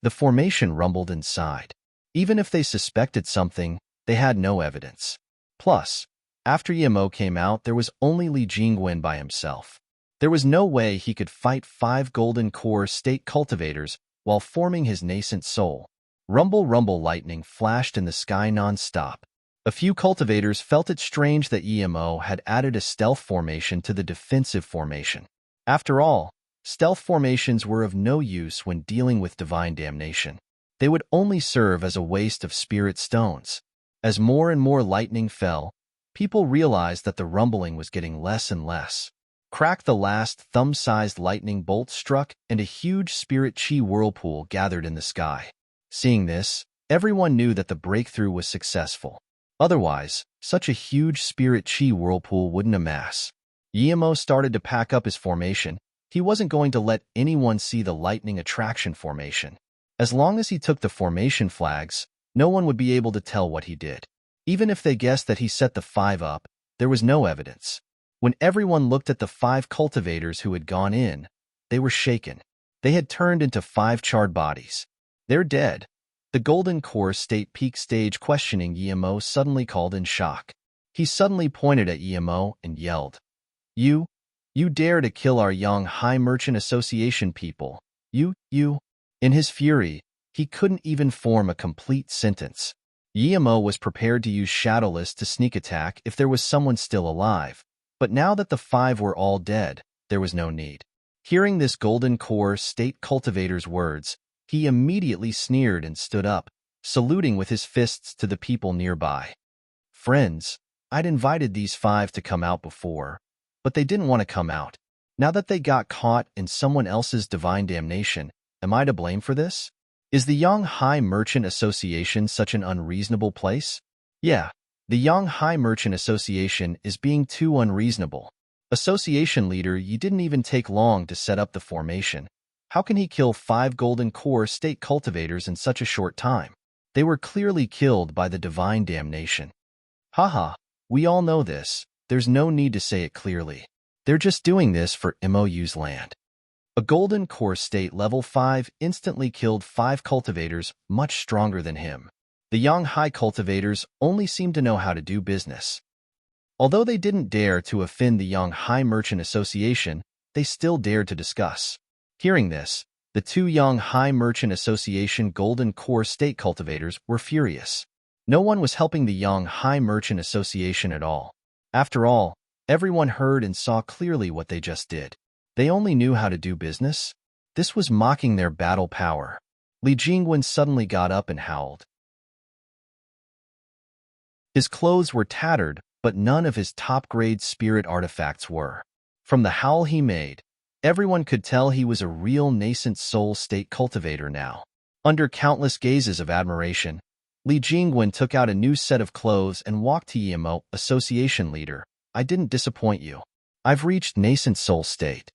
The formation rumbled inside. Even if they suspected something, they had no evidence. Plus, after Yemo came out, there was only Li Jingwen by himself. There was no way he could fight 5 golden core state cultivators while forming his nascent soul. Rumble, rumble, lightning flashed in the sky non-stop. A few cultivators felt it strange that Yemo had added a stealth formation to the defensive formation. After all, stealth formations were of no use when dealing with divine damnation. They would only serve as a waste of spirit stones. As more and more lightning fell, people realized that the rumbling was getting less and less. Crack, the last thumb-sized lightning bolt struck, and a huge spirit chi whirlpool gathered in the sky. Seeing this, everyone knew that the breakthrough was successful. Otherwise, such a huge spirit chi whirlpool wouldn't amass. Yemo started to pack up his formation. He wasn't going to let anyone see the lightning attraction formation. As long as he took the formation flags, no one would be able to tell what he did. Even if they guessed that he set the 5 up, there was no evidence. When everyone looked at the 5 cultivators who had gone in, they were shaken. They had turned into 5 charred bodies. They're dead. The golden core state peak stage questioning Yemo suddenly called in shock. He suddenly pointed at Yemo and yelled, You dare to kill our Young High Merchant Association people. You. In his fury, he couldn't even form a complete sentence. Yemo was prepared to use Shadowless to sneak attack if there was someone still alive, but now that the 5 were all dead, there was no need. Hearing this golden core state cultivator's words, he immediately sneered and stood up, saluting with his fists to the people nearby. Friends, I'd invited these 5 to come out before, but they didn't want to come out. Now that they got caught in someone else's divine damnation, am I to blame for this? Is the Young High Merchant Association such an unreasonable place? Yeah, the Young High Merchant Association is being too unreasonable. Association leader, you didn't even take long to set up the formation. How can he kill 5 golden core state cultivators in such a short time? They were clearly killed by the divine damnation. Haha, we all know this. There's no need to say it clearly. They're just doing this for MOU's land. A golden core state level 5 instantly killed 5 cultivators much stronger than him. The Young High cultivators only seemed to know how to do business. Although they didn't dare to offend the Young High Merchant Association, they still dared to discuss. Hearing this, the 2 Young High Merchant Association golden core state cultivators were furious. No one was helping the Young High Merchant Association at all. After all, everyone heard and saw clearly what they just did. They only knew how to do business. This was mocking their battle power. Li Jingwen suddenly got up and howled. His clothes were tattered, but none of his top-grade spirit artifacts were. From the howl he made, everyone could tell he was a real nascent soul state cultivator now. Under countless gazes of admiration, Li Jingwen took out a new set of clothes and walked to Yemo, association leader. I didn't disappoint you. I've reached nascent soul state.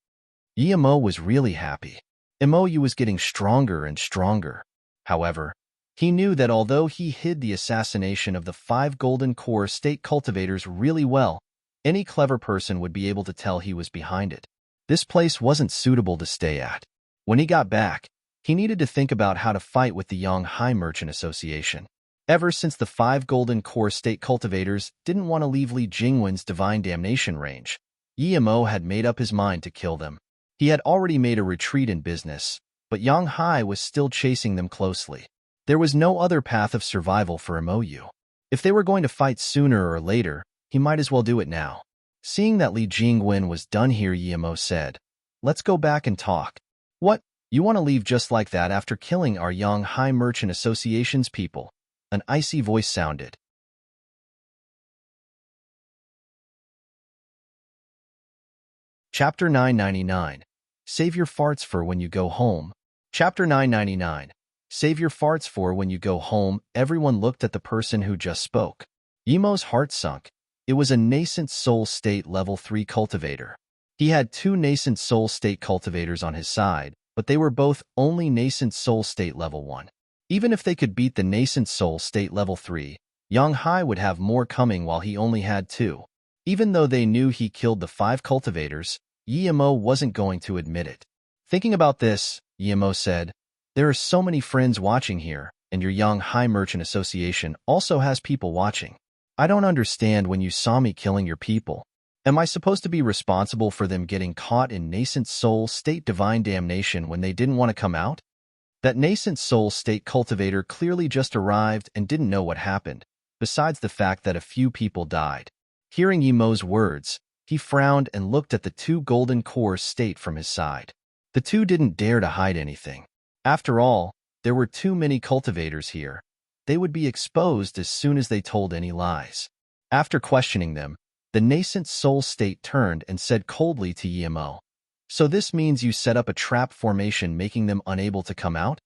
Emo was really happy. Emu was getting stronger and stronger. However, he knew that although he hid the assassination of the 5 golden core state cultivators really well, any clever person would be able to tell he was behind it. This place wasn't suitable to stay at. When he got back, he needed to think about how to fight with the Yonghai Merchant Association. Ever since the 5 golden core state cultivators didn't want to leave Li Jingwen's divine damnation range, Emo had made up his mind to kill them. He had already made a retreat in business, but Yonghai was still chasing them closely. There was no other path of survival for Emu. If they were going to fight sooner or later, he might as well do it now. Seeing that Li Jingwen was done here, Emo said, "Let's go back and talk." "What? You want to leave just like that after killing our Yonghai Merchant Association's people?" An icy voice sounded. Chapter 999. Save your farts for when you go home. Chapter 999. Save your farts for when you go home. Everyone looked at the person who just spoke. Emo's heart sunk. It was a nascent soul state level 3 cultivator. He had 2 nascent soul state cultivators on his side, but they were both only nascent soul state level 1. Even if they could beat the nascent soul state level 3, Yonghai would have more coming while he only had 2. Even though they knew he killed the 5 cultivators, Emo wasn't going to admit it. Thinking about this, Emo said, "There are so many friends watching here, and your Yonghai Merchant Association also has people watching. I don't understand when you saw me killing your people. Am I supposed to be responsible for them getting caught in nascent soul state divine damnation when they didn't want to come out?" That nascent soul state cultivator clearly just arrived and didn't know what happened, besides the fact that a few people died. Hearing Emo's words, he frowned and looked at the 2 golden core state from his side. The 2 didn't dare to hide anything. After all, there were too many cultivators here. They would be exposed as soon as they told any lies. After questioning them, the nascent soul state turned and said coldly to Emo, "So this means you set up a trap formation making them unable to come out?"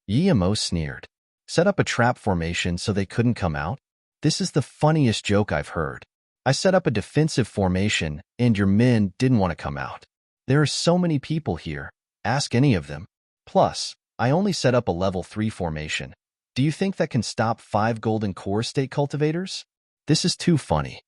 Emo sneered. "Set up a trap formation so they couldn't come out? This is the funniest joke I've heard. I set up a defensive formation, and your men didn't want to come out. There are so many people here. Ask any of them. Plus, I only set up a level 3 formation. Do you think that can stop 5 golden core state cultivators? This is too funny."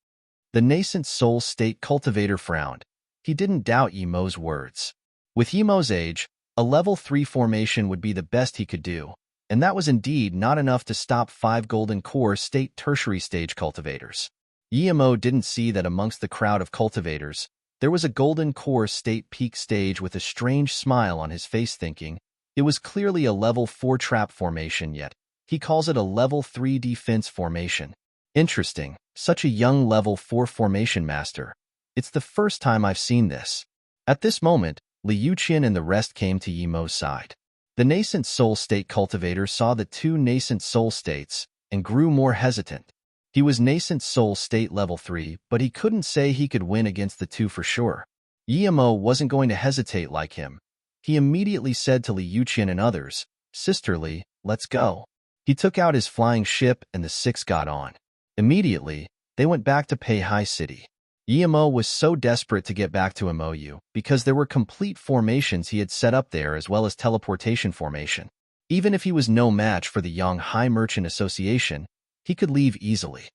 The nascent soul state cultivator frowned. He didn't doubt Emo's words. With Emo's age, a level 3 formation would be the best he could do, and that was indeed not enough to stop 5 golden core state tertiary stage cultivators. Emo didn't see that amongst the crowd of cultivators, there was a golden core state peak stage with a strange smile on his face thinking, it was clearly a level 4 trap formation yet. He calls it a level 3 defense formation. Interesting, such a young level 4 formation master. It's the first time I've seen this. At this moment, Liu Qian and the rest came to Emo's side. The nascent soul state cultivator saw the 2 nascent soul states and grew more hesitant. He was nascent soul state level 3, but he couldn't say he could win against the 2 for sure. Emo wasn't going to hesitate like him. He immediately said to Liu Qian and others, "Sisterly, let's go." He took out his flying ship and the 6 got on. Immediately, they went back to Peihai City. Emo was so desperate to get back to Mou because there were complete formations he had set up there as well as teleportation formation. Even if he was no match for the Yonghai Merchant Association, he could leave easily.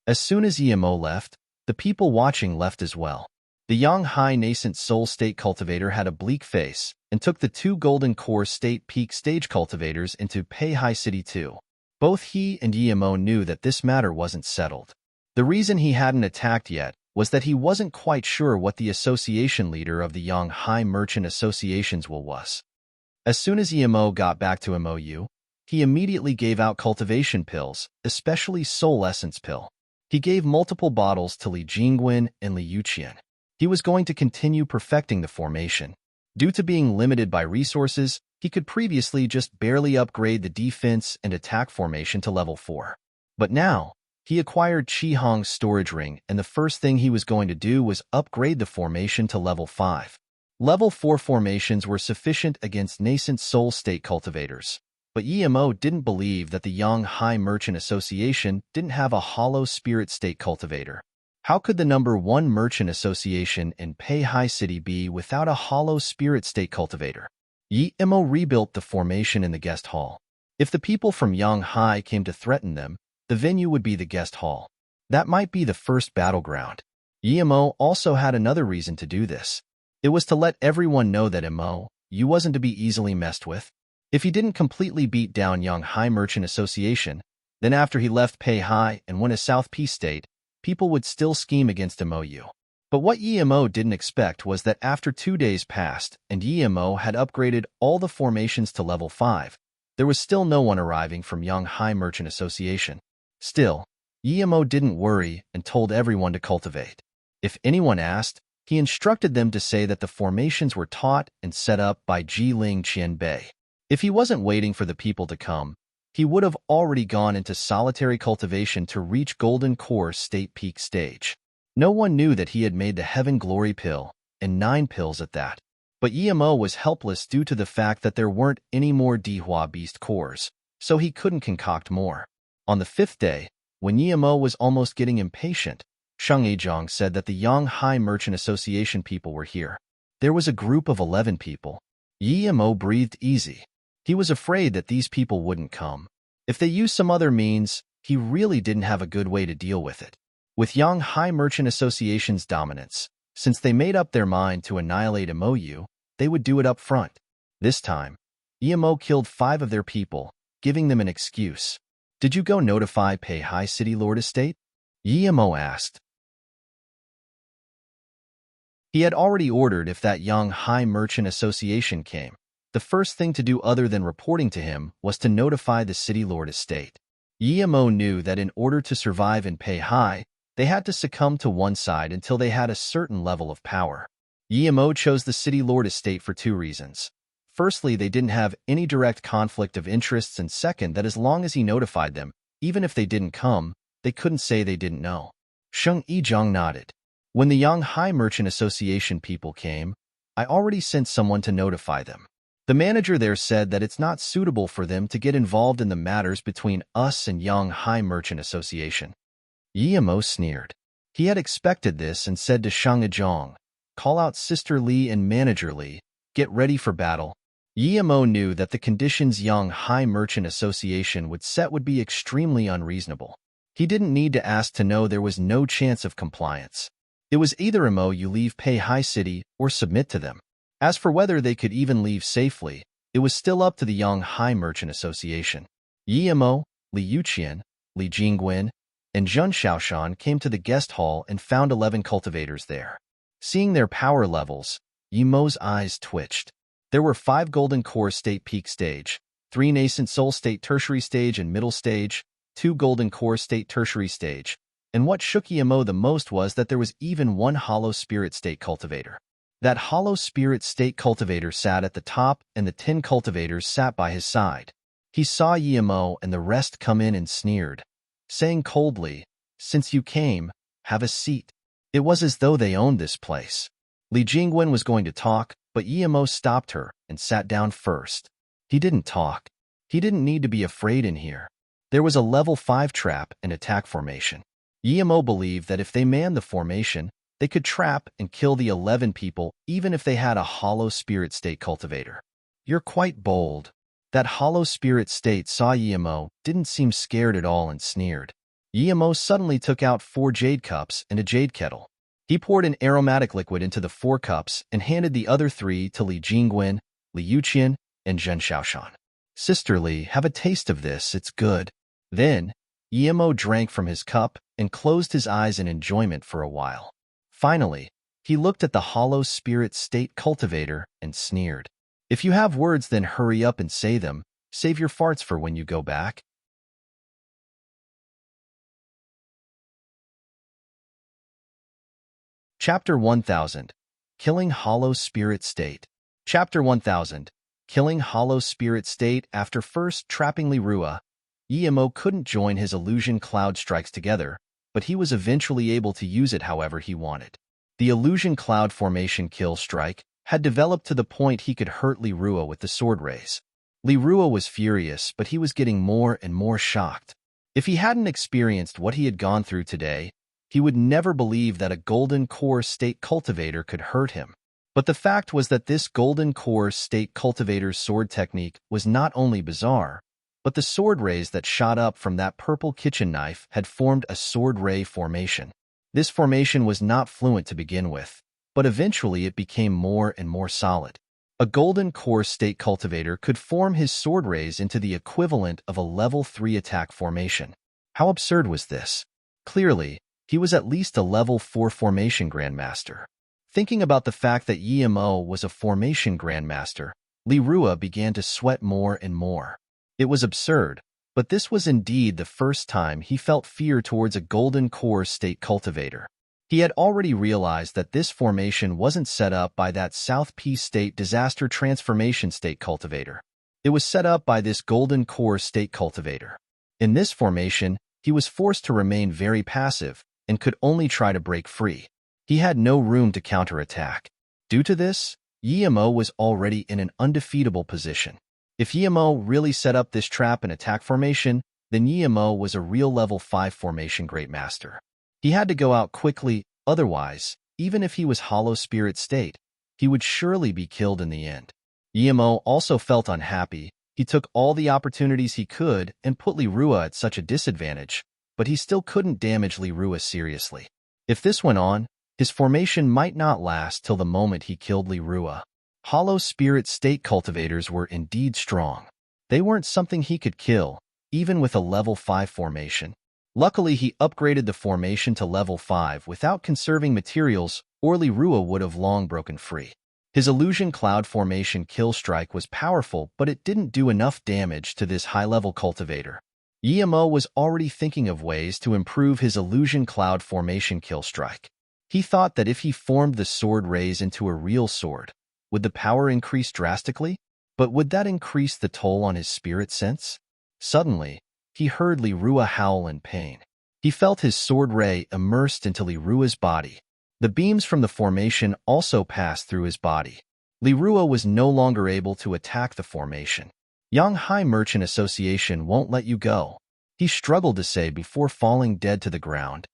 As soon as Emo left, the people watching left as well. The Yonghai nascent soul state cultivator had a bleak face and took the 2 golden core state peak stage cultivators into Peihai City too. Both he and Emo knew that this matter wasn't settled. The reason he hadn't attacked yet was that he wasn't quite sure what the association leader of the Yonghai Merchant Association's will was. As soon as Emo got back to Mou, he immediately gave out cultivation pills, especially Soul Essence pill. He gave multiple bottles to Li Jingwen and Liu Qian. He was going to continue perfecting the formation. Due to being limited by resources, he could previously just barely upgrade the defense and attack formation to level 4. But now, he acquired Qi Hong's storage ring, and the first thing he was going to do was upgrade the formation to level 5. Level 4 formations were sufficient against nascent soul state cultivators, But Yemo didn't believe that the Yang High Merchant Association didn't have a hollow spirit state cultivator. How could the #1 merchant association in Peihai City be without a hollow spirit state cultivator? Yemo rebuilt the formation in the guest hall. If the people from Yang High came to threaten them, the venue would be the guest hall. That might be the first battleground. Yemo also had another reason to do this. It was to let everyone know that you wasn't to be easily messed with. If he didn't completely beat down Yang High Merchant Association, then after he left Peihai and went to South Peace State, people would still scheme against Emu. But what Yemo didn't expect was that after 2 days passed and Yemo had upgraded all the formations to level 5, there was still no one arriving from Yang High Merchant Association. Still, Yemo didn't worry and told everyone to cultivate. If anyone asked, he instructed them to say that the formations were taught and set up by Jiling Qianbei. If he wasn't waiting for the people to come, he would have already gone into solitary cultivation to reach Golden Core State Peak Stage. No one knew that he had made the Heaven Glory pill, and 9 pills at that. But Yemo was helpless due to the fact that there weren't any more Dihua Beast cores, so he couldn't concoct more. On the 5th day, when Yemo was almost getting impatient, Sheng Yizhong said that the Yang High Merchant Association people were here. There was a group of 11 people. Yemo breathed easy. He was afraid that these people wouldn't come. If they used some other means, he really didn't have a good way to deal with it. With Yang High Merchant Association's dominance, since they made up their mind to annihilate Emu, they would do it up front. This time, Yemo killed 5 of their people, giving them an excuse. Did you go notify Peihai City Lord Estate? Yemo asked. He had already ordered if that Yang High Merchant Association came. The first thing to do other than reporting to him was to notify the City Lord Estate. Yemo knew that in order to survive in Peihai, they had to succumb to one side until they had a certain level of power. Yemo chose the City Lord Estate for 2 reasons. Firstly, they didn't have any direct conflict of interests, and second, that as long as he notified them, even if they didn't come, they couldn't say they didn't know. Sheng Yizhong nodded. When the Yang High Merchant Association people came, I already sent someone to notify them. The manager there said that it's not suitable for them to get involved in the matters between us and Yang High Merchant Association. Yemo sneered. He had expected this and said to Sheng Yizhong, "Call out Sister Li and Manager Li. Get ready for battle." Yemo knew that the conditions Yang High Merchant Association would set would be extremely unreasonable. He didn't need to ask to know there was no chance of compliance. It was either you leave Peihai City or submit to them. As for whether they could even leave safely, it was still up to the Yang High Merchant Association. Yemo, Li Yuqian, Li Jingguan, and Zhun Xiaoshan came to the guest hall and found 11 cultivators there. Seeing their power levels, Yemo's eyes twitched. There were 5 Golden Core State Peak Stage, 3 Nascent Soul State Tertiary Stage and Middle Stage, 2 Golden Core State Tertiary Stage, and what shook Yemo the most was that there was even 1 Hollow Spirit State Cultivator. That Hollow Spirit State Cultivator sat at the top and the 10 cultivators sat by his side. He saw Yemo and the rest come in and sneered, saying coldly, "Since you came, have a seat." It was as though they owned this place. Li Jingwen was going to talk, but Yemo stopped her and sat down first. He didn't talk. He didn't need to be afraid in here. There was a level 5 trap and attack formation. Yemo believed that if they manned the formation, they could trap and kill the 11 people even if they had a Hollow Spirit State Cultivator. "You're quite bold." That Hollow Spirit State saw Yemo, didn't seem scared at all and sneered. Yemo suddenly took out 4 jade cups and a jade kettle. He poured an aromatic liquid into the 4 cups and handed the other 3 to Li Jingguan, Li Yuqian, and Zhun Xiaoshan. "Sister Li, have a taste of this, it's good." Then, Yemo drank from his cup and closed his eyes in enjoyment for a while. Finally, he looked at the Hollow Spirit State Cultivator and sneered. "If you have words, then hurry up and say them. Save your farts for when you go back." Chapter 1000. Killing Hollow Spirit State. Chapter 1000. Killing Hollow Spirit State. After first trapping Li Rua, Yemo couldn't join his illusion cloud strikes together, but he was eventually able to use it however he wanted. The illusion cloud formation kill strike had developed to the point he could hurt Li Rua with the sword rays. Li Rua was furious, but he was getting more and more shocked. If he hadn't experienced what he had gone through today, he would never believe that a golden core state cultivator could hurt him. But the fact was that this golden core state cultivator's sword technique was not only bizarre, but the sword rays that shot up from that purple kitchen knife had formed a sword ray formation. This formation was not fluent to begin with, but eventually it became more and more solid. A golden core state cultivator could form his sword rays into the equivalent of a level 3 attack formation. How absurd was this? Clearly, he was at least a level 4 formation grandmaster. Thinking about the fact that Yimo was a formation grandmaster, Li Rua began to sweat more and more. It was absurd, but this was indeed the first time he felt fear towards a golden core state cultivator. He had already realized that this formation wasn't set up by that South Peace State disaster transformation state cultivator. It was set up by this golden core state cultivator. In this formation, he was forced to remain very passive and could only try to break free. He had no room to counterattack. Due to this, Yimo was already in an undefeatable position. If Yimo really set up this trap and attack formation, then Yimo was a real level 5 formation great master. He had to go out quickly, otherwise, even if he was hollow spirit state, he would surely be killed in the end. Yimo also felt unhappy. He took all the opportunities he could and put Li Rua at such a disadvantage, but he still couldn't damage Li Rua seriously. If this went on, his formation might not last till the moment he killed Li Rua. Hollow spirit state cultivators were indeed strong. They weren't something he could kill, even with a level 5 formation. Luckily, he upgraded the formation to level 5 without conserving materials, or Li Rua would have long broken free. His illusion cloud formation kill strike was powerful, but it didn't do enough damage to this high-level cultivator. Yimo was already thinking of ways to improve his illusion cloud formation kill strike. He thought that if he formed the sword rays into a real sword, would the power increase drastically? But would that increase the toll on his spirit sense? Suddenly, he heard Li Rua howl in pain. He felt his sword ray immersed into Li Rua's body. The beams from the formation also passed through his body. Li Rua was no longer able to attack the formation. Yanghai Merchant Association won't let you go, he struggled to say before falling dead to the ground.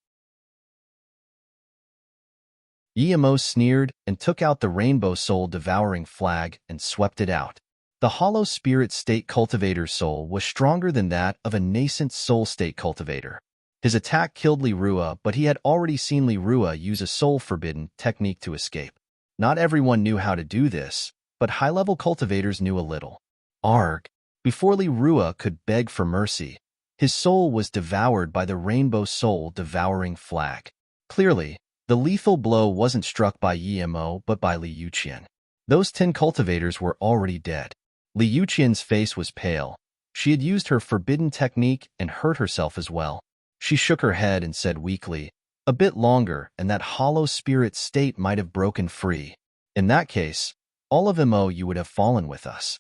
Yimo sneered and took out the rainbow soul devouring flag and swept it out. The hollow spirit state cultivator's soul was stronger than that of a nascent soul state cultivator. His attack killed Li Rua, but he had already seen Li Rua use a soul forbidden technique to escape. Not everyone knew how to do this, but high-level cultivators knew a little. Arg! Before Li Rua could beg for mercy, his soul was devoured by the rainbow soul devouring flag. Clearly, the lethal blow wasn't struck by Yimo but by Li Yuqian. Those 10 cultivators were already dead. Li Yuqian's face was pale. She had used her forbidden technique and hurt herself as well. She shook her head and said weakly, "A bit longer and that hollow spirit state might have broken free. In that case, all of Mo you would have fallen with us."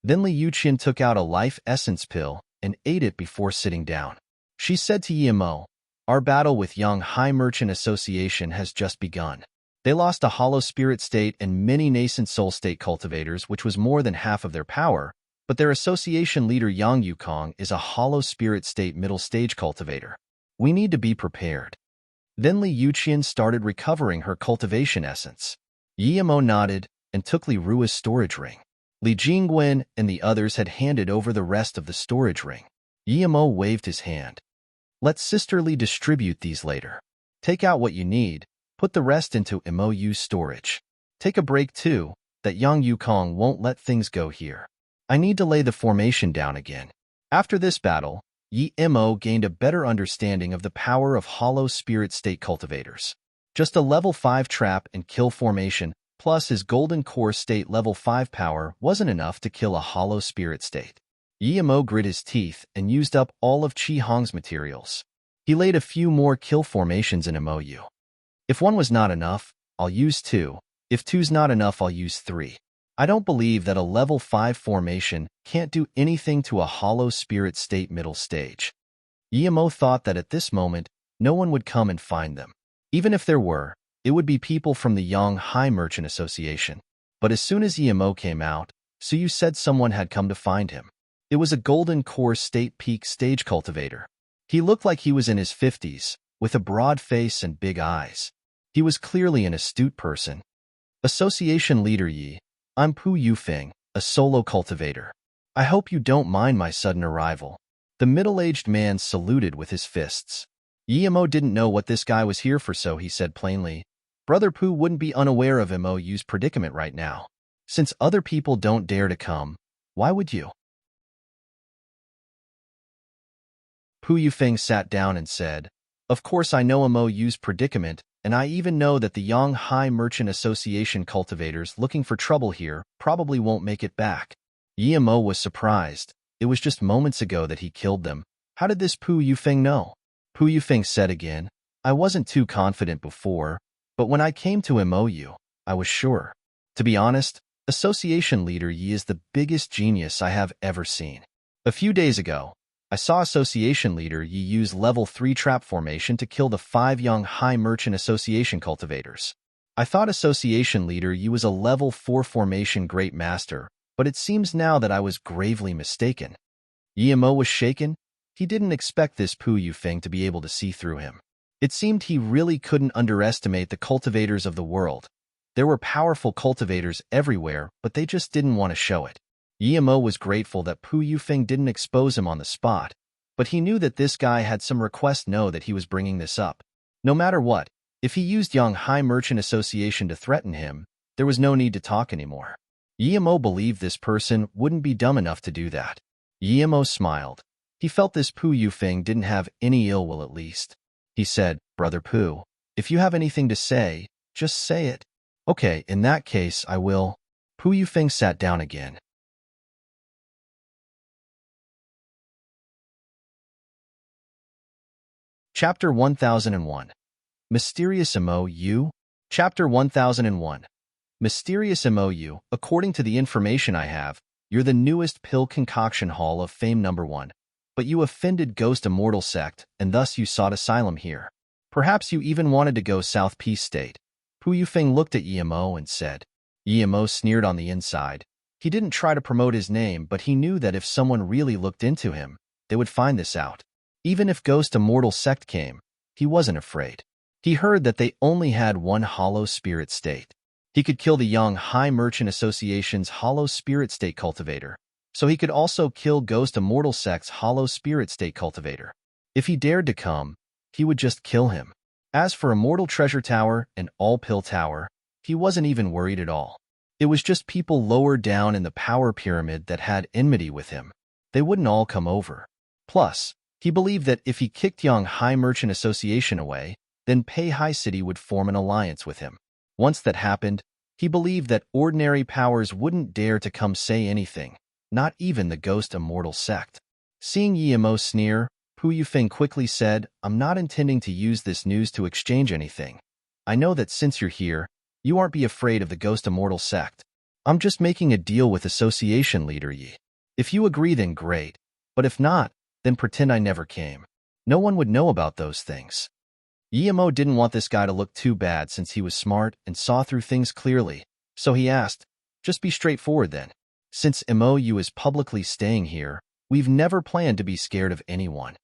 Then Li Yuqian took out a life essence pill and ate it before sitting down. She said to Yimo, "Our battle with Yanghai Merchant Association has just begun. They lost a hollow spirit state and many nascent soul state cultivators, which was more than half of their power, but their association leader Yang Yukong is a hollow spirit state middle stage cultivator. We need to be prepared." Then Li Yuqian started recovering her cultivation essence. Yimo nodded and took Li Rua's storage ring. Li Jingwen and the others had handed over the rest of the storage ring. Yimo waved his hand. "Let Sister Li distribute these later. Take out what you need, put the rest into MOU's storage. Take a break too, that Yang Yukong won't let things go here. I need to lay the formation down again." After this battle, Yimo gained a better understanding of the power of hollow spirit state cultivators. Just a level 5 trap and kill formation, plus his golden core state level 5 power wasn't enough to kill a hollow spirit state. Yimo grit his teeth and used up all of Qi Hong's materials. He laid a few more kill formations in MOU. "If 1 was not enough, I'll use 2. If 2's not enough, I'll use 3. I don't believe that a level 5 formation can't do anything to a hollow spirit state middle stage." Yimo thought that at this moment, no one would come and find them. Even if there were, it would be people from the Yanghai Merchant Association. But as soon as Yimo came out, So you said someone had come to find him. It was a golden core state peak stage cultivator. He looked like he was in his 50s, with a broad face and big eyes. He was clearly an astute person. Association Leader Yi, I'm Pu Yufeng, a solo cultivator. I hope you don't mind my sudden arrival. The middle-aged man saluted with his fists. Mo didn't know what this guy was here for, so he said plainly, Brother Pu wouldn't be unaware of Mo's predicament right now. Since other people don't dare to come, why would you? Pu Yufeng sat down and said, Of course I know Mo's predicament, and I even know that the Yanghai Merchant Association cultivators looking for trouble here probably won't make it back. Mo was surprised. It was just moments ago that he killed them. How did this Pu Yufeng know? Pu Yufeng said again, I wasn't too confident before, but when I came to MOU, I was sure. To be honest, Association Leader Yi is the biggest genius I have ever seen. A few days ago, I saw Association Leader Yi use level 3 trap formation to kill the 5 Yanghai Merchant Association cultivators. I thought Association Leader Yi was a level 4 formation great master, but it seems now that I was gravely mistaken. Mo was shaken. He didn't expect this Pu Yufeng to be able to see through him. It seemed he really couldn't underestimate the cultivators of the world. There were powerful cultivators everywhere, but they just didn't want to show it. Mo was grateful that Pu Yufeng didn't expose him on the spot, but he knew that this guy had some request know that he was bringing this up. No matter what, if he used Yanghai Merchant Association to threaten him, there was no need to talk anymore. Mo believed this person wouldn't be dumb enough to do that. Mo smiled. He felt this Pu Yufeng didn't have any ill will at least. He said, Brother Pu, if you have anything to say, just say it. Okay, in that case, I will. Pu Yufeng sat down again. Chapter 1001. Mysterious MOU. Chapter 1001. Mysterious MOU. According to the information I have, you're the newest pill concoction hall of fame #1. But you offended Ghost Immortal Sect, and thus you sought asylum here. Perhaps you even wanted to go South Peace State. Pu Yufeng looked at Mo and said. Mo sneered on the inside. He didn't try to promote his name, but he knew that if someone really looked into him, they would find this out. Even if Ghost Immortal Sect came, he wasn't afraid. He heard that they only had one hollow spirit state. He could kill the Yanghai Merchant Association's hollow spirit state cultivator, so he could also kill Ghost Immortal Sect's hollow spirit state cultivator. If he dared to come, he would just kill him. As for Immortal Treasure Tower and All Pill Tower, he wasn't even worried at all. It was just people lower down in the power pyramid that had enmity with him. They wouldn't all come over. Plus, he believed that if he kicked Yanghai Merchant Association away, then Peihai City would form an alliance with him. Once that happened, he believed that ordinary powers wouldn't dare to come say anything, not even the Ghost Immortal Sect. Seeing Mo sneer, Pu Yufeng quickly said, I'm not intending to use this news to exchange anything. I know that since you're here, you aren't be afraid of the Ghost Immortal Sect. I'm just making a deal with Association Leader Yi. If you agree, then great. But if not, then pretend I never came. No one would know about those things. Mo didn't want this guy to look too bad since he was smart and saw through things clearly, so he asked, just be straightforward then. Since MOU is publicly staying here, we've never planned to be scared of anyone.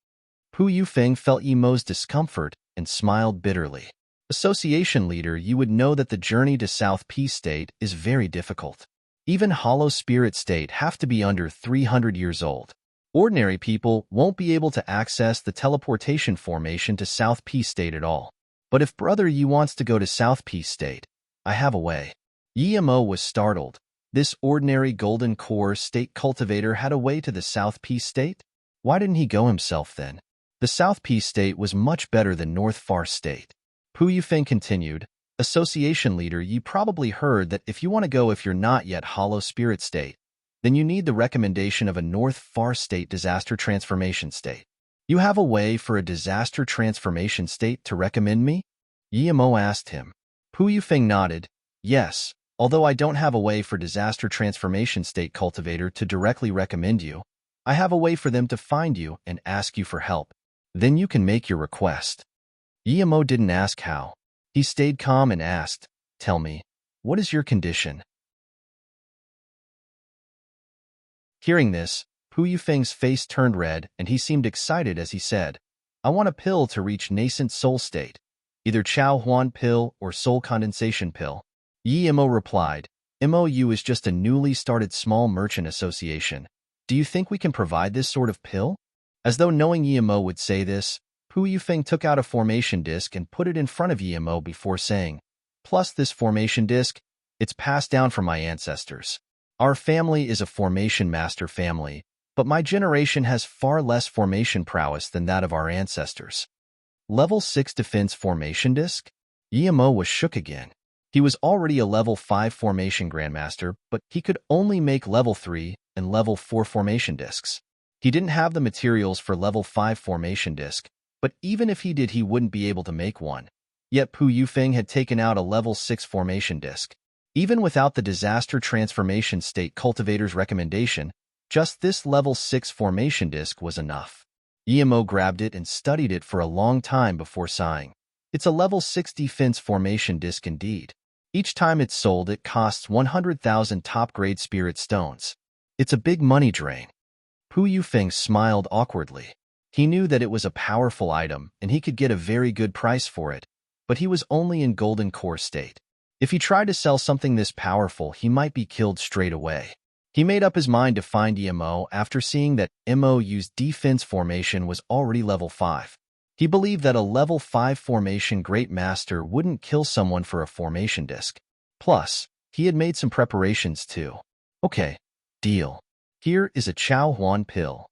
Pu Yufeng felt Mo's discomfort and smiled bitterly. Association Leader, you would know that the journey to South Peace State is very difficult. Even Hollow Spirit State have to be under 300 years old. Ordinary people won't be able to access the teleportation formation to South Peace State at all. But if Brother Yi wants to go to South Peace State, I have a way. Mo was startled. This ordinary golden core state cultivator had a way to the South Peace State? Why didn't he go himself then? The South Peace State was much better than North Far State. Pu Yufeng continued, Association Leader, you probably heard that if you want to go if you're not yet Hollow Spirit State, then you need the recommendation of a North Far State disaster transformation state. You have a way for a disaster transformation state to recommend me? Mo asked him. Pu Yufeng nodded, yes, although I don't have a way for disaster transformation state cultivator to directly recommend you, I have a way for them to find you and ask you for help. Then you can make your request. Mo didn't ask how. He stayed calm and asked, tell me, what is your condition? Hearing this, Pu Yufeng's face turned red and he seemed excited as he said, I want a pill to reach nascent soul state, either Chao Huan pill or soul condensation pill. Yi Mo replied, MOU is just a newly started small merchant association. Do you think we can provide this sort of pill? As though knowing Yi Mo would say this, Pu Yufeng took out a formation disc and put it in front of Yi Mo before saying, plus this formation disc, it's passed down from my ancestors. Our family is a formation master family, but my generation has far less formation prowess than that of our ancestors. Level 6 defense formation disc? Yi Mo was shook again. He was already a level 5 formation grandmaster, but he could only make level 3 and level 4 formation discs. He didn't have the materials for level 5 formation disc, but even if he did, he wouldn't be able to make one. Yet Pu Yufeng had taken out a level 6 formation disc. Even without the disaster transformation state cultivator's recommendation, just this level 6 formation disc was enough. Yi Mo grabbed it and studied it for a long time before sighing. It's a level 6 defense formation disc indeed. Each time it's sold, it costs 100,000 top-grade spirit stones. It's a big money drain. Pu Yufeng smiled awkwardly. He knew that it was a powerful item and he could get a very good price for it, but he was only in golden core state. If he tried to sell something this powerful, he might be killed straight away. He made up his mind to find Yi Mo after seeing that MOU's defense formation was already level 5. He believed that a level 5 formation great master wouldn't kill someone for a formation disc. Plus, he had made some preparations too. Okay, deal. Here is a Chao Huan pill.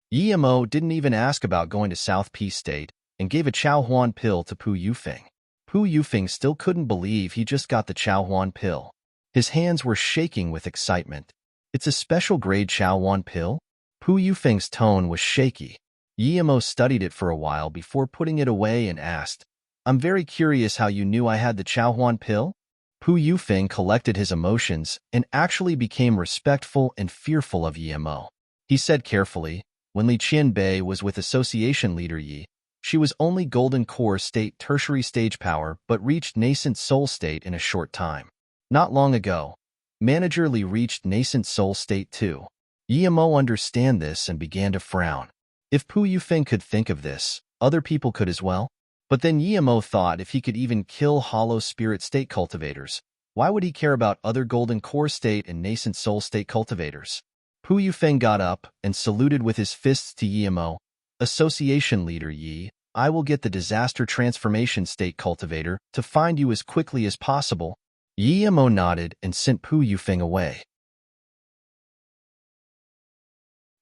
Yi Mo didn't even ask about going to South Peace State and gave a Chao Huan pill to Pu Yufeng. Pu Yufeng still couldn't believe he just got the Chao Huan pill. His hands were shaking with excitement. It's a special grade Chao Huan pill? Pu Yufeng's tone was shaky. Yi Mo studied it for a while before putting it away and asked, I'm very curious how you knew I had the Chao Huan pill? Pu Yufeng collected his emotions and actually became respectful and fearful of Yi Mo. He said carefully, when Li Qianbei was with association leader Yi, she was only golden core state tertiary stage power but reached nascent soul state in a short time. Not long ago, Manager Li reached nascent soul state too. Yi Mo understood this and began to frown. If Pu Yufeng could think of this, other people could as well. But then Yi Mo thought if he could even kill hollow spirit state cultivators, why would he care about other golden core state and nascent soul state cultivators? Pu Yufeng got up and saluted with his fists to Yi Mo. Association leader Yi, I will get the disaster transformation state cultivator to find you as quickly as possible. Yi Mo nodded and sent Pu Yufeng away.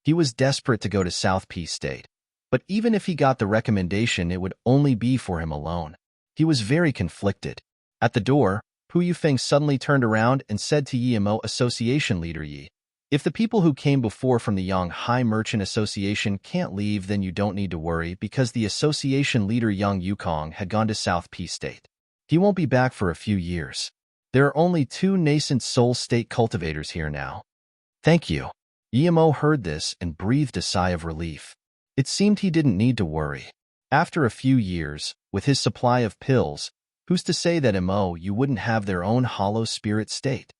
He was desperate to go to South Peace State, but even if he got the recommendation, it would only be for him alone. He was very conflicted. At the door, Pu Yufeng suddenly turned around and said to Yi Mo, Association leader Yi, if the people who came before from the Yang High Merchant Association can't leave, then you don't need to worry because the association leader Yang Yukong had gone to South Peace State. He won't be back for a few years. There are only 2 nascent soul state cultivators here now. Thank you. Yi Mo heard this and breathed a sigh of relief. It seemed he didn't need to worry. After a few years, with his supply of pills, who's to say that MOU wouldn't have their own hollow spirit state?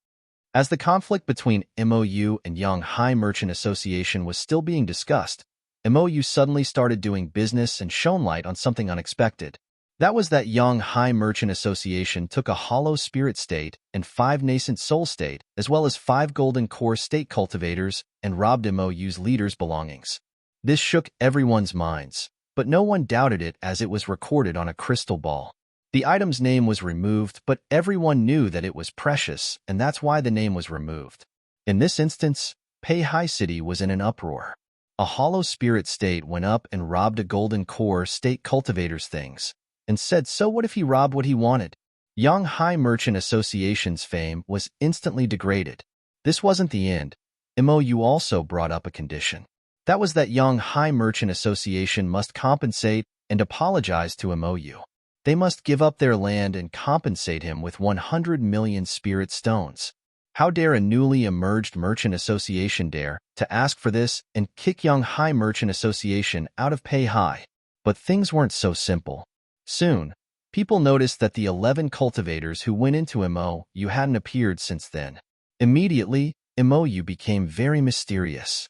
As the conflict between MOU and Yang High Merchant Association was still being discussed, MOU suddenly started doing business and shone light on something unexpected. That was that Yang High Merchant Association took a hollow spirit state and 5 nascent soul state, as well as 5 golden core state cultivators, and robbed MOU's leaders' belongings. This shook everyone's minds, but no one doubted it as it was recorded on a crystal ball. The item's name was removed, but everyone knew that it was precious, and that's why the name was removed. In this instance, Peihai City was in an uproar. A hollow spirit state went up and robbed a golden core state cultivator's things, and said, so what if he robbed what he wanted? Yang High Merchant Association's fame was instantly degraded. This wasn't the end. MOU also brought up a condition. That was that Yang High Merchant Association must compensate and apologize to MOU. They must give up their land and compensate him with 100 million spirit stones. How dare a newly emerged merchant association dare to ask for this and kick Yang High Merchant Association out of Peihai? But things weren't so simple. Soon, people noticed that the 11 cultivators who went into MOU hadn't appeared since then. Immediately, MOU became very mysterious.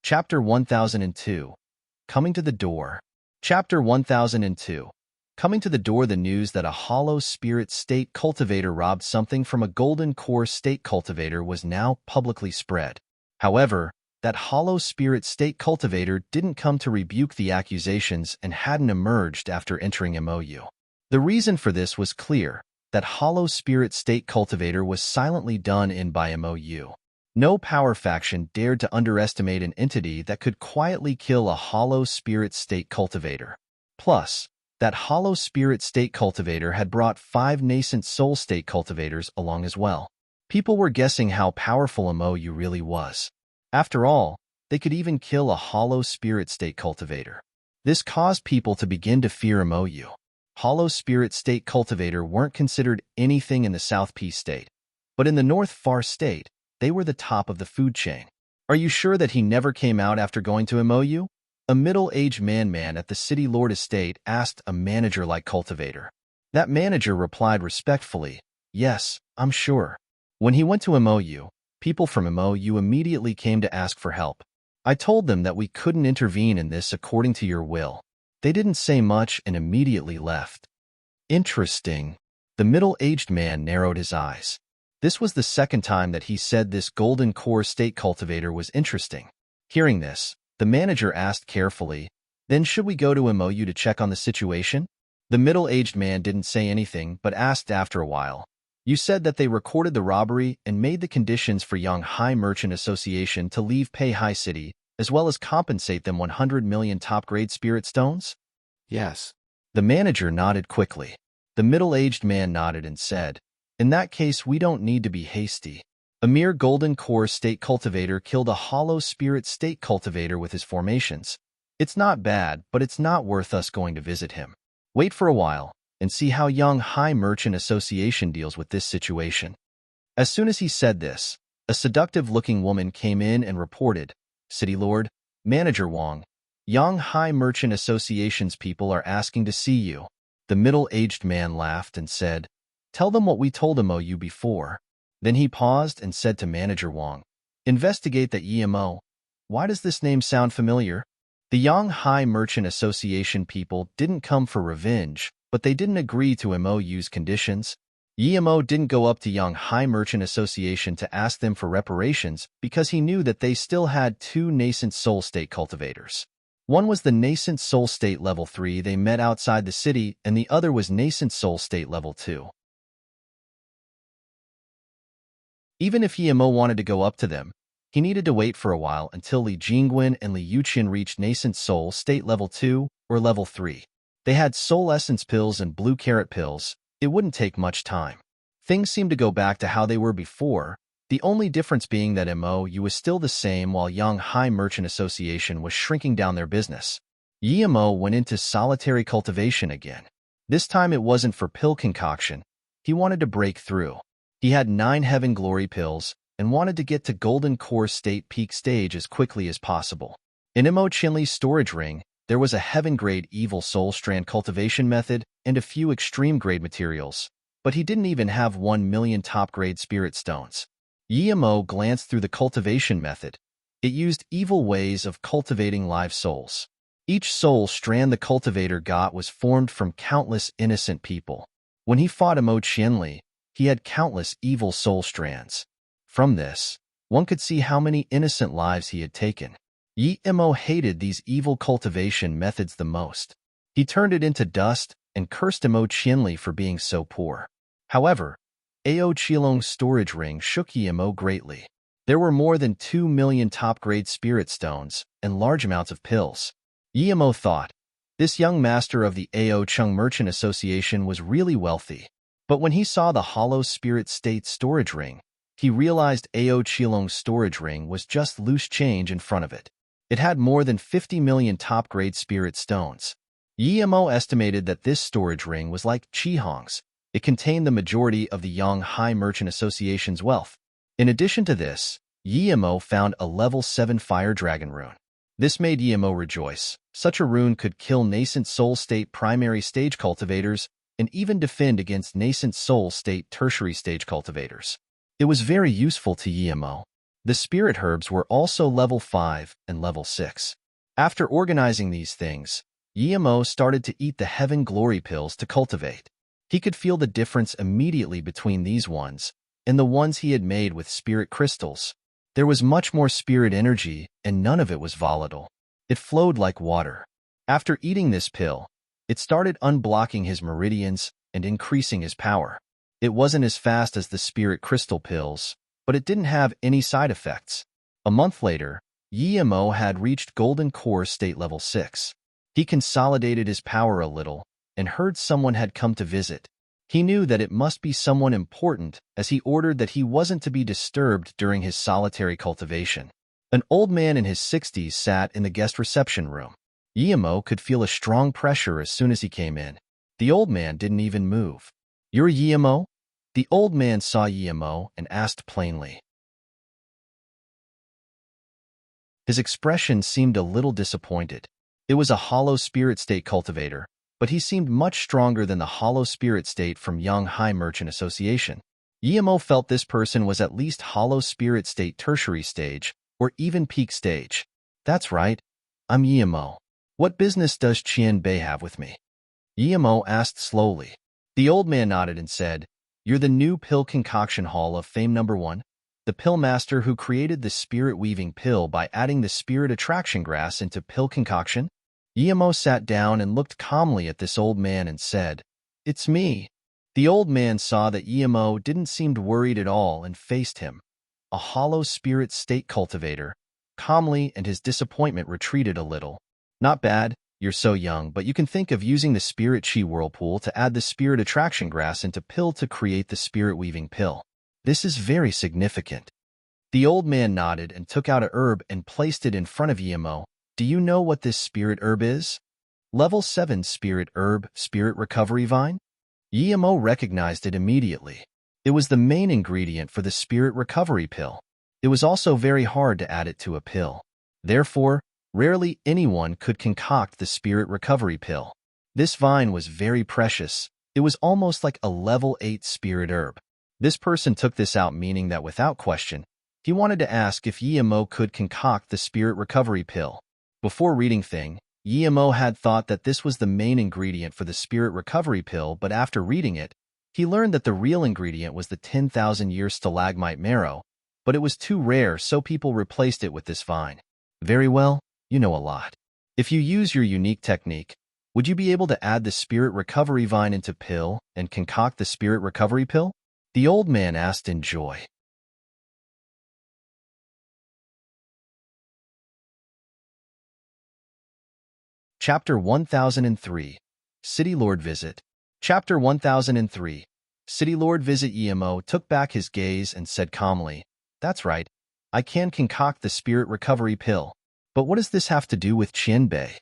Chapter 1002. Coming to the Door. Chapter 1002. Coming to the door, the news that a hollow spirit state cultivator robbed something from a golden core state cultivator was now publicly spread. However, that hollow spirit state cultivator didn't come to rebuke the accusations and hadn't emerged after entering MOU. The reason for this was clear: that hollow spirit state cultivator was silently done in by MOU. No power faction dared to underestimate an entity that could quietly kill a hollow spirit state cultivator. Plus, that hollow spirit state cultivator had brought 5 nascent soul state cultivators along as well. People were guessing how powerful MOU really was. After all, they could even kill a hollow spirit state cultivator. This caused people to begin to fear MOU. Hollow spirit state cultivator weren't considered anything in the South Peace state, but in the North Far state, they were the top of the food chain. Are you sure that he never came out after going to MOU? A middle-aged man at the City Lord estate asked a manager-like cultivator. That manager replied respectfully, "Yes, I'm sure. When he went to MOU, people from MOU immediately came to ask for help. I told them that we couldn't intervene in this according to your will. They didn't say much and immediately left." Interesting. The middle-aged man narrowed his eyes. This was the second time that he said this golden core state cultivator was interesting. Hearing this, the manager asked carefully, "Then should we go to MOU to check on the situation?" The middle-aged man didn't say anything but asked after a while, "You said that they recorded the robbery and made the conditions for Young High Merchant Association to leave Pei High City, as well as compensate them 100 million top-grade spirit stones?" Yes. The manager nodded quickly. The middle-aged man nodded and said, "In that case, we don't need to be hasty. A mere golden core state cultivator killed a hollow spirit state cultivator with his formations. It's not bad, but it's not worth us going to visit him. Wait for a while and see how Young High Merchant Association deals with this situation." As soon as he said this, a seductive-looking woman came in and reported, "City Lord, Manager Wong, Young High Merchant Association's people are asking to see you." The middle-aged man laughed and said, "Tell them what we told MOU before." Then he paused and said to Manager Wong, "Investigate the EMO. Why does this name sound familiar?" The Young High Merchant Association people didn't come for revenge, but they didn't agree to MOU's conditions. EMO didn't go up to Young High Merchant Association to ask them for reparations because he knew that they still had 2 nascent soul state cultivators. One was the nascent soul state level 3 they met outside the city, and the other was nascent soul state level 2. Even if EMO wanted to go up to them, he needed to wait for a while until Li Jingguan and Li Yuqin reached nascent soul state level 2 or level 3. They had soul essence pills and blue carrot pills. It wouldn't take much time. Things seemed to go back to how they were before, the only difference being that MOU was still the same while Young High Merchant Association was shrinking down their business. EMO went into solitary cultivation again. This time it wasn't for pill concoction. He wanted to break through. He had 9 Heaven Glory pills and wanted to get to Golden Core State Peak Stage as quickly as possible. In Mo Chinli's storage ring, there was a Heaven-grade Evil Soul Strand cultivation method and a few extreme-grade materials, but he didn't even have 1 million top-grade spirit stones. Mo glanced through the cultivation method. It used evil ways of cultivating live souls. Each soul strand the cultivator got was formed from countless innocent people. When he fought Mo Chinli, he had countless evil soul strands. From this, one could see how many innocent lives he had taken. Mo hated these evil cultivation methods the most. He turned it into dust and cursed Mo Chinli for being so poor. However, Ao Qilong's storage ring shook Mo greatly. There were more than 2 million top-grade spirit stones and large amounts of pills. Mo thought, this young master of the Ao Chung Merchant Association was really wealthy. But when he saw the hollow spirit state storage ring, he realized Ao Qilong's storage ring was just loose change in front of it. It had more than 50 million top-grade spirit stones. Mo estimated that this storage ring was like Qi Hong's. It contained the majority of the Yang High Merchant Association's wealth. In addition to this, Mo found a level 7 Fire Dragon rune. This made Mo rejoice. Such a rune could kill nascent soul state primary stage cultivators and even defend against nascent soul state tertiary stage cultivators. It was very useful to Yemo. The spirit herbs were also level 5 and level 6. After organizing these things, Yemo started to eat the Heaven Glory pills to cultivate. He could feel the difference immediately between these ones and the ones he had made with spirit crystals. There was much more spirit energy, and none of it was volatile. It flowed like water. After eating this pill, it started unblocking his meridians and increasing his power. It wasn't as fast as the spirit crystal pills, but it didn't have any side effects. A month later, Yemo had reached Golden Core State Level 6. He consolidated his power a little and heard someone had come to visit. He knew that it must be someone important, as he ordered that he wasn't to be disturbed during his solitary cultivation. An old man in his 60s sat in the guest reception room. Yemo could feel a strong pressure as soon as he came in. The old man didn't even move. "You're Yemo?" The old man saw Yemo and asked plainly. His expression seemed a little disappointed. It was a hollow spirit state cultivator, but he seemed much stronger than the hollow spirit state from Young High Merchant Association. Yemo felt this person was at least hollow spirit state tertiary stage, or even peak stage. "That's right. I'm Yemo. What business does Qian Bei have with me?" Yemo asked slowly. The old man nodded and said, "You're the new pill concoction Hall of Fame #1, the pill master who created the spirit-weaving pill by adding the spirit attraction grass into pill concoction?" Yemo sat down and looked calmly at this old man and said, "It's me." The old man saw that Yemo didn't seem worried at all and faced him. A hollow spirit state cultivator, calmly, and his disappointment retreated a little. "Not bad. You're so young, but you can think of using the spirit chi whirlpool to add the spirit attraction grass into pill to create the spirit weaving pill. This is very significant." The old man nodded and took out a herb and placed it in front of Yemo. "Do you know what this spirit herb is?" "Level 7 spirit herb, spirit recovery vine." Yemo recognized it immediately. It was the main ingredient for the spirit recovery pill. It was also very hard to add it to a pill. Therefore, rarely anyone could concoct the spirit recovery pill. This vine was very precious. It was almost like a level 8 spirit herb. This person took this out, meaning that without question, he wanted to ask if Yemo could concoct the spirit recovery pill. Before reading thing, Yemo had thought that this was the main ingredient for the spirit recovery pill, but after reading it, he learned that the real ingredient was the 10,000-year stalagmite marrow, but it was too rare, so people replaced it with this vine. "Very well, you know a lot. If you use your unique technique, would you be able to add the spirit recovery vine into pill and concoct the spirit recovery pill?" the old man asked in joy. Chapter 1003, City Lord Visit. Chapter 1003, City Lord Visit. Yemo took back his gaze and said calmly, "That's right. I can concoct the spirit recovery pill. But what does this have to do with Qian Bei?"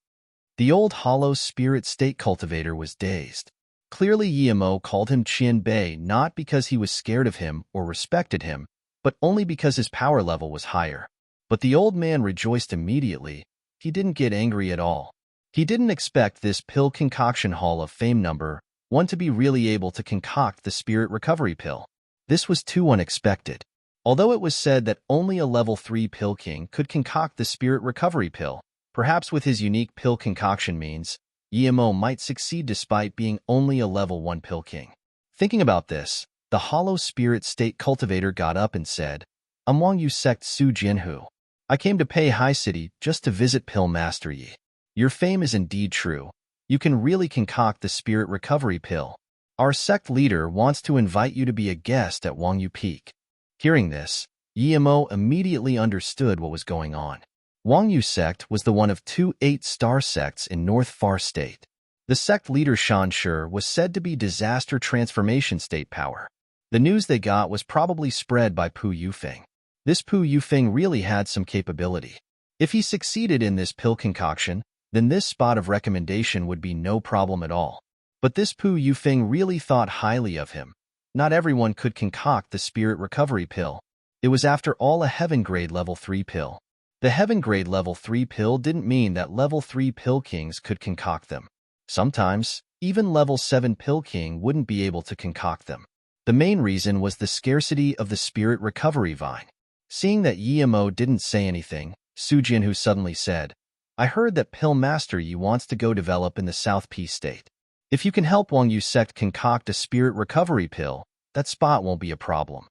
The old hollow spirit state cultivator was dazed. Clearly Yemo called him Qian Bei not because he was scared of him or respected him, but only because his power level was higher. But the old man rejoiced immediately. He didn't get angry at all. He didn't expect this pill concoction Hall of Fame #1 to be really able to concoct the spirit recovery pill. This was too unexpected. Although it was said that only a level 3 pill king could concoct the spirit recovery pill, perhaps with his unique pill concoction means, Yemo might succeed despite being only a level 1 pill king. Thinking about this, the hollow spirit state cultivator got up and said, "I'm Wang Yu sect Su Jinhu. I came to Pei High City just to visit Pill Master Yi. Your fame is indeed true. You can really concoct the spirit recovery pill. Our sect leader wants to invite you to be a guest at Wang Yu Peak." Hearing this, Yemo immediately understood what was going on. Wang Yu sect was the one of 2 8-star sects in North Far State. The sect leader Shan Shi was said to be disaster transformation state power. The news they got was probably spread by Pu Yufeng. This Pu Yufeng really had some capability. If he succeeded in this pill concoction, then this spot of recommendation would be no problem at all. But this Pu Yufeng really thought highly of him. Not everyone could concoct the spirit recovery pill. It was after all a heaven grade level 3 pill. The heaven grade level 3 pill didn't mean that level 3 pill kings could concoct them. Sometimes, Even level 7 Pill King wouldn't be able to concoct them. The main reason was the scarcity of the spirit recovery vine. Seeing that Yemo didn't say anything, Su Jinhu suddenly said, I heard that Pill Master Yi wants to go develop in the South Peace State. If you can help Wang Yu sect concoct a spirit recovery pill, that spot won't be a problem.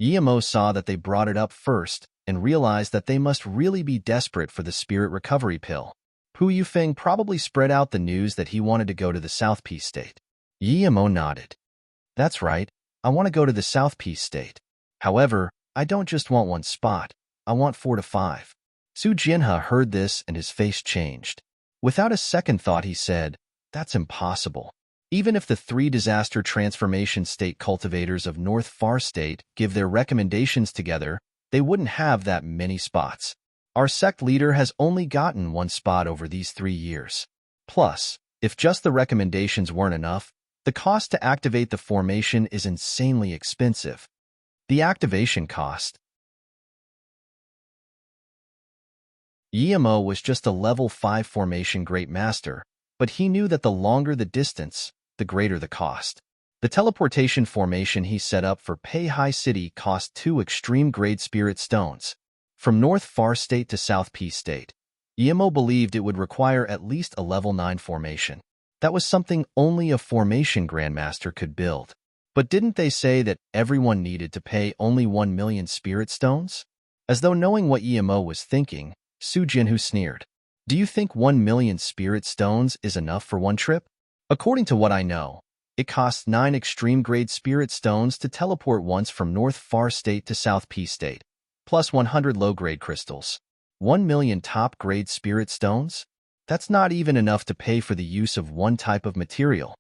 Yemo saw that they brought it up first and realized that they must really be desperate for the spirit recovery pill. Pu Yufeng probably spread out the news that he wanted to go to the South Peace State. Yemo nodded. That's right, I want to go to the South Peace State. However, I don't just want one spot, I want 4 to 5. Su Jinha heard this and his face changed. Without a second thought he said, that's impossible. Even if the 3 disaster transformation state cultivators of North Far State give their recommendations together, they wouldn't have that many spots. Our sect leader has only gotten 1 spot over these 3 years. Plus, if just the recommendations weren't enough, the cost to activate the formation is insanely expensive. The activation cost. Yemo was just a level 5 formation Great Master, but he knew that the longer the distance, the greater the cost. The teleportation formation he set up for Pei High City cost 2 extreme-grade spirit stones. From North Far State to South Peace State, Yemo believed it would require at least a level 9 formation. That was something only a formation grandmaster could build. But didn't they say that everyone needed to pay only 1 million spirit stones? As though knowing what Yemo was thinking, Su Jinhu sneered. Do you think 1 million spirit stones is enough for one trip? According to what I know, it costs 9 extreme-grade spirit stones to teleport once from North Far State to South Peace State, plus 100 low-grade crystals. 1 million top-grade spirit stones? That's not even enough to pay for the use of one type of material.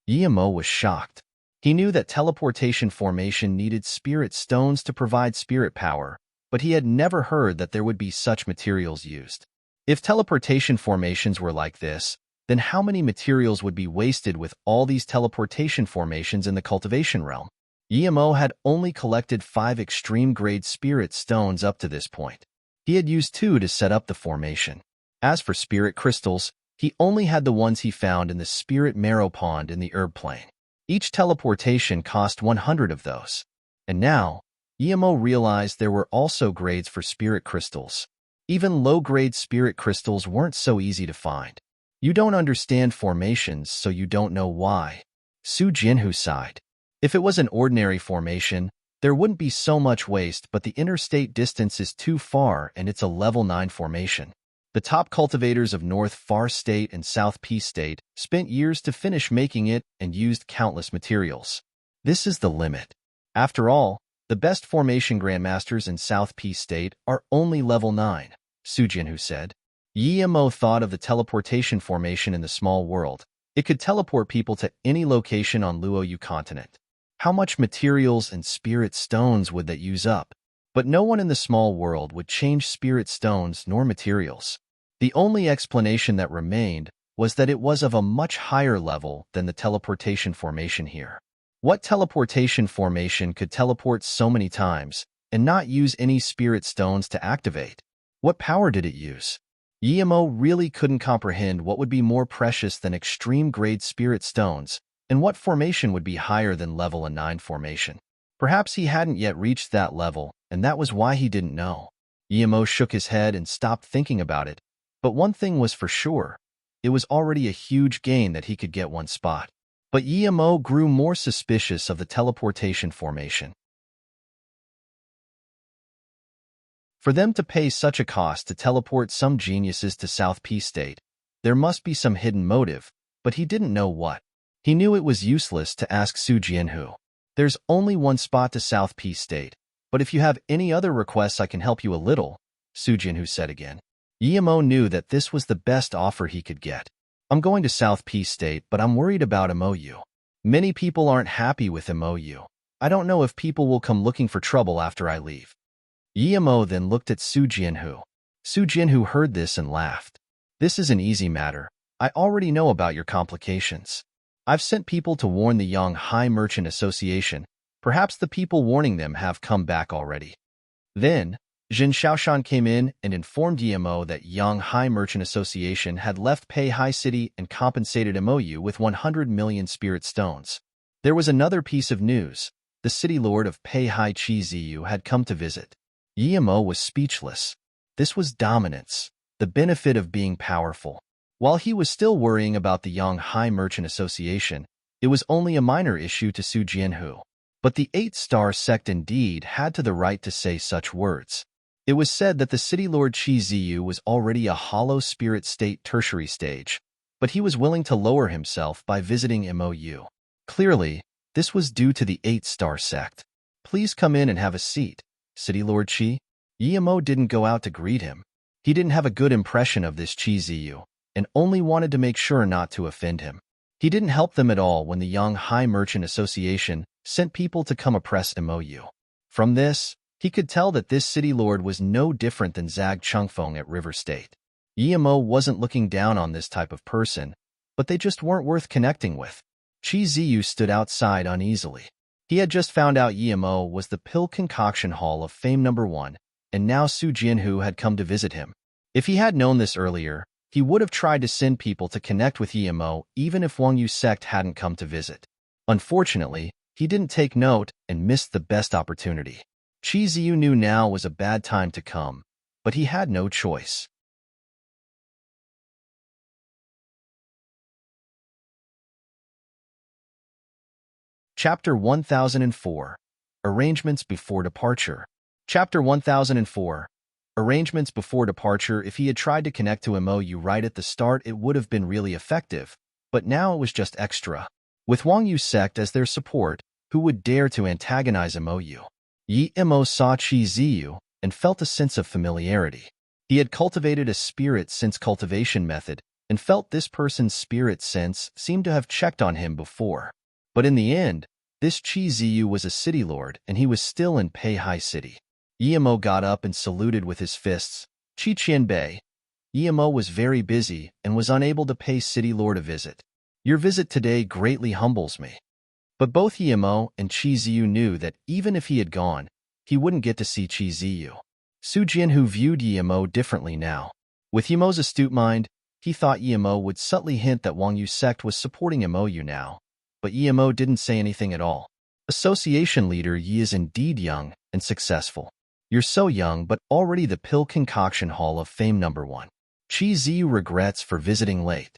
Yemo was shocked. He knew that teleportation formation needed spirit stones to provide spirit power, but he had never heard that there would be such materials used. If teleportation formations were like this, then how many materials would be wasted with all these teleportation formations in the cultivation realm? Yemo had only collected 5 extreme-grade spirit stones up to this point. He had used 2 to set up the formation. As for spirit crystals, he only had the ones he found in the spirit marrow pond in the herb plain. Each teleportation cost 100 of those. And now, Yemo realized there were also grades for spirit crystals. Even low-grade spirit crystals weren't so easy to find. You don't understand formations, so you don't know why. Su Jinhu sighed. If it was an ordinary formation, there wouldn't be so much waste, but the interstate distance is too far and it's a level 9 formation. The top cultivators of North Far State and South Peace State spent years to finish making it and used countless materials. This is the limit. After all, the best formation grandmasters in South Peace State are only level 9, Su Jinhu said. Yemo thought of the teleportation formation in the small world. It could teleport people to any location on Luoyu continent. How much materials and spirit stones would that use up? But no one in the small world would change spirit stones nor materials. The only explanation that remained was that it was of a much higher level than the teleportation formation here. What teleportation formation could teleport so many times and not use any spirit stones to activate? What power did it use? Yemo really couldn't comprehend what would be more precious than extreme-grade spirit stones, and what formation would be higher than level 9 formation. Perhaps he hadn't yet reached that level, and that was why he didn't know. Yemo shook his head and stopped thinking about it. But one thing was for sure. It was already a huge gain that he could get 1 spot. But Yemo grew more suspicious of the teleportation formation. For them to pay such a cost to teleport some geniuses to South Peace State, there must be some hidden motive, but he didn't know what. He knew it was useless to ask Su Jinhu. There's only 1 spot to South Peace State, but if you have any other requests I can help you a little, Su Jinhu said again. Yemo knew that this was the best offer he could get. I'm going to South Peace State, but I'm worried about MOU. Many people aren't happy with MOU. I don't know if people will come looking for trouble after I leave. Yemo then looked at Su Jinhu. Su Jinhu heard this and laughed. This is an easy matter. I already know about your complications. I've sent people to warn the Yanghai Merchant Association. Perhaps the people warning them have come back already. Then, Jin Shaoshan came in and informed Emo that Yanghai Merchant Association had left Peihai City and compensated MOU with 100 million spirit stones. There was another piece of news. The city lord of Peihai Chi Ziyu had come to visit. Emo was speechless. This was dominance, the benefit of being powerful. While he was still worrying about the Yanghai Merchant Association, it was only a minor issue to Su Jianhu. But the 8-star sect indeed had the right to say such words. It was said that the city lord Chi Ziyu was already a hollow spirit state tertiary stage, but he was willing to lower himself by visiting MOU. Clearly, this was due to the 8-star sect. Please come in and have a seat, City Lord Chi. Emo didn't go out to greet him. He didn't have a good impression of this Chi Ziyu, and only wanted to make sure not to offend him. He didn't help them at all when the Yanghai Merchant Association sent people to come oppress MOU. From this, he could tell that this city lord was no different than Zhag Chungfeng at River State. Emo wasn't looking down on this type of person, but they just weren't worth connecting with. Chi Ziyu stood outside uneasily. He had just found out Emo was the Pill Concoction Hall of Fame #1, and now Su Jianhu had come to visit him. If he had known this earlier, he would have tried to send people to connect with Emo even if Wang Yu sect hadn't come to visit. Unfortunately, he didn't take note and missed the best opportunity. Chi Ziyu knew now was a bad time to come, but he had no choice. Chapter 1004. Arrangements Before Departure. Chapter 1004. Arrangements Before Departure. If he had tried to connect to MOU right at the start, it would have been really effective, but now it was just extra. With Wang Yu sect as their support, who would dare to antagonize MOU? Emo saw Chi Ziyu and felt a sense of familiarity. He had cultivated a spirit sense cultivation method and felt this person's spirit sense seemed to have checked on him before. But in the end, this Chi Ziyu was a city lord and he was still in Peihai City. Emo got up and saluted with his fists. Chi Qianbei. Emo was very busy and was unable to pay city lord a visit. Your visit today greatly humbles me. But both Emo and Chi Ziyu knew that even if he had gone, he wouldn't get to see Chi Ziyu. Su Jianhu viewed Emo differently now. With Emo's astute mind, he thought Emo would subtly hint that Wang Yu sect was supporting MOU now. But Emo didn't say anything at all. Association leader Yi is indeed young and successful. You're so young but already the Pill Concoction Hall of Fame #1. Chi Ziyu regrets for visiting late.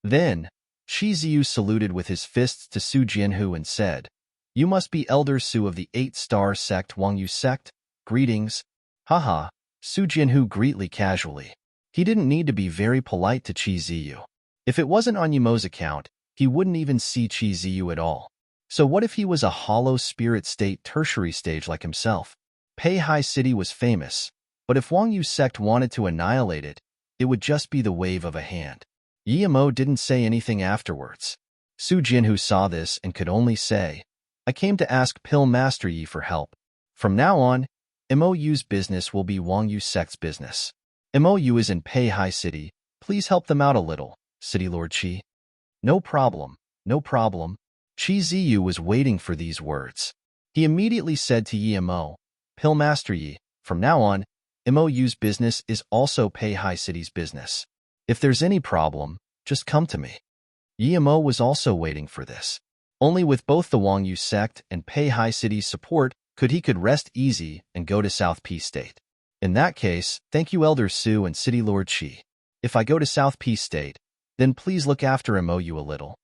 Then, Chi Ziyu saluted with his fists to Su Jianhu and said, You must be Elder Su of the 8-star sect Wang Yu sect? Greetings. Haha, Su Jianhu greetly casually. He didn't need to be very polite to Chi Ziyu. If it wasn't on Emo's account, he wouldn't even see Chi Ziyu at all. So what if he was a hollow spirit state tertiary stage like himself? Peihai City was famous, but if Wang Yu sect wanted to annihilate it, it would just be the wave of a hand. Emo didn't say anything afterwards. Su Jianhu saw this and could only say, I came to ask Pill Master Yi for help. From now on, MOU's business will be Wang Yu sect's business. MOU is in Peihai City. Please help them out a little, City Lord Chi. No problem, no problem. Chi Ziyu was waiting for these words. He immediately said to Emo, Pill Master Yi, from now on, MOU's business is also Peihai City's business. If there's any problem, just come to me. Emo was also waiting for this. Only with both the Wang Yu sect and Peihai City's support could rest easy and go to South Peace State. In that case, thank you Elder Su and City Lord Chi. If I go to South Peace State, then please look after MOU a little.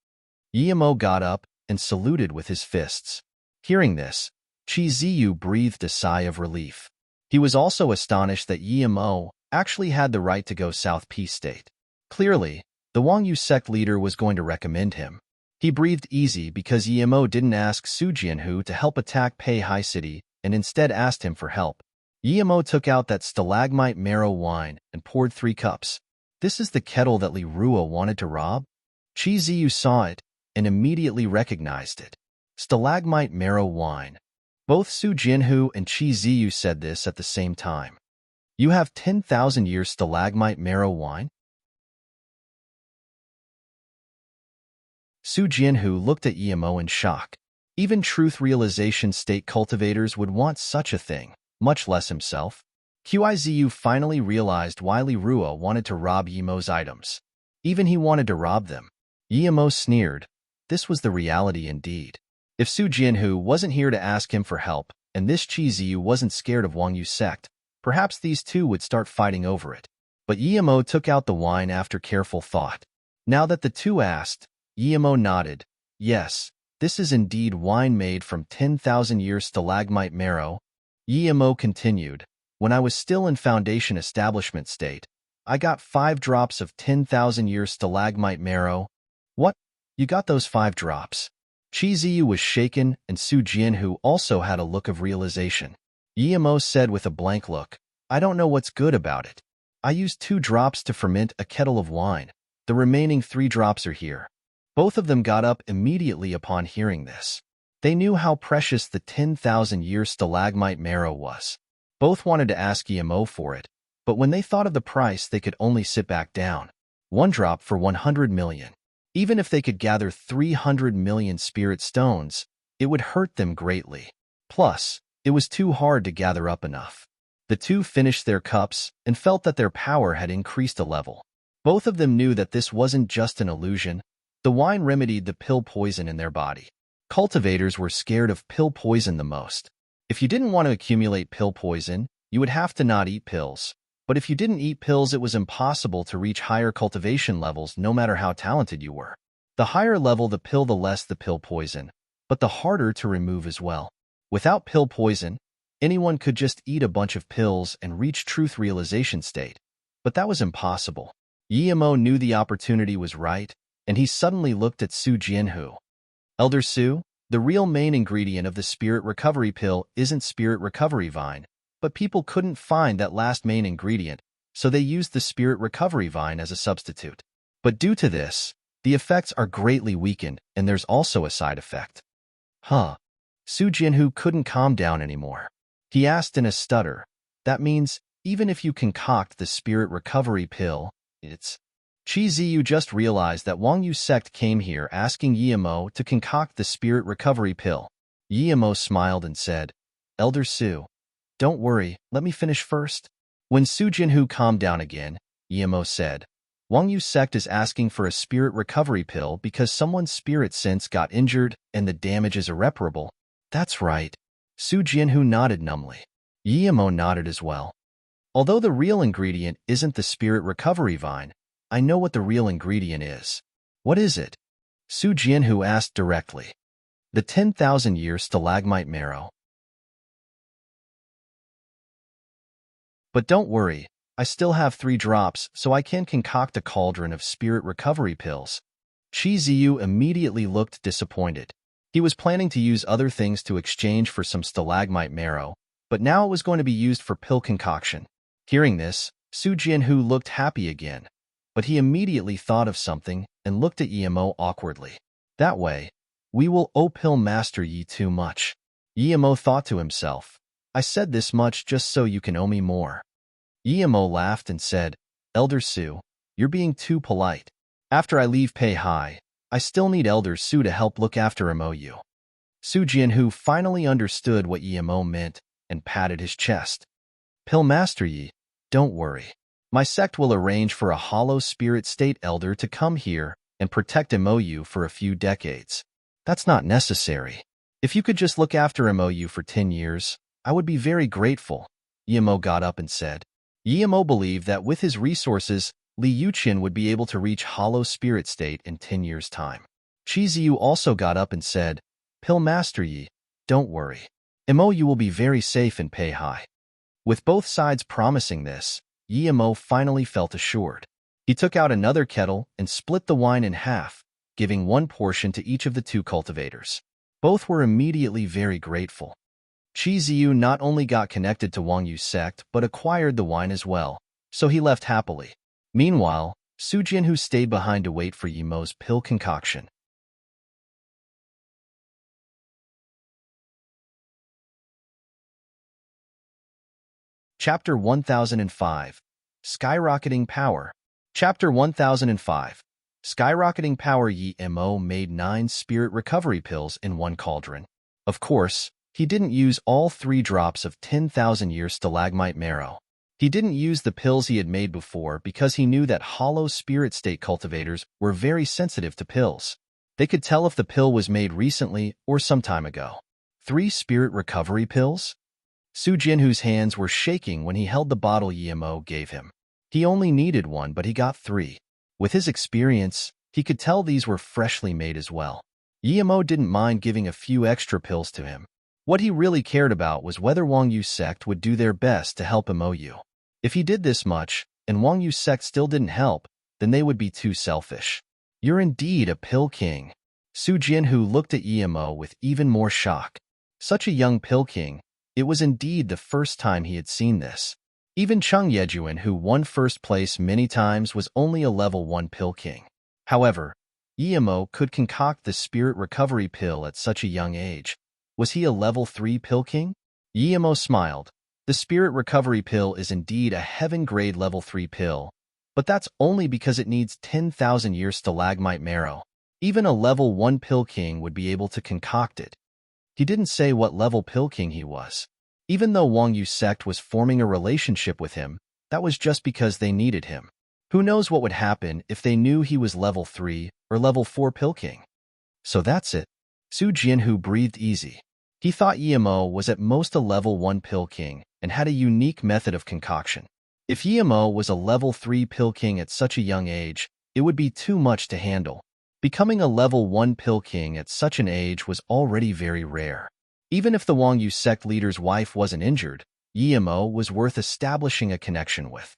Emo got up and saluted with his fists. Hearing this, Chi Ziyu breathed a sigh of relief. He was also astonished that Emo actually had the right to go South Peace State. Clearly, the Wang Yu sect leader was going to recommend him. He breathed easy because Emo didn't ask Su Jianhu to help attack Peihai City and instead asked him for help. Emo took out that stalagmite marrow wine and poured 3 cups. This is the kettle that Li Rua wanted to rob? Chi Ziyu saw it and immediately recognized it. Stalagmite marrow wine. Both Su Jianhu and Chi Ziyu said this at the same time. You have 10,000 years stalagmite marrow wine? Su Jianhu looked at Emo in shock. Even truth realization state cultivators would want such a thing, much less himself. Qizu finally realized why Li Rua wanted to rob Yimo's items. Even he wanted to rob them. Yimo sneered. This was the reality indeed. If Su Jianhu wasn't here to ask him for help, and this Qizu wasn't scared of Wang Yu's sect, perhaps these two would start fighting over it. But Yimo took out the wine after careful thought. Now that the two asked, Yimo nodded. Yes, this is indeed wine made from 10,000-year stalagmite marrow. Yimo continued. When I was still in Foundation establishment state, I got 5 drops of 10,000-year stalagmite marrow. What? You got those 5 drops? Qizu was shaken, and Su Jianhu also had a look of realization. Yimo said with a blank look, I don't know what's good about it. I used 2 drops to ferment a kettle of wine. The remaining 3 drops are here. Both of them got up immediately upon hearing this. They knew how precious the 10,000-year stalagmite marrow was. Both wanted to ask Yimo for it, but when they thought of the price, they could only sit back down. 1 drop for 100 million. Even if they could gather 300 million spirit stones, it would hurt them greatly. Plus, it was too hard to gather up enough. The two finished their cups and felt that their power had increased a level. Both of them knew that this wasn't just an illusion. The wine remedied the pill poison in their body. Cultivators were scared of pill poison the most. If you didn't want to accumulate pill poison, you would have to not eat pills. But if you didn't eat pills, it was impossible to reach higher cultivation levels no matter how talented you were. The higher level the pill, the less the pill poison, but the harder to remove as well. Without pill poison, anyone could just eat a bunch of pills and reach truth realization state. But that was impossible. Yimo knew the opportunity was right, and he suddenly looked at Su Jianhu. Elder Su, the real main ingredient of the spirit recovery pill isn't spirit recovery vine, but people couldn't find that last main ingredient, so they used the spirit recovery vine as a substitute. But due to this, the effects are greatly weakened, and there's also a side effect. Su Jianhu couldn't calm down anymore. He asked in a stutter, that means, even if you concoct the spirit recovery pill, it's... Qizu just realized that Wang Yu's sect came here asking Yimo to concoct the spirit recovery pill. Yimo smiled and said, Elder Su, don't worry, let me finish first. When Su Jianhu calmed down again, Yimo said, Wang Yu's sect is asking for a spirit recovery pill because someone's spirit sense got injured and the damage is irreparable. That's right. Su Jianhu nodded numbly. Yimo nodded as well. Although the real ingredient isn't the spirit recovery vine, I know what the real ingredient is. What is it? Su Jianhu asked directly. The 10,000-year stalagmite marrow. But don't worry, I still have 3 drops, so I can concoct a cauldron of spirit recovery pills. Qizu immediately looked disappointed. He was planning to use other things to exchange for some stalagmite marrow, but now it was going to be used for pill concoction. Hearing this, Su Jianhu looked happy again, but he immediately thought of something and looked at Yimo awkwardly. That way, we will pill master ye too much. Yimo thought to himself, I said this much just so you can owe me more. Yimo laughed and said, Elder Su, you're being too polite. After I leave Pei Hai, I still need Elder Su to help look after MOU. Su Jianhu finally understood what Yimo meant and patted his chest. Pill master ye, don't worry. My sect will arrange for a hollow spirit state elder to come here and protect MOU for a few decades. That's not necessary. If you could just look after MOU for 10 years, I would be very grateful. Yimo got up and said. Yimo believed that with his resources, Li Yuqin would be able to reach hollow spirit state in 10 years' time. Qizu also got up and said, Pill master ye, don't worry. MOU will be very safe in Pei Hai. With both sides promising this, Yimo finally felt assured. He took out another kettle and split the wine in half, giving 1 portion to each of the 2 cultivators. Both were immediately very grateful. Qizu not only got connected to Wang Yu's sect but acquired the wine as well, so he left happily. Meanwhile, Su Jianhu stayed behind to wait for Yimo's pill concoction. Chapter 1005. Skyrocketing Power. Chapter 1005. Skyrocketing Power. Yimo made 9 spirit recovery pills in 1 cauldron. Of course, he didn't use all 3 drops of 10,000-year stalagmite marrow. He didn't use the pills he had made before because he knew that hollow spirit state cultivators were very sensitive to pills. They could tell if the pill was made recently or some time ago. 3 spirit recovery pills? Su Jinhu's hands were shaking when he held the bottle Yimo gave him. He only needed 1, but he got 3. With his experience, he could tell these were freshly made as well. Yimo didn't mind giving a few extra pills to him. What he really cared about was whether Wang Yu's sect would do their best to help Mou. If he did this much, and Wang Yu's sect still didn't help, then they would be too selfish. You're indeed a pill king. Su Jinhu looked at Yimo with even more shock. Such a young pill king, it was indeed the first time he had seen this. Even Cheng Yejuan, who won first place many times, was only a level 1 pill king. However, Yimo could concoct the spirit recovery pill at such a young age. Was he a level 3 pill king? Yimo smiled. The spirit recovery pill is indeed a heaven-grade level 3 pill, but that's only because it needs 10,000 years stalagmite marrow. Even a level 1 pill king would be able to concoct it. He didn't say what level pill king he was. Even though Wang Yu's sect was forming a relationship with him, that was just because they needed him. Who knows what would happen if they knew he was level 3 or level 4 pill king? So that's it. Su Jinhu breathed easy. He thought Yimo was at most a level 1 pill king and had a unique method of concoction. If Yimo was a level 3 pill king at such a young age, it would be too much to handle. Becoming a level 1 pill king at such an age was already very rare. Even if the Wang Yu sect leader's wife wasn't injured, Yimo was worth establishing a connection with.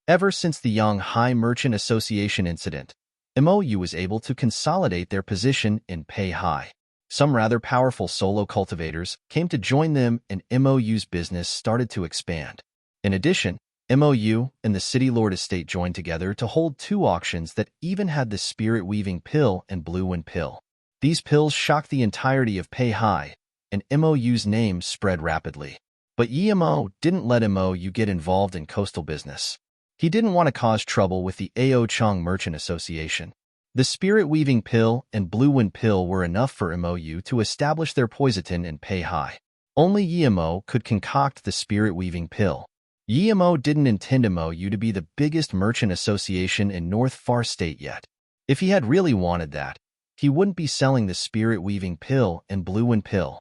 Ever since the Yanghai Merchant Association incident, Mou was able to consolidate their position in Peihai. Some rather powerful solo cultivators came to join them and Mou's business started to expand. In addition, Mou and the City Lord Estate joined together to hold 2 auctions that even had the Spirit Weaving Pill and Blue Wind Pill. These pills shocked the entirety of Peihai, and Mou's name spread rapidly. But Yimo didn't let Mou get involved in coastal business. He didn't want to cause trouble with the Aochang Merchant Association. The Spirit Weaving Pill and Blue Wind Pill were enough for Mou to establish their poison in Peihai. Only Yimo could concoct the Spirit Weaving Pill. Yimo didn't intend Mou to be the biggest merchant association in North Far State yet. If he had really wanted that, he wouldn't be selling the Spirit Weaving Pill and Blue Wind Pill.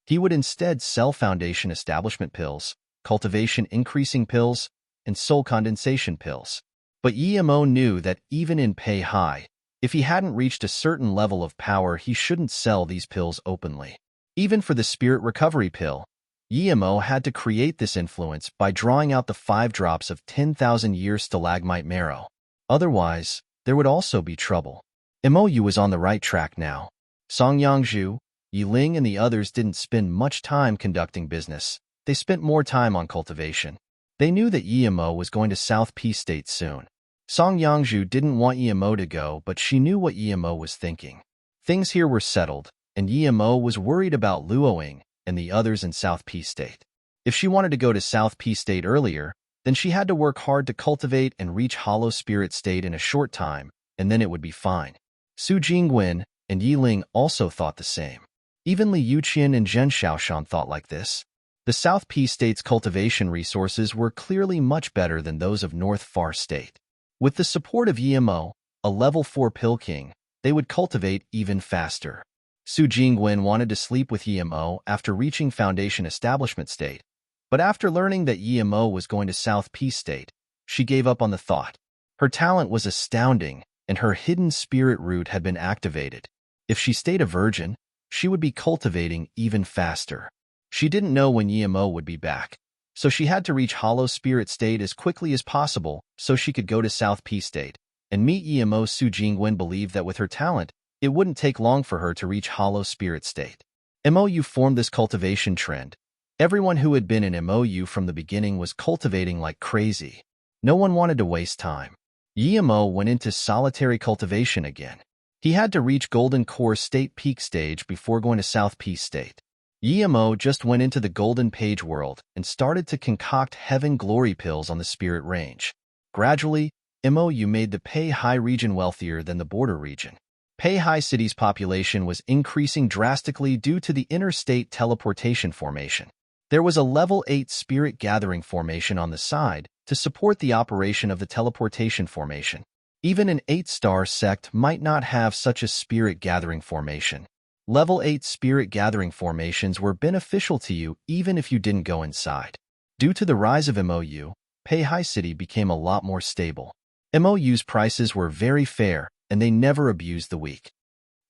He would instead sell foundation establishment pills, cultivation increasing pills, and soul condensation pills. But Yimo knew that even in Peihai, if he hadn't reached a certain level of power, he shouldn't sell these pills openly. Even for the spirit recovery pill, Yimo had to create this influence by drawing out the 5 drops of 10,000 years stalagmite marrow. Otherwise, there would also be trouble. Mou was on the right track now. Song Yangzhu, Yiling, and the others didn't spend much time conducting business. They spent more time on cultivation. They knew that Yimo was going to South Peace State soon. Song Yangzhu didn't want Yimo to go, but she knew what Yimo was thinking. Things here were settled, and Yimo was worried about Luoying and the others in South Peace State. If she wanted to go to South Peace State earlier, then she had to work hard to cultivate and reach Hollow Spirit State in a short time, and then it would be fine. Su Jingwen and Yiling also thought the same. Even Li Yuqian and Zhen Xiaoshan thought like this. The South Peace State's cultivation resources were clearly much better than those of North Far State. With the support of Yimo, a level 4 pill king, they would cultivate even faster. Su Jingwen wanted to sleep with Yimo after reaching Foundation Establishment State, but after learning that Yimo was going to South Peace State, she gave up on the thought. Her talent was astounding, and her hidden spirit root had been activated. If she stayed a virgin, she would be cultivating even faster. She didn't know when Yimo would be back, so she had to reach Hollow Spirit State as quickly as possible so she could go to South Peace State and meet Yimo. Su Jingwen believed that with her talent, it wouldn't take long for her to reach Hollow Spirit State. Mou formed this cultivation trend. Everyone who had been in Mou from the beginning was cultivating like crazy. No one wanted to waste time. Yimo went into solitary cultivation again. He had to reach Golden Core State Peak Stage before going to South Peace State. Yimo just went into the Golden Page world and started to concoct Heaven Glory pills on the Spirit Range. Gradually, Mou made the Peihai region wealthier than the border region. Peihai City's population was increasing drastically due to the interstate teleportation formation. There was a level 8 spirit gathering formation on the side to support the operation of the teleportation formation. Even an 8-star sect might not have such a spirit gathering formation. Level 8 spirit gathering formations were beneficial to you even if you didn't go inside. Due to the rise of MOU, Peihai City became a lot more stable. MOU's prices were very fair, and they never abused the weak.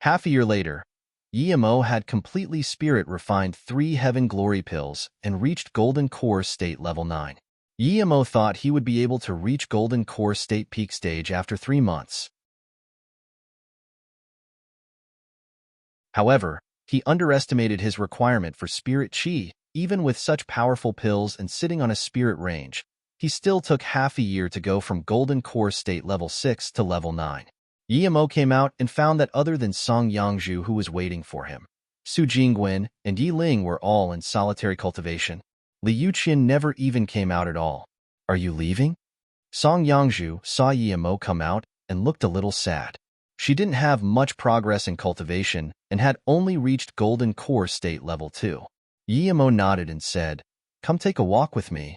Half a year later, Yimo had completely spirit-refined 3 Heaven Glory pills and reached Golden Core State Level 9. Yimo thought he would be able to reach Golden Core State Peak Stage after 3 months. However, he underestimated his requirement for Spirit Chi. Even with such powerful pills and sitting on a spirit range, he still took half a year to go from Golden Core State Level 6 to Level 9. Yimo came out and found that other than Song Yangzhu who was waiting for him, Su Jingguan and Yi Ling were all in solitary cultivation. Li Yuqian never even came out at all. Are you leaving? Song Yangzhu saw Yimo come out and looked a little sad. She didn't have much progress in cultivation and had only reached Golden Core State Level 2. Yimo nodded and said, "Come take a walk with me."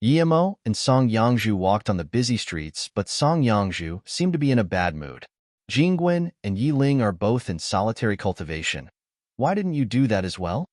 Yimo and Song Yangzhu walked on the busy streets, but Song Yangzhu seemed to be in a bad mood. Jingguan and Yi Ling are both in solitary cultivation. Why didn't you do that as well?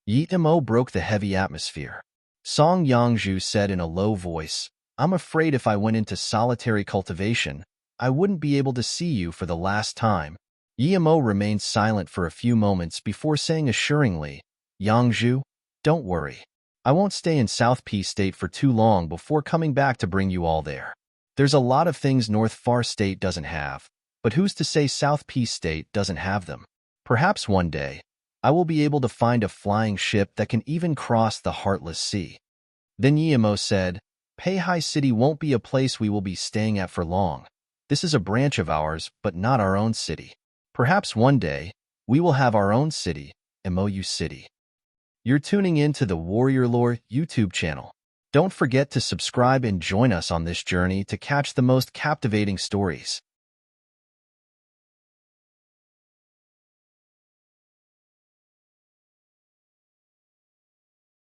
Yimo broke the heavy atmosphere. Song Yangzhu said in a low voice, "I'm afraid if I went into solitary cultivation, I wouldn't be able to see you for the last time." Yimo remained silent for a few moments before saying assuringly, "Yangzhu, don't worry. I won't stay in South P State for too long before coming back to bring you all there. There's a lot of things North Far State doesn't have, but who's to say South P State doesn't have them? Perhaps one day, I will be able to find a flying ship that can even cross the Heartless Sea." Then Yimo said, "Peihai City won't be a place we will be staying at for long. This is a branch of ours, but not our own city. Perhaps one day, we will have our own city, MOU City." You're tuning in to the Warrior Lore YouTube channel. Don't forget to subscribe and join us on this journey to catch the most captivating stories.